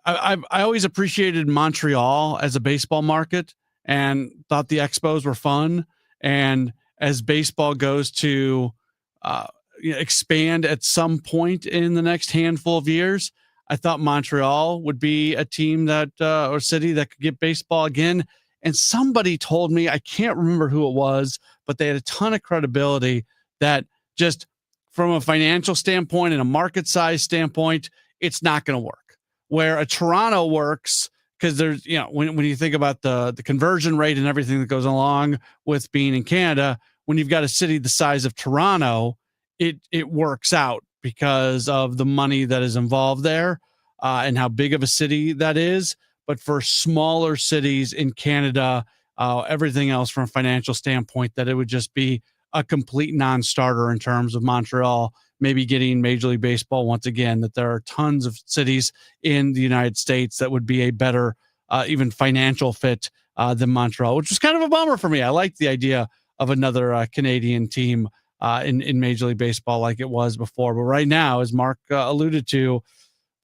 I always appreciated Montreal as a baseball market and thought the Expos were fun. And as baseball goes to expand at some point in the next handful of years, I thought Montreal would be a team that or city that could get baseball again. And somebody told me, I can't remember who it was, but they had a ton of credibility that just from a financial standpoint and a market size standpoint, it's not going to work. Where a Toronto works, because there's, when you think about the conversion rate and everything that goes along with being in Canada, when you've got a city the size of Toronto, it works out because of the money that is involved there and how big of a city that is. But for smaller cities in Canada, everything else from a financial standpoint, that it would just be a complete non-starter in terms of Montreal maybe getting Major League Baseball once again, that there are tons of cities in the United States that would be a better even financial fit than Montreal, which was kind of a bummer for me. I liked the idea of another Canadian team in Major League Baseball like it was before. But right now, as Mark alluded to,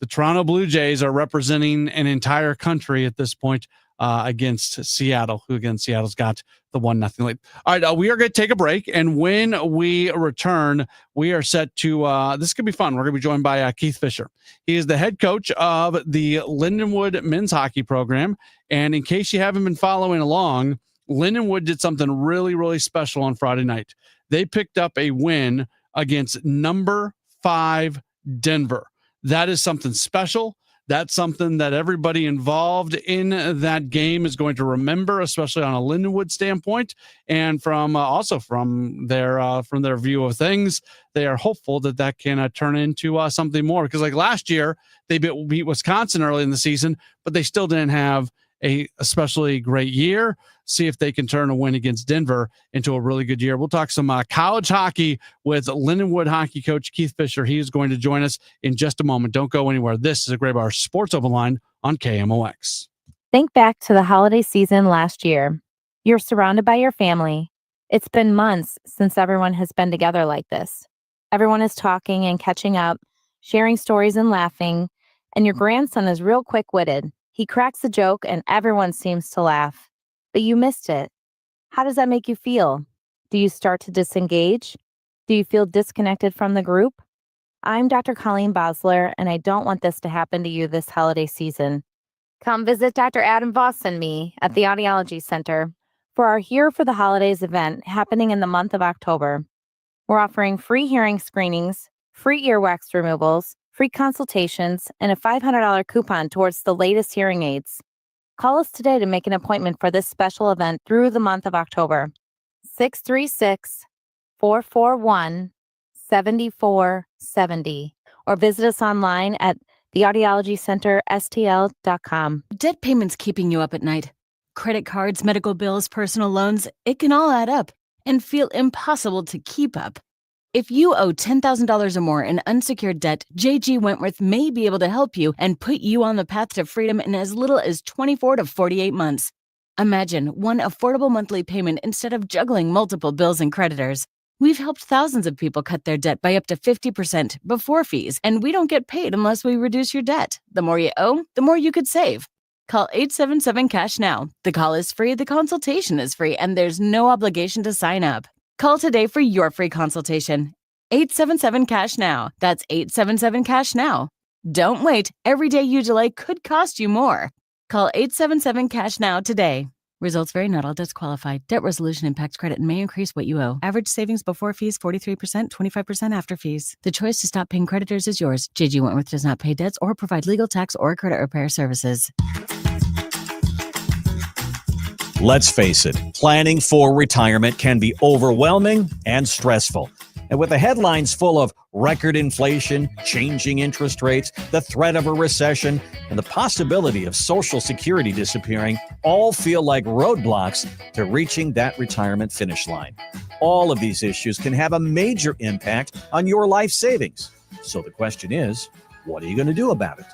the Toronto Blue Jays are representing an entire country at this point against Seattle, who again, Seattle's got the 1-0 lead. All right, we are going to take a break. And when we return, we are set to, this could be fun. We're going to be joined by Keith Fisher. He is the head coach of the Lindenwood men's hockey program. And in case you haven't been following along, Lindenwood did something really, really special on Friday night. They picked up a win against number 5 Denver. That is something special. That's something that everybody involved in that game is going to remember, especially on a Lindenwood standpoint, and from their view of things. They are hopeful that can turn into something more, because like last year they beat Wisconsin early in the season, but they still didn't have a especially great year. See if they can turn a win against Denver into a really good year. We'll talk some college hockey with Lindenwood hockey coach Keith Fisher. He is going to join us in just a moment. Don't go anywhere. This is a Gray Bar Sports Open Line on KMOX. Think back to the holiday season last year. You're surrounded by your family. It's been months since everyone has been together like this. Everyone is talking and catching up, sharing stories and laughing, and your grandson is real quick-witted. He cracks a joke and everyone seems to laugh. But you missed it. How does that make you feel? Do you start to disengage? Do you feel disconnected from the group? I'm Dr. Colleen Bosler, and I don't want this to happen to you this holiday season. Come visit Dr. Adam Voss and me at the Audiology Center for our Here for the Holidays event happening in the month of October. We're offering free hearing screenings, free earwax removals, free consultations, and a $500 coupon towards the latest hearing aids. Call us today to make an appointment for this special event through the month of October. 636-441-7470, or visit us online at theaudiologycenterstl.com. Debt payments keeping you up at night. Credit cards, medical bills, personal loans, it can all add up and feel impossible to keep up. If you owe $10,000 or more in unsecured debt, JG Wentworth may be able to help you and put you on the path to freedom in as little as 24 to 48 months. Imagine one affordable monthly payment instead of juggling multiple bills and creditors. We've helped thousands of people cut their debt by up to 50% before fees, and we don't get paid unless we reduce your debt. The more you owe, the more you could save. Call 877-CASH now. The call is free, the consultation is free, and there's no obligation to sign up. Call today for your free consultation. 877-CASH now. That's 877-CASH now. Don't wait. Every day you delay could cost you more. Call 877-CASH now today. Results vary, not all debts qualify. Debt resolution impacts credit and may increase what you owe. Average savings before fees 43%, 25% after fees. The choice to stop paying creditors is yours. JG Wentworth does not pay debts or provide legal, tax, or credit repair services. Let's face it, planning for retirement can be overwhelming and stressful. And with the headlines full of record inflation, changing interest rates, the threat of a recession, and the possibility of Social Security disappearing, all feel like roadblocks to reaching that retirement finish line. All of these issues can have a major impact on your life savings. So the question is, what are you going to do about it?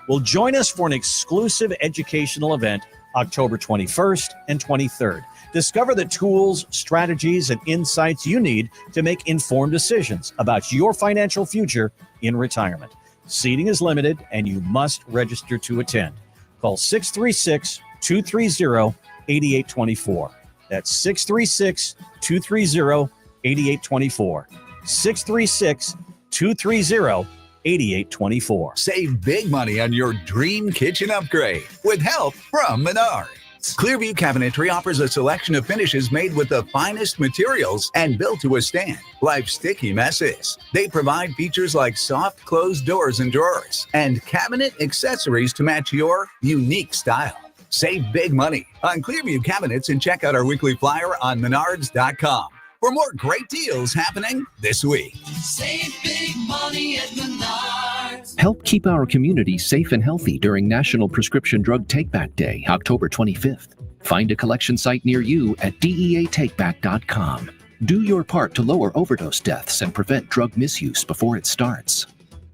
Well, join us for an exclusive educational event October 21st and 23rd. Discover the tools, strategies, and insights you need to make informed decisions about your financial future in retirement. Seating is limited, and you must register to attend. Call 636-230-8824. That's 636-230-8824. 636-230-8824. Save big money on your dream kitchen upgrade with help from Menards. Clearview Cabinetry offers a selection of finishes made with the finest materials and built to withstand life's sticky messes. They provide features like soft closed doors and drawers and cabinet accessories to match your unique style. Save big money on Clearview Cabinets and check out our weekly flyer on Menards.com for more great deals happening this week. Save big money at Menards. Help keep our community safe and healthy during National Prescription Drug Takeback Day, October 25th. Find a collection site near you at DEATakeback.com. Do your part to lower overdose deaths and prevent drug misuse before it starts.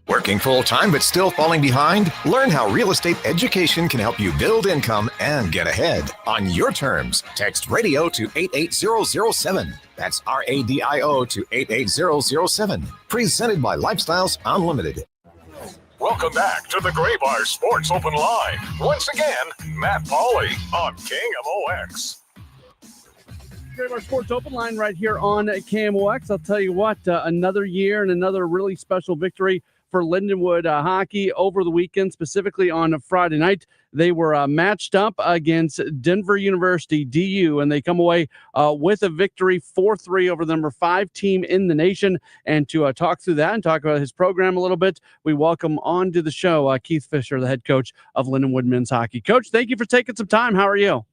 Working full-time but still falling behind? Learn how real estate education can help you build income and get ahead on your terms. Text radio to 88007. That's RADIO to 88007. Presented by Lifestyles Unlimited. Welcome back to the Gray Bar Sports Open Line. Once again, Matt Pauley on KMOX. Gray Bar Sports Open Line right here on KMOX. I'll tell you what, another year and another really special victory for Lindenwood hockey over the weekend, specifically on a Friday night. They were matched up against Denver University, DU, and they come away with a victory 4-3 over the number 5 team in the nation. And to talk through that and talk about his program a little bit, we welcome on to the show Keith Fisher, the head coach of Lindenwood men's hockey. Coach, thank you for taking some time. How are you?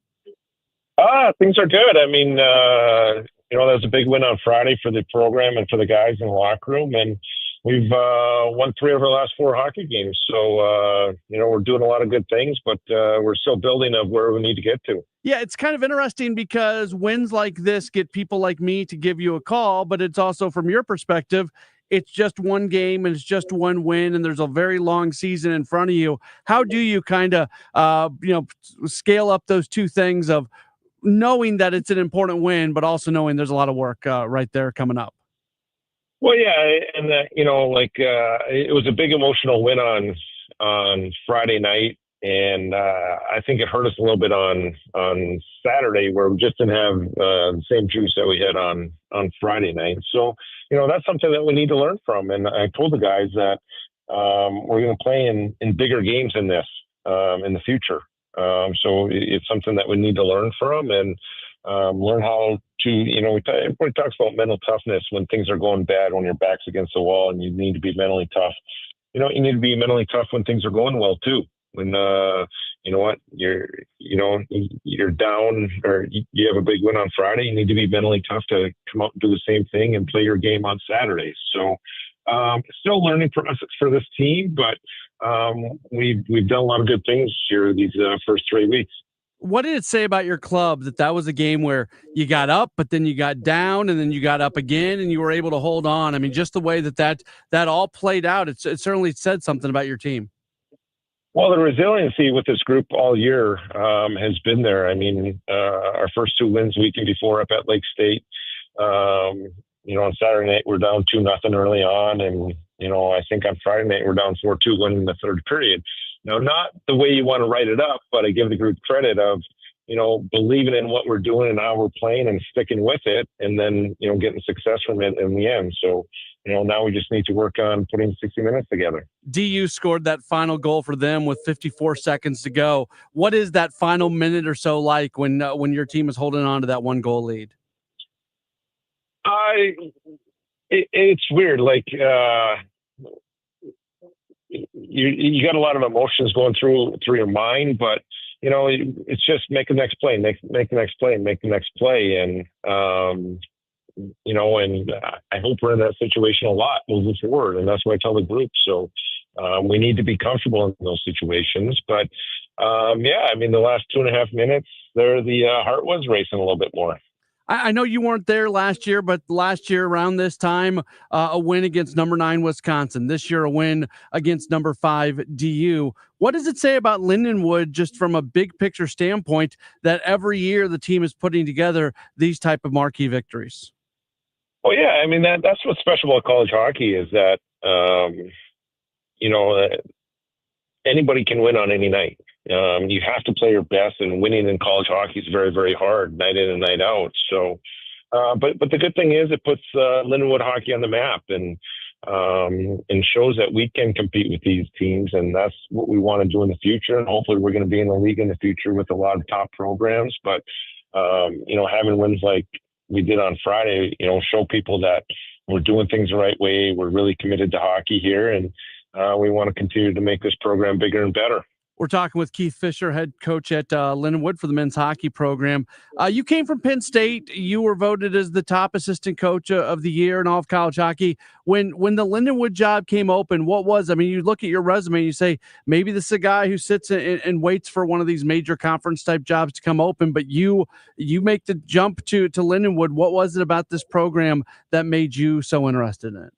Things are good. I mean, that was a big win on Friday for the program and for the guys in the locker room. And we've won 3 of our last 4 hockey games. So, we're doing a lot of good things, but we're still building of where we need to get to. Yeah, it's kind of interesting because wins like this get people like me to give you a call, but it's also from your perspective, it's just one game and it's just one win and there's a very long season in front of you. How do you kind of, scale up those two things of knowing that it's an important win, but also knowing there's a lot of work right there coming up? Well, yeah, and it was a big emotional win on Friday night, and I think it hurt us a little bit on Saturday, where we just didn't have the same juice that we had on Friday night. So, that's something that we need to learn from. And I told the guys that we're going to play in bigger games than this in the future. So it's something that we need to learn from and learn how to, everybody talks about mental toughness when things are going bad, when your back's against the wall and you need to be mentally tough. You need to be mentally tough when things are going well too. When, you're down or you have a big win on Friday, you need to be mentally tough to come out and do the same thing and play your game on Saturdays. So still learning process for this team, but we've done a lot of good things here these first 3 weeks. What did it say about your club that was a game where you got up, but then you got down, and then you got up again, and you were able to hold on? I mean, just the way that all played out, it certainly said something about your team. Well, the resiliency with this group all year has been there. I mean, our first 2 wins weekend before up at Lake State. On Saturday night we're down 2-0 early on, and I think on Friday night we're down 4-2 winning the third period. Now, not the way you want to write it up, but I give the group credit of believing in what we're doing and how we're playing and sticking with it, and then getting success from it in the end. So now we just need to work on putting 60 minutes together. DU scored that final goal for them with 54 seconds to go. What is that final minute or so like when your team is holding on to that 1-goal lead? It's weird. Like you got a lot of emotions going through your mind, but it's just make the next play, make the next play, make the next play, and and I hope we're in that situation a lot moving forward, and that's what I tell the group. So we need to be comfortable in those situations. But the last 2.5 minutes, the heart was racing a little bit more. I know you weren't there last year, but last year around this time, a win against number 9 Wisconsin. This year, a win against number 5 DU. What does it say about Lindenwood, just from a big picture standpoint, that every year the team is putting together these type of marquee victories? Well, yeah, I mean that's what's special about college hockey is that anybody can win on any night. You have to play your best, and winning in college hockey is very, very hard, night in and night out. So, but the good thing is it puts Lindenwood hockey on the map and shows that we can compete with these teams, and that's what we want to do in the future. And hopefully, we're going to be in the league in the future with a lot of top programs. But having wins like we did on Friday, show people that we're doing things the right way. We're really committed to hockey here, and we want to continue to make this program bigger and better. We're talking with Keith Fisher, head coach at Lindenwood for the men's hockey program. You came from Penn State. You were voted as the top assistant coach of the year in all of college hockey. When the Lindenwood job came open, you look at your resume and you say, maybe this is a guy who sits and waits for one of these major conference type jobs to come open, but you make the jump to Lindenwood. What was it about this program that made you so interested in it?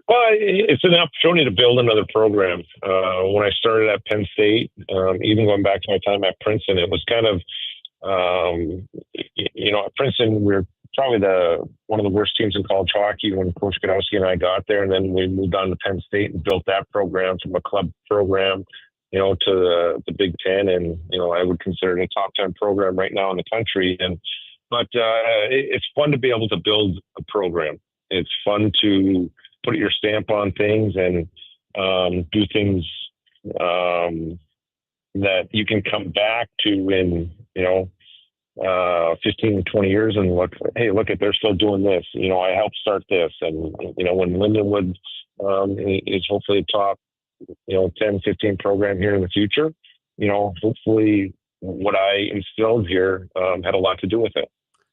Well, it's an opportunity to build another program. When I started at Penn State, even going back to my time at Princeton, it was kind of, at Princeton, we were probably one of the worst teams in college hockey when Coach Godowski and I got there. And then we moved on to Penn State and built that program from a club program, to the Big Ten. And, I would consider it a top 10 program right now in the country. But it's fun to be able to build a program. It's fun to put your stamp on things and do things that you can come back to in 15 20 years and look at they're still doing this. I helped start this, and when Lindenwood is hopefully a top 10 15 program here in the future, hopefully what I instilled here had a lot to do with it.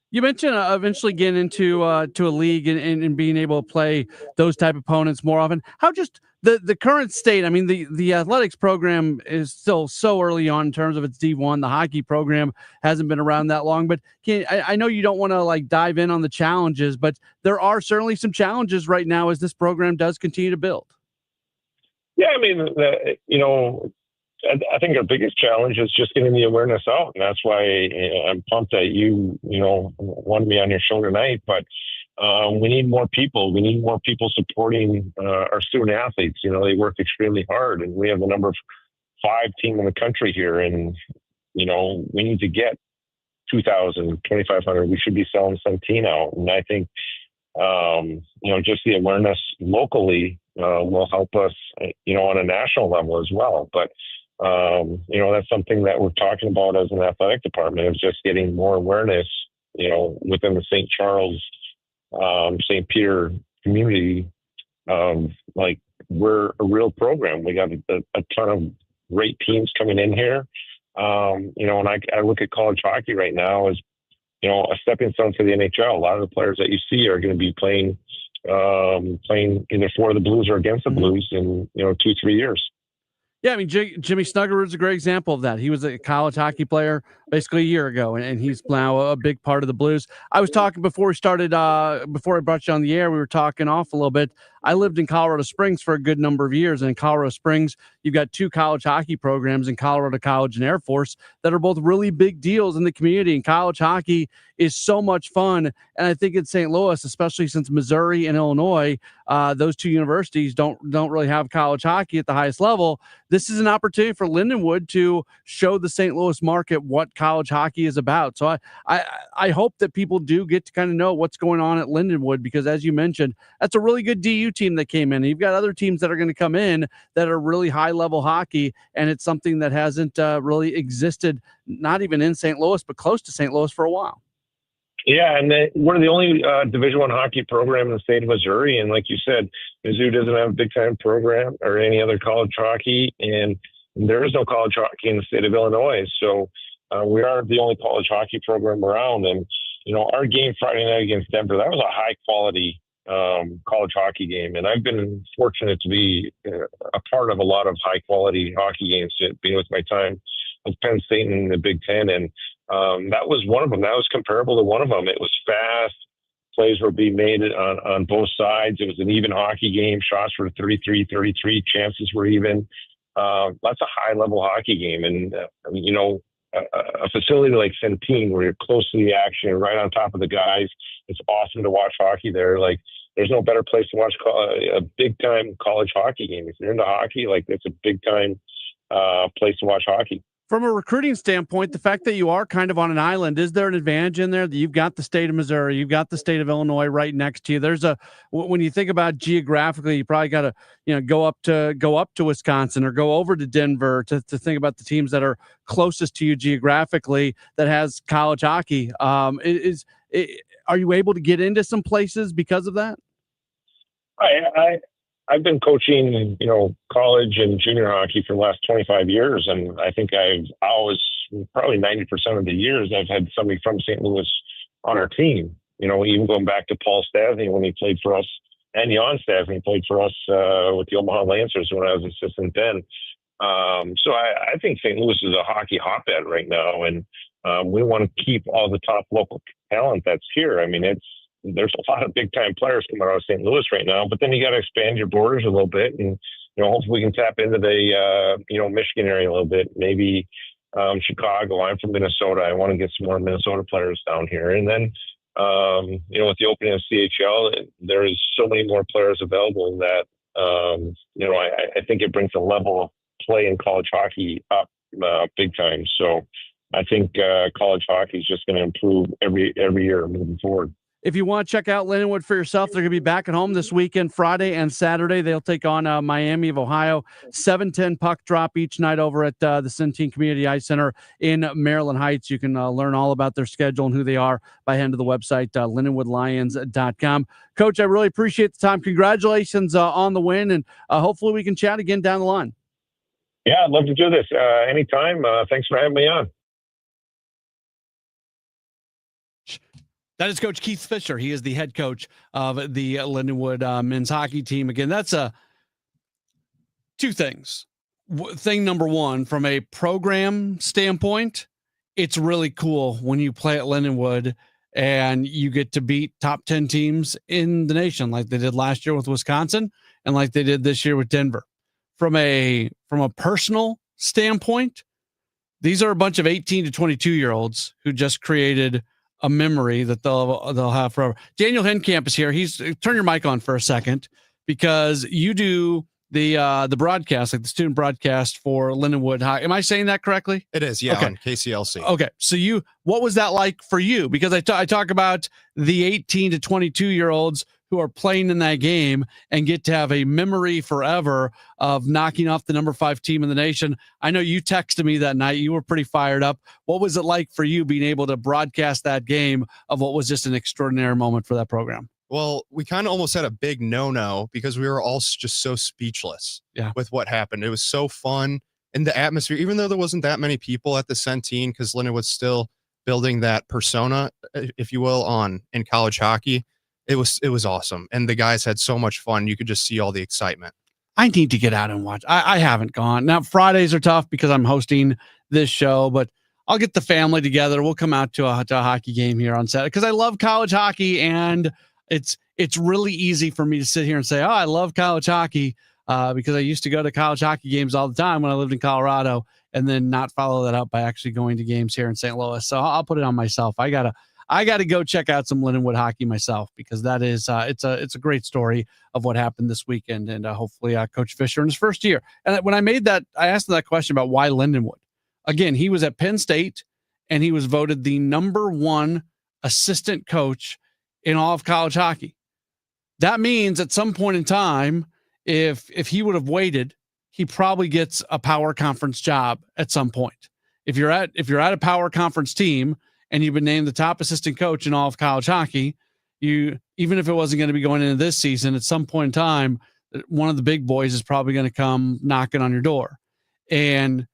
You mentioned eventually getting into to a league and being able to play those type of opponents more often. How just the current state? I mean, the athletics program is still so early on in terms of its D1. The hockey program hasn't been around that long. But I know you don't want to dive in on the challenges, but there are certainly some challenges right now as this program does continue to build. Yeah, I mean, I think our biggest challenge is just getting the awareness out. And that's why I'm pumped that you wanted me on your show tonight. But we need more people. We need more people supporting our student athletes. They work extremely hard, and we have the number 5 team in the country here. And, we need to get 2,000, 2,500. We should be selling 17 out. And I think, just the awareness locally will help us, on a national level as well. But, that's something that we're talking about as an athletic department, is just getting more awareness, within the St. Charles, St. Peter community. We're a real program. We got a ton of great teams coming in here. And I look at college hockey right now as, a stepping stone to the NHL. A lot of the players that you see are going to be playing either for the Blues or against the Blues in, 2-3 years. Yeah, I mean, Jimmy Snuggerud is a great example of that. He was a college hockey player basically a year ago, and he's now a big part of the Blues. I was talking before we started, before I brought you on the air, we were talking off a little bit. I lived in Colorado Springs for a good number of years, and in Colorado Springs, you've got 2 college hockey programs in Colorado College and Air Force that are both really big deals in the community, and college hockey is so much fun. And I think in St. Louis, especially since Missouri and Illinois, those 2 universities don't really have college hockey at the highest level. This is an opportunity for Lindenwood to show the St. Louis market what college hockey is about. So I hope that people do get to kind of know what's going on at Lindenwood, because as you mentioned, that's a really good DU team that came in. And you've got other teams that are going to come in that are really high level hockey, and it's something that hasn't really existed, not even in St. Louis, but close to St. Louis for a while. Yeah, and we're the only Division I hockey program in the state of Missouri. And like you said, Mizzou doesn't have a big-time program or any other college hockey, and there is no college hockey in the state of Illinois. So we are the only college hockey program around. And, our game Friday night against Denver, that was a high-quality college hockey game. And I've been fortunate to be a part of a lot of high-quality hockey games, being with my time with Penn State in the Big Ten. And that was one of them. That was comparable to one of them. It was fast. Plays were being made on both sides. It was an even hockey game. Shots were 33-33. Chances were even. That's a high-level hockey game. And, a facility like Centene, where you're close to the action, right on top of the guys, it's awesome to watch hockey there. Like, there's no better place to watch a big-time college hockey game. If you're into hockey, it's a big-time place to watch hockey. From a recruiting standpoint, the fact that you are kind of on an island, is there an advantage in there that you've got the state of Missouri, you've got the state of Illinois right next to you? When you think about geographically, you probably got to, go up to Wisconsin or go over to Denver to think about the teams that are closest to you geographically that has college hockey. Are you able to get into some places because of that? I've been coaching, college and junior hockey for the last 25 years. And I think I've always, probably 90% of the years, I've had somebody from St. Louis on our team, even going back to Paul Stasny when he played for us, and Jan Stasny played for us with the Omaha Lancers when I was assistant then. So I think St. Louis is a hockey hotbed right now. And we want to keep all the top local talent that's here. I mean, there's a lot of big time players coming out of St. Louis right now, but then you got to expand your borders a little bit, and hopefully we can tap into the Michigan area a little bit. Maybe Chicago. I'm from Minnesota. I want to get some more Minnesota players down here, and then with the opening of CHL, there is so many more players available that I think it brings the level of play in college hockey up big time. So I think college hockey is just going to improve every year moving forward. If you want to check out Lindenwood for yourself, they're going to be back at home this weekend, Friday and Saturday. They'll take on Miami of Ohio. 7:10 puck drop each night over at the Centene Community Ice Center in Maryland Heights. You can learn all about their schedule and who they are by heading to the website, lindenwoodlions.com. Coach, I really appreciate the time. Congratulations on the win, and hopefully we can chat again down the line. Yeah, I'd love to do this anytime. Thanks for having me on. That is Coach Keith Fisher. He is the head coach of the Lindenwood men's hockey team. Again, that's two things. Thing number one, from a program standpoint, it's really cool when you play at Lindenwood and you get to beat top 10 teams in the nation, like they did last year with Wisconsin and like they did this year with Denver. From a personal standpoint, these are a bunch of 18 to 22-year-olds who just created a memory that they'll have forever. Daniel Henkamp is here. Turn your mic on for a second, because you do the broadcast, like the student broadcast for Lindenwood High. Am I saying that correctly? It is, yeah, okay. On KCLC. Okay, so what was that like for you? Because I talk about the 18 to 22-year-olds who are playing in that game and get to have a memory forever of knocking off the number 5 team in the nation. I know you texted me that night. You were pretty fired up. What was it like for you being able to broadcast that game of what was just an extraordinary moment for that program? Well, we kind of almost had a big no-no because we were all just so speechless with what happened. It was so fun, and the atmosphere, even though there wasn't that many people at the Centene, because Lindenwood was still building that persona, if you will, in college hockey. It was awesome. And the guys had so much fun. You could just see all the excitement. I need to get out and watch. I haven't gone. Now, Fridays are tough because I'm hosting this show, but I'll get the family together. We'll come out to a hockey game here on Saturday because I love college hockey, and it's really easy for me to sit here and say, oh, I love college hockey because I used to go to college hockey games all the time when I lived in Colorado, and then not follow that up by actually going to games here in St. Louis. So I'll put it on myself. I gotta go check out some Lindenwood hockey myself because that is it's a great story of what happened this weekend, and hopefully Coach Fisher in his first year. And when I asked him that question about why Lindenwood. Again, he was at Penn State, and he was voted the #1 assistant coach in all of college hockey. That means at some point in time, if he would have waited, he probably gets a power conference job at some point. If you're at a power conference team and you've been named the top assistant coach in all of college hockey, even if it wasn't going to be going into this season, at some point in time, one of the big boys is probably going to come knocking on your door. And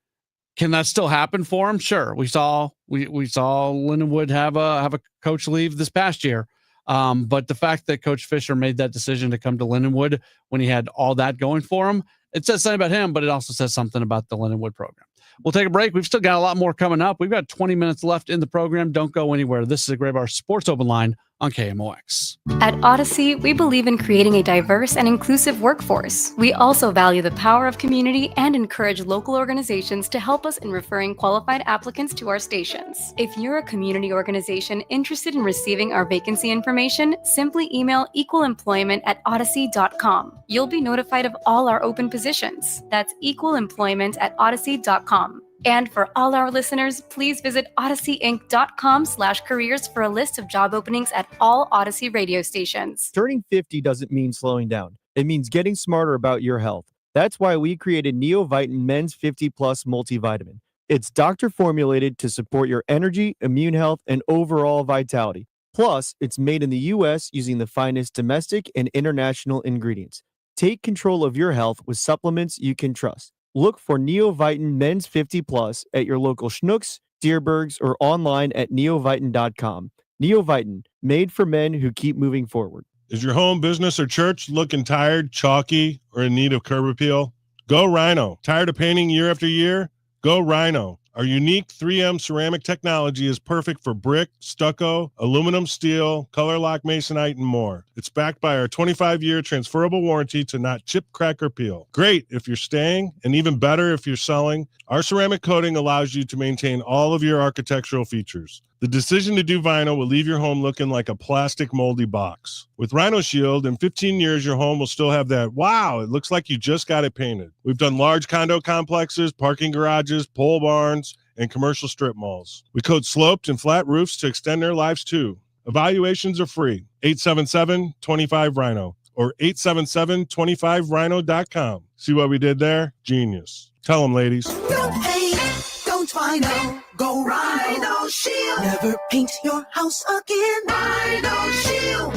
can that still happen for him? Sure. We saw Lindenwood have a coach leave this past year. But the fact that Coach Fisher made that decision to come to Lindenwood when he had all that going for him, it says something about him, but it also says something about the Lindenwood program. We'll take a break. We've still got a lot more coming up. We've got 20 minutes left in the program. Don't go anywhere. This is a Gray Bar Sports Open Line on KMOX. At Odyssey, we believe in creating a diverse and inclusive workforce. We also value the power of community and encourage local organizations to help us in referring qualified applicants to our stations. If you're a community organization interested in receiving our vacancy information, simply email equalemployment@odyssey.com. You'll be notified of all our open positions. That's equalemployment@odyssey.com. And for all our listeners, please visit odysseyinc.com/careers for a list of job openings at all Odyssey radio stations. Turning 50 doesn't mean slowing down. It means getting smarter about your health. That's why we created Neovitin Men's 50 Plus Multivitamin. It's doctor formulated to support your energy, immune health, and overall vitality. Plus, it's made in the U.S. using the finest domestic and international ingredients. Take control of your health with supplements you can trust. Look for Neovitin Men's 50 Plus at your local Schnucks, Dierbergs, or online at neovitin.com. Neovitin, made for men who keep moving forward. Is your home, business, or church looking tired, chalky, or in need of curb appeal? Go Rhino. Tired of painting year after year? Go Rhino. Our unique 3M ceramic technology is perfect for brick, stucco, aluminum, steel, color lock masonite, and more. It's backed by our 25-year transferable warranty to not chip, crack, or peel. Great if you're staying, and even better if you're selling. Our ceramic coating allows you to maintain all of your architectural features. The decision to do vinyl will leave your home looking like a plastic moldy box. With Rhino Shield, in 15 years, your home will still have that, wow, it looks like you just got it painted. We've done large condo complexes, parking garages, pole barns, and commercial strip malls. We coat sloped and flat roofs to extend their lives too. Evaluations are free. 877-25-RHINO or 877-25rhino.com. See what we did there? Genius. Tell them, ladies. Don't paint, don't vinyl, go Rhino Shield. Never paint your house again. Rhino Shield.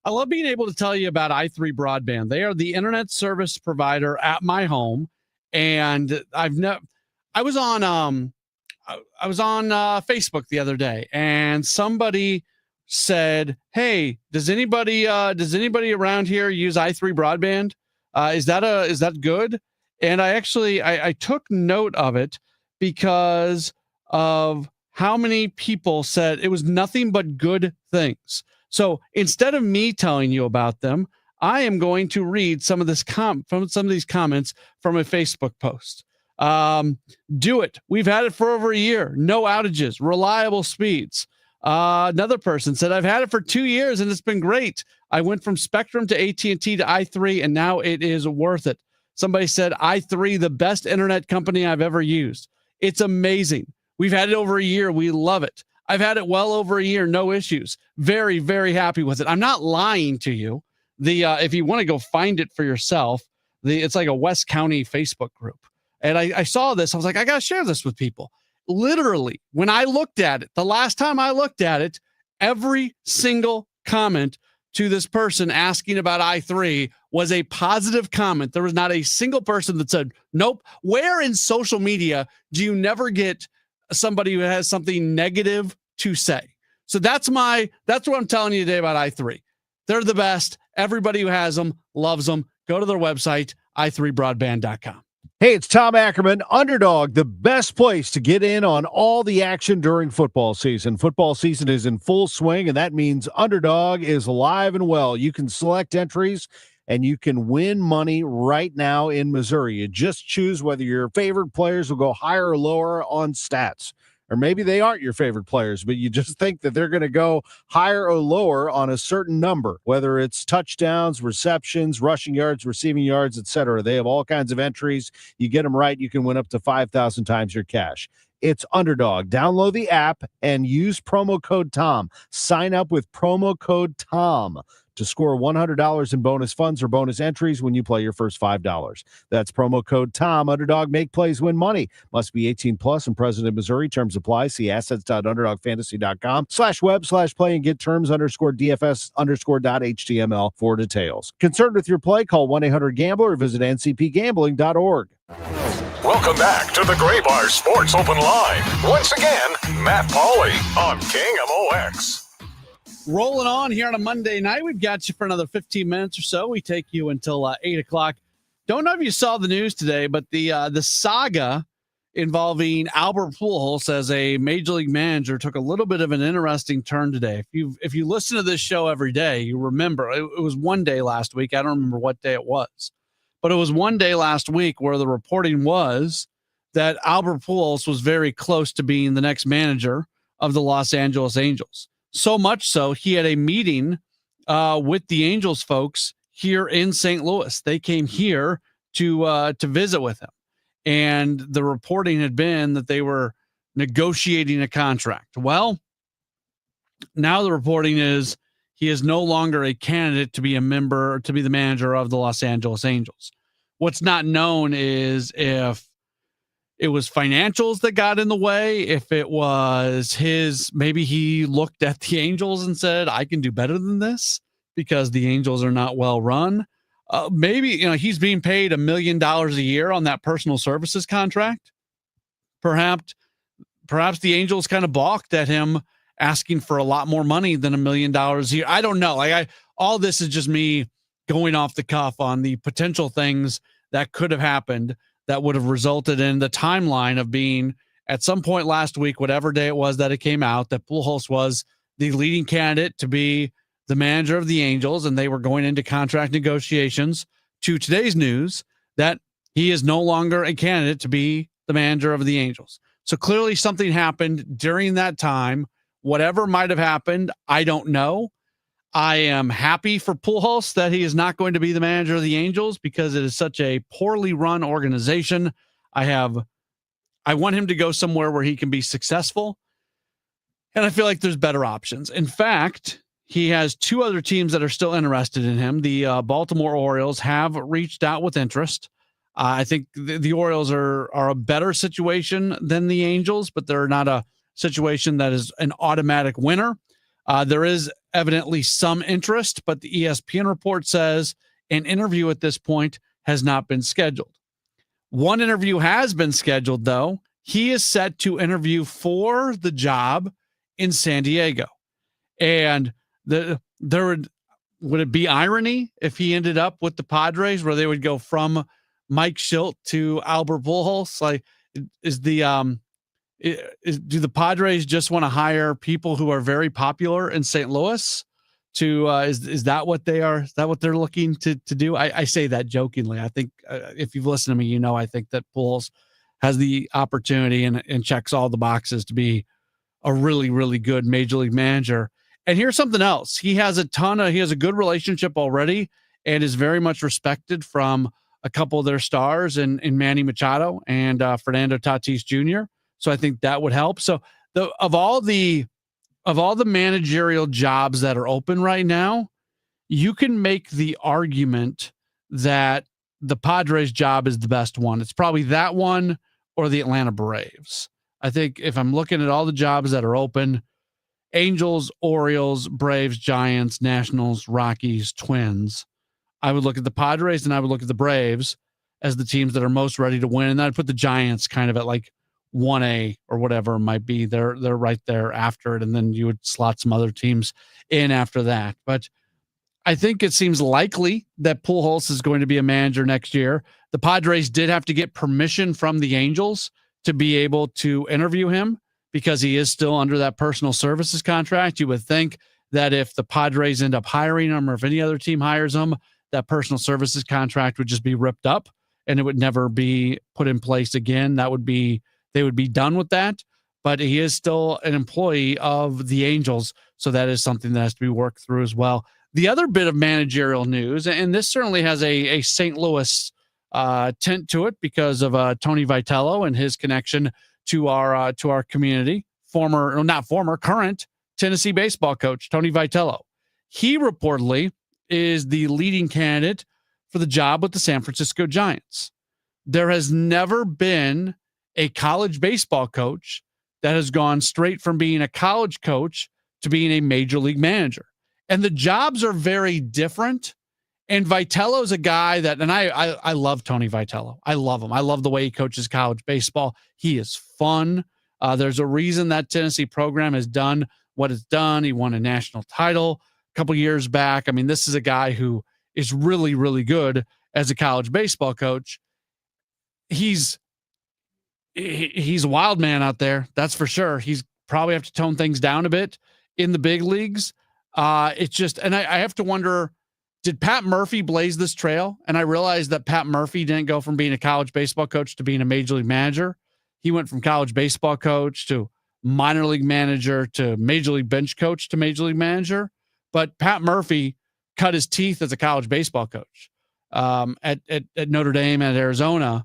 I love being able to tell you about i3 Broadband. They are the internet service provider at my home, and I was on Facebook the other day, and somebody said, "Hey, does anybody around here use i3 Broadband? Is that good?" And I took note of it because of how many people said it was nothing but good things. So instead of me telling you about them, I am going to read some of these comments from a Facebook post. Do it. We've had it for over a year. No outages, reliable speeds. Another person said, I've had it for 2 years and it's been great. I went from Spectrum to AT&T to i3 and now it is worth it. Somebody said, i3, the best internet company I've ever used. It's amazing. We've had it over a year. We love it. I've had it well over a year. No issues. Very, very happy with it. I'm not lying to you. If you want to go find it for yourself, it's like a West County Facebook group. And I saw this. I was like, I got to share this with people. Literally, when I looked at it, the last time I looked at it, every single comment to this person asking about i3 was a positive comment. There was not a single person that said, nope. Where in social media do you never get somebody who has something negative to say? So that's what I'm telling you today about i3. They're the best. Everybody who has them loves them. Go to their website, i3broadband.com. Hey, it's Tom Ackerman. Underdog, the best place to get in on all the action during football season. Football season is in full swing, and that means Underdog is alive and well. You can select entries, and you can win money right now in Missouri. You just choose whether your favorite players will go higher or lower on stats. Or maybe they aren't your favorite players, but you just think that they're going to go higher or lower on a certain number, whether it's touchdowns, receptions, rushing yards, receiving yards, etc. They have all kinds of entries. You get them right, you can win up to 5,000 times your cash. It's Underdog. Download the app and use promo code TOM. Sign up with promo code TOM to score $100 in bonus funds or bonus entries when you play your first $5. That's promo code TOM. Underdog, make plays, win money. Must be 18 plus and present in Missouri. Terms apply. See assets.underdogfantasy.com/web/play and get terms _DFS_.html for details. Concerned with your play? Call 1-800-GAMBLER or visit ncpgambling.org. Welcome back to the Gray Bar Sports Open Line. Once again, Matt Pauley on KMOX. Rolling on here on a Monday night. We've got you for another 15 minutes or so. We take you until 8 o'clock. Don't know if you saw the news today, but the saga involving Albert Pujols as a major league manager took a little bit of an interesting turn today. If you listen to this show every day, you remember it was one day last week. I don't remember what day it was, but it was one day last week where the reporting was that Albert Pujols was very close to being the next manager of the Los Angeles Angels. So much so, he had a meeting with the Angels folks here in St. Louis. They came here to visit with him. And the reporting had been that they were negotiating a contract. Well, now the reporting is he is no longer a candidate to be a member, to be the manager of the Los Angeles Angels. What's not known is if it was financials that got in the way, if it was maybe he looked at the Angels and said, I can do better than this because the Angels are not well run. Maybe, he's being paid $1 million a year on that personal services contract. Perhaps the Angels kind of balked at him asking for a lot more money than $1 million a year. I don't know. All this is just me going off the cuff on the potential things that could have happened that would have resulted in the timeline of being at some point last week, whatever day it was that it came out, that Pujols was the leading candidate to be the manager of the Angels, and they were going into contract negotiations, to today's news that he is no longer a candidate to be the manager of the Angels. So clearly something happened during that time. Whatever might have happened, I don't know. I am happy for Pujols that he is not going to be the manager of the Angels because it is such a poorly run organization. I want him to go somewhere where he can be successful, and I feel like there's better options. In fact, he has two other teams that are still interested in him. The Baltimore Orioles have reached out with interest. I think the Orioles are a better situation than the Angels, but they're not a situation that is an automatic winner. There is evidently some interest, but the ESPN report says an interview at this point has not been scheduled. One interview has been scheduled, though. He is set to interview for the job in San Diego. And would it be irony if he ended up with the Padres, where they would go from Mike Schilt to Albert Pujols? Like, do the Padres just want to hire people who are very popular in St. Louis? Is that what they are? Is that what they're looking to do? I say that jokingly. I think if you've listened to me, I think that Pujols has the opportunity and checks all the boxes to be a really, really good major league manager. And here's something else. He has a good relationship already and is very much respected from a couple of their stars in Manny Machado and Fernando Tatis Jr. So I think that would help. So of all the managerial jobs that are open right now, you can make the argument that the Padres job is the best one. It's probably that one or the Atlanta Braves. I think if I'm looking at all the jobs that are open, Angels, Orioles, Braves, Giants, Nationals, Rockies, Twins, I would look at the Padres and I would look at the Braves as the teams that are most ready to win. And I'd put the Giants kind of at like 1A or whatever it might be. They're right there after it. And then you would slot some other teams in after that. But I think it seems likely that Pujols is going to be a manager next year. The Padres did have to get permission from the Angels to be able to interview him because he is still under that personal services contract. You would think that if the Padres end up hiring him or if any other team hires him, that personal services contract would just be ripped up and it would never be put in place again. They would be done with that, but he is still an employee of the Angels. So that is something that has to be worked through as well. The other bit of managerial news, and this certainly has a St. Louis tint to it because of Tony Vitello and his connection to our community, current Tennessee baseball coach, Tony Vitello. He reportedly is the leading candidate for the job with the San Francisco Giants. There has never been a college baseball coach that has gone straight from being a college coach to being a major league manager. And the jobs are very different. And Vitello's a guy that, and I love Tony Vitello. I love him. I love the way he coaches college baseball. He is fun. There's a reason that Tennessee program has done what it's done. He won a national title a couple years back. I mean, this is a guy who is really, really good as a college baseball coach. He's a wild man out there. That's for sure. He's probably have to tone things down a bit in the big leagues. It's just, and I have to wonder, did Pat Murphy blaze this trail? And I realized that Pat Murphy didn't go from being a college baseball coach to being a major league manager. He went from college baseball coach to minor league manager to major league bench coach to major league manager. But Pat Murphy cut his teeth as a college baseball coach at Notre Dame and Arizona.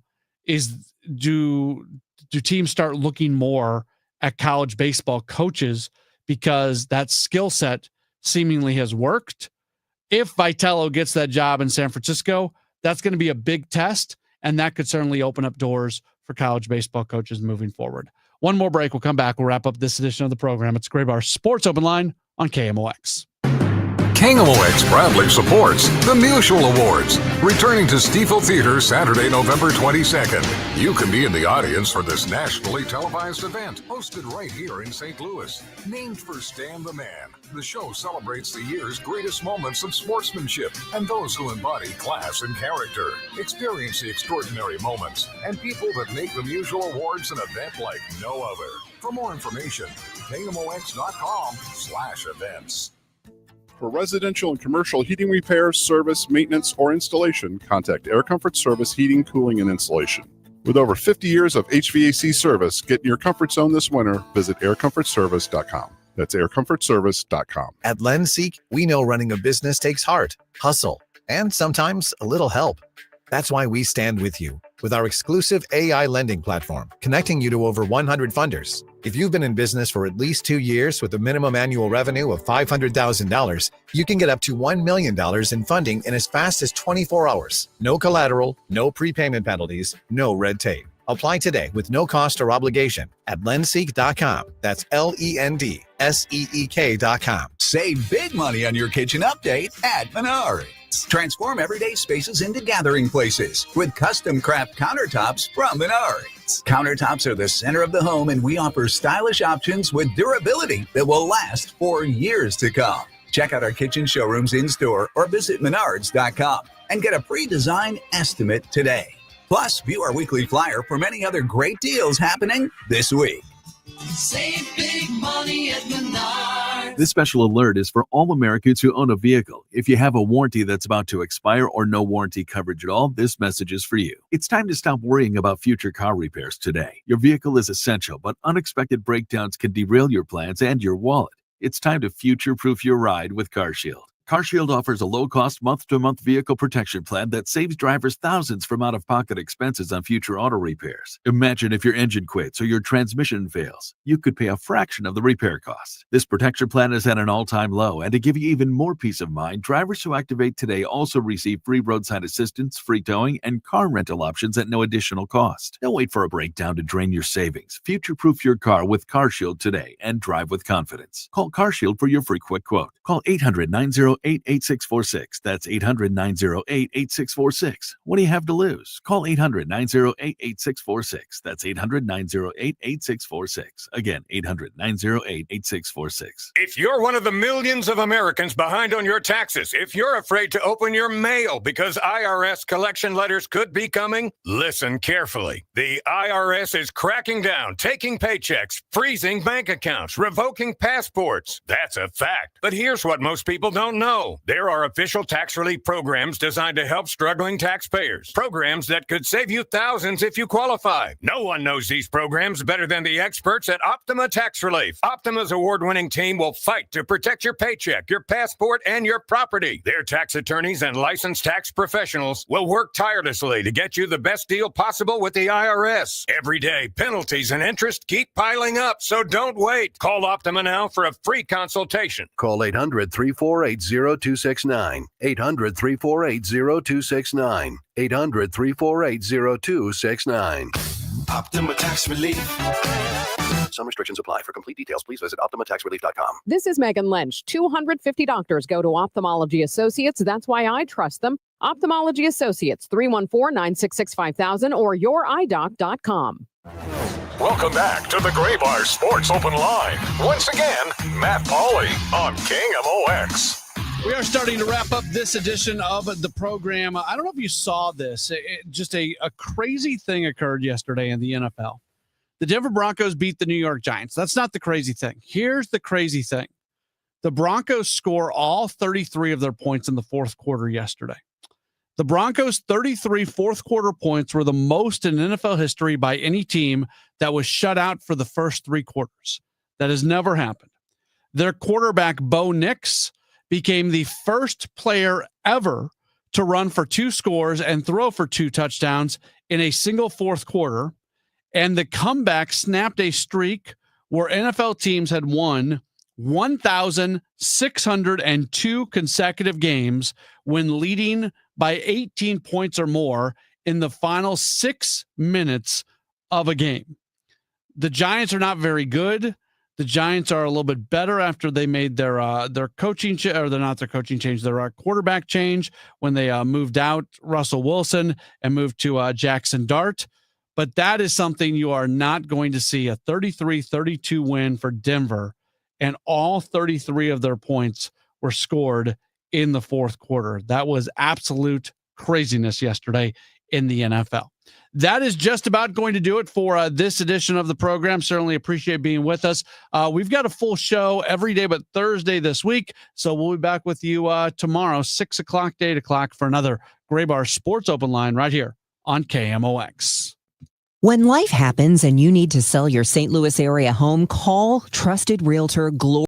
Do teams start looking more at college baseball coaches because that skill set seemingly has worked? If Vitello gets that job in San Francisco, that's going to be a big test, and that could certainly open up doors for college baseball coaches moving forward. One more break. We'll come back. We'll wrap up this edition of the program. It's Gray Bar Sports Open Line on KMOX. KMOX proudly supports the Mutual Awards, returning to Stiefel Theater Saturday, November 22nd. You can be in the audience for this nationally televised event, hosted right here in St. Louis. Named for Stan the Man, the show celebrates the year's greatest moments of sportsmanship and those who embody class and character. Experience the extraordinary moments and people that make the Mutual Awards an event like no other. For more information, KMOX.com/events. For residential and commercial heating repairs, service, maintenance, or installation, contact Air Comfort Service Heating, Cooling, and Insulation. With over 50 years of HVAC service, get in your comfort zone this winter. Visit aircomfortservice.com. That's aircomfortservice.com. At LendSeek, we know running a business takes heart, hustle, and sometimes a little help. That's why we stand with you with our exclusive AI lending platform, connecting you to over 100 funders. If you've been in business for at least 2 years with a minimum annual revenue of $500,000, you can get up to $1 million in funding in as fast as 24 hours. No collateral, no prepayment penalties, no red tape. Apply today with no cost or obligation at lendseek.com. That's LENDSEEK.com. Save big money on your kitchen update at Menards. Transform everyday spaces into gathering places with custom craft countertops from Menards. Countertops are the center of the home, and we offer stylish options with durability that will last for years to come. Check out our kitchen showrooms in-store or visit Menards.com and get a pre-design estimate today. Plus, view our weekly flyer for many other great deals happening this week. Save big money at Menards. This special alert is for all Americans who own a vehicle. If you have a warranty that's about to expire or no warranty coverage at all, this message is for you. It's time to stop worrying about future car repairs today. Your vehicle is essential, but unexpected breakdowns can derail your plans and your wallet. It's time to future-proof your ride with CarShield. CarShield offers a low-cost month-to-month vehicle protection plan that saves drivers thousands from out-of-pocket expenses on future auto repairs. Imagine if your engine quits or your transmission fails. You could pay a fraction of the repair cost. This protection plan is at an all-time low, and to give you even more peace of mind, drivers who activate today also receive free roadside assistance, free towing, and car rental options at no additional cost. Don't wait for a breakdown to drain your savings. Future-proof your car with CarShield today and drive with confidence. Call CarShield for your free quick quote. Call 800-90 800-908-8646. That's 800-908-8646. What do you have to lose? Call 800-908-8646. That's 800-908-8646. Again, 800-908-8646. If you're one of the millions of Americans behind on your taxes, if you're afraid to open your mail because IRS collection letters could be coming, listen carefully. The IRS is cracking down, taking paychecks, freezing bank accounts, revoking passports. That's a fact. But here's what most people don't know. There are official tax relief programs designed to help struggling taxpayers. Programs that could save you thousands if you qualify. No one knows these programs better than the experts at Optima Tax Relief. Optima's award-winning team will fight to protect your paycheck, your passport, and your property. Their tax attorneys and licensed tax professionals will work tirelessly to get you the best deal possible with the IRS. Every day, penalties and interest keep piling up, so don't wait. Call Optima now for a free consultation. Call 800-348-0269. 800-348-0269. 800-348-0269. Optima Tax Relief. Some restrictions apply. For complete details, please visit OptimaTaxRelief.com. This is Megan Lynch. 250 doctors go to Ophthalmology Associates. That's why I trust them. Ophthalmology Associates, 314-966-5000 or youridoc.com. Welcome back to the Gray Bar Sports Open Line. Once again, Matt Pauley on KMOX. We are starting to wrap up this edition of the program. I don't know if you saw this. Just a crazy thing occurred yesterday in the NFL. The Denver Broncos beat the New York Giants. That's not the crazy thing. Here's the crazy thing. The Broncos score all 33 of their points in the fourth quarter yesterday. The Broncos' 33 fourth quarter points were the most in NFL history by any team that was shut out for the first three quarters. That has never happened. Their quarterback, Bo Nix, became the first player ever to run for two scores and throw for two touchdowns in a single fourth quarter. And the comeback snapped a streak where NFL teams had won 1,602 consecutive games when leading by 18 points or more in the final 6 minutes of a game. The Giants are not very good. The Giants are a little bit better after they made their coaching or they're not their coaching change, their quarterback change when they moved out Russell Wilson and moved to Jackson Dart. But that is something you are not going to see, a 33-32 win for Denver, and all 33 of their points were scored in the fourth quarter. That was absolute craziness yesterday in the NFL. That is just about going to do it for this edition of the program. Certainly appreciate being with us. We've got a full show every day but Thursday this week, so we'll be back with you tomorrow, 6 o'clock to 8 o'clock for another Gray Bar Sports Open Line right here on KMOX. When life happens and you need to sell your St. Louis area home, call trusted realtor Gloria.